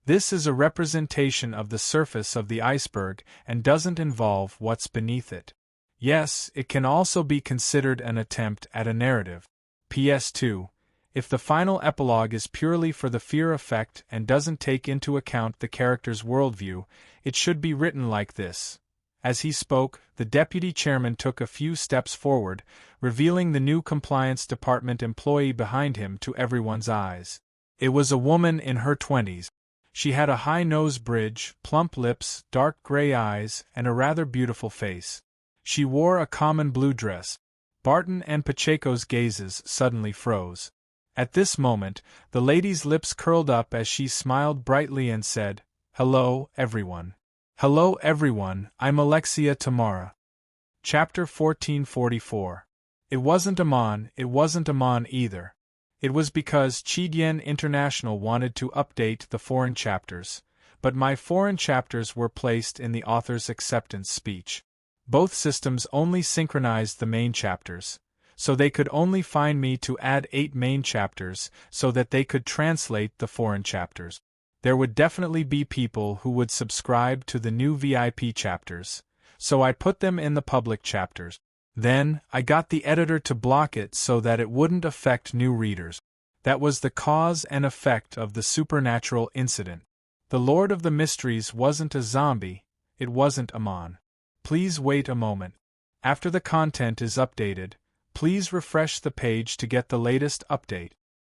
A: This is a representation of the surface of the iceberg and doesn't involve what's beneath it. Yes, it can also be considered an attempt at a narrative. PS2. If the final epilogue is purely for the fear effect and doesn't take into account the character's worldview, it should be written like this." As he spoke, the deputy chairman took a few steps forward, revealing the new compliance department employee behind him to everyone's eyes. It was a woman in her 20s. She had a high nose bridge, plump lips, dark gray eyes, and a rather beautiful face. She wore a common blue dress. Barton and Pacheco's gazes suddenly froze. At this moment, the lady's lips curled up as she smiled brightly and said, "Hello, everyone. Hello, everyone, I'm Alexia Tamara." Chapter 1444. It wasn't Amon either. It was because Chidien International wanted to update the foreign chapters, but my foreign chapters were placed in the author's acceptance speech. Both systems only synchronized the main chapters, so they could only find me to add 8 main chapters so that they could translate the foreign chapters. There would definitely be people who would subscribe to the new VIP chapters, so I put them in the public chapters. Then, I got the editor to block it so that it wouldn't affect new readers. That was the cause and effect of the supernatural incident. The Lord of the Mysteries wasn't a zombie, it wasn't Amon. Please wait a moment. After the content is updated, please refresh the page to get the latest update.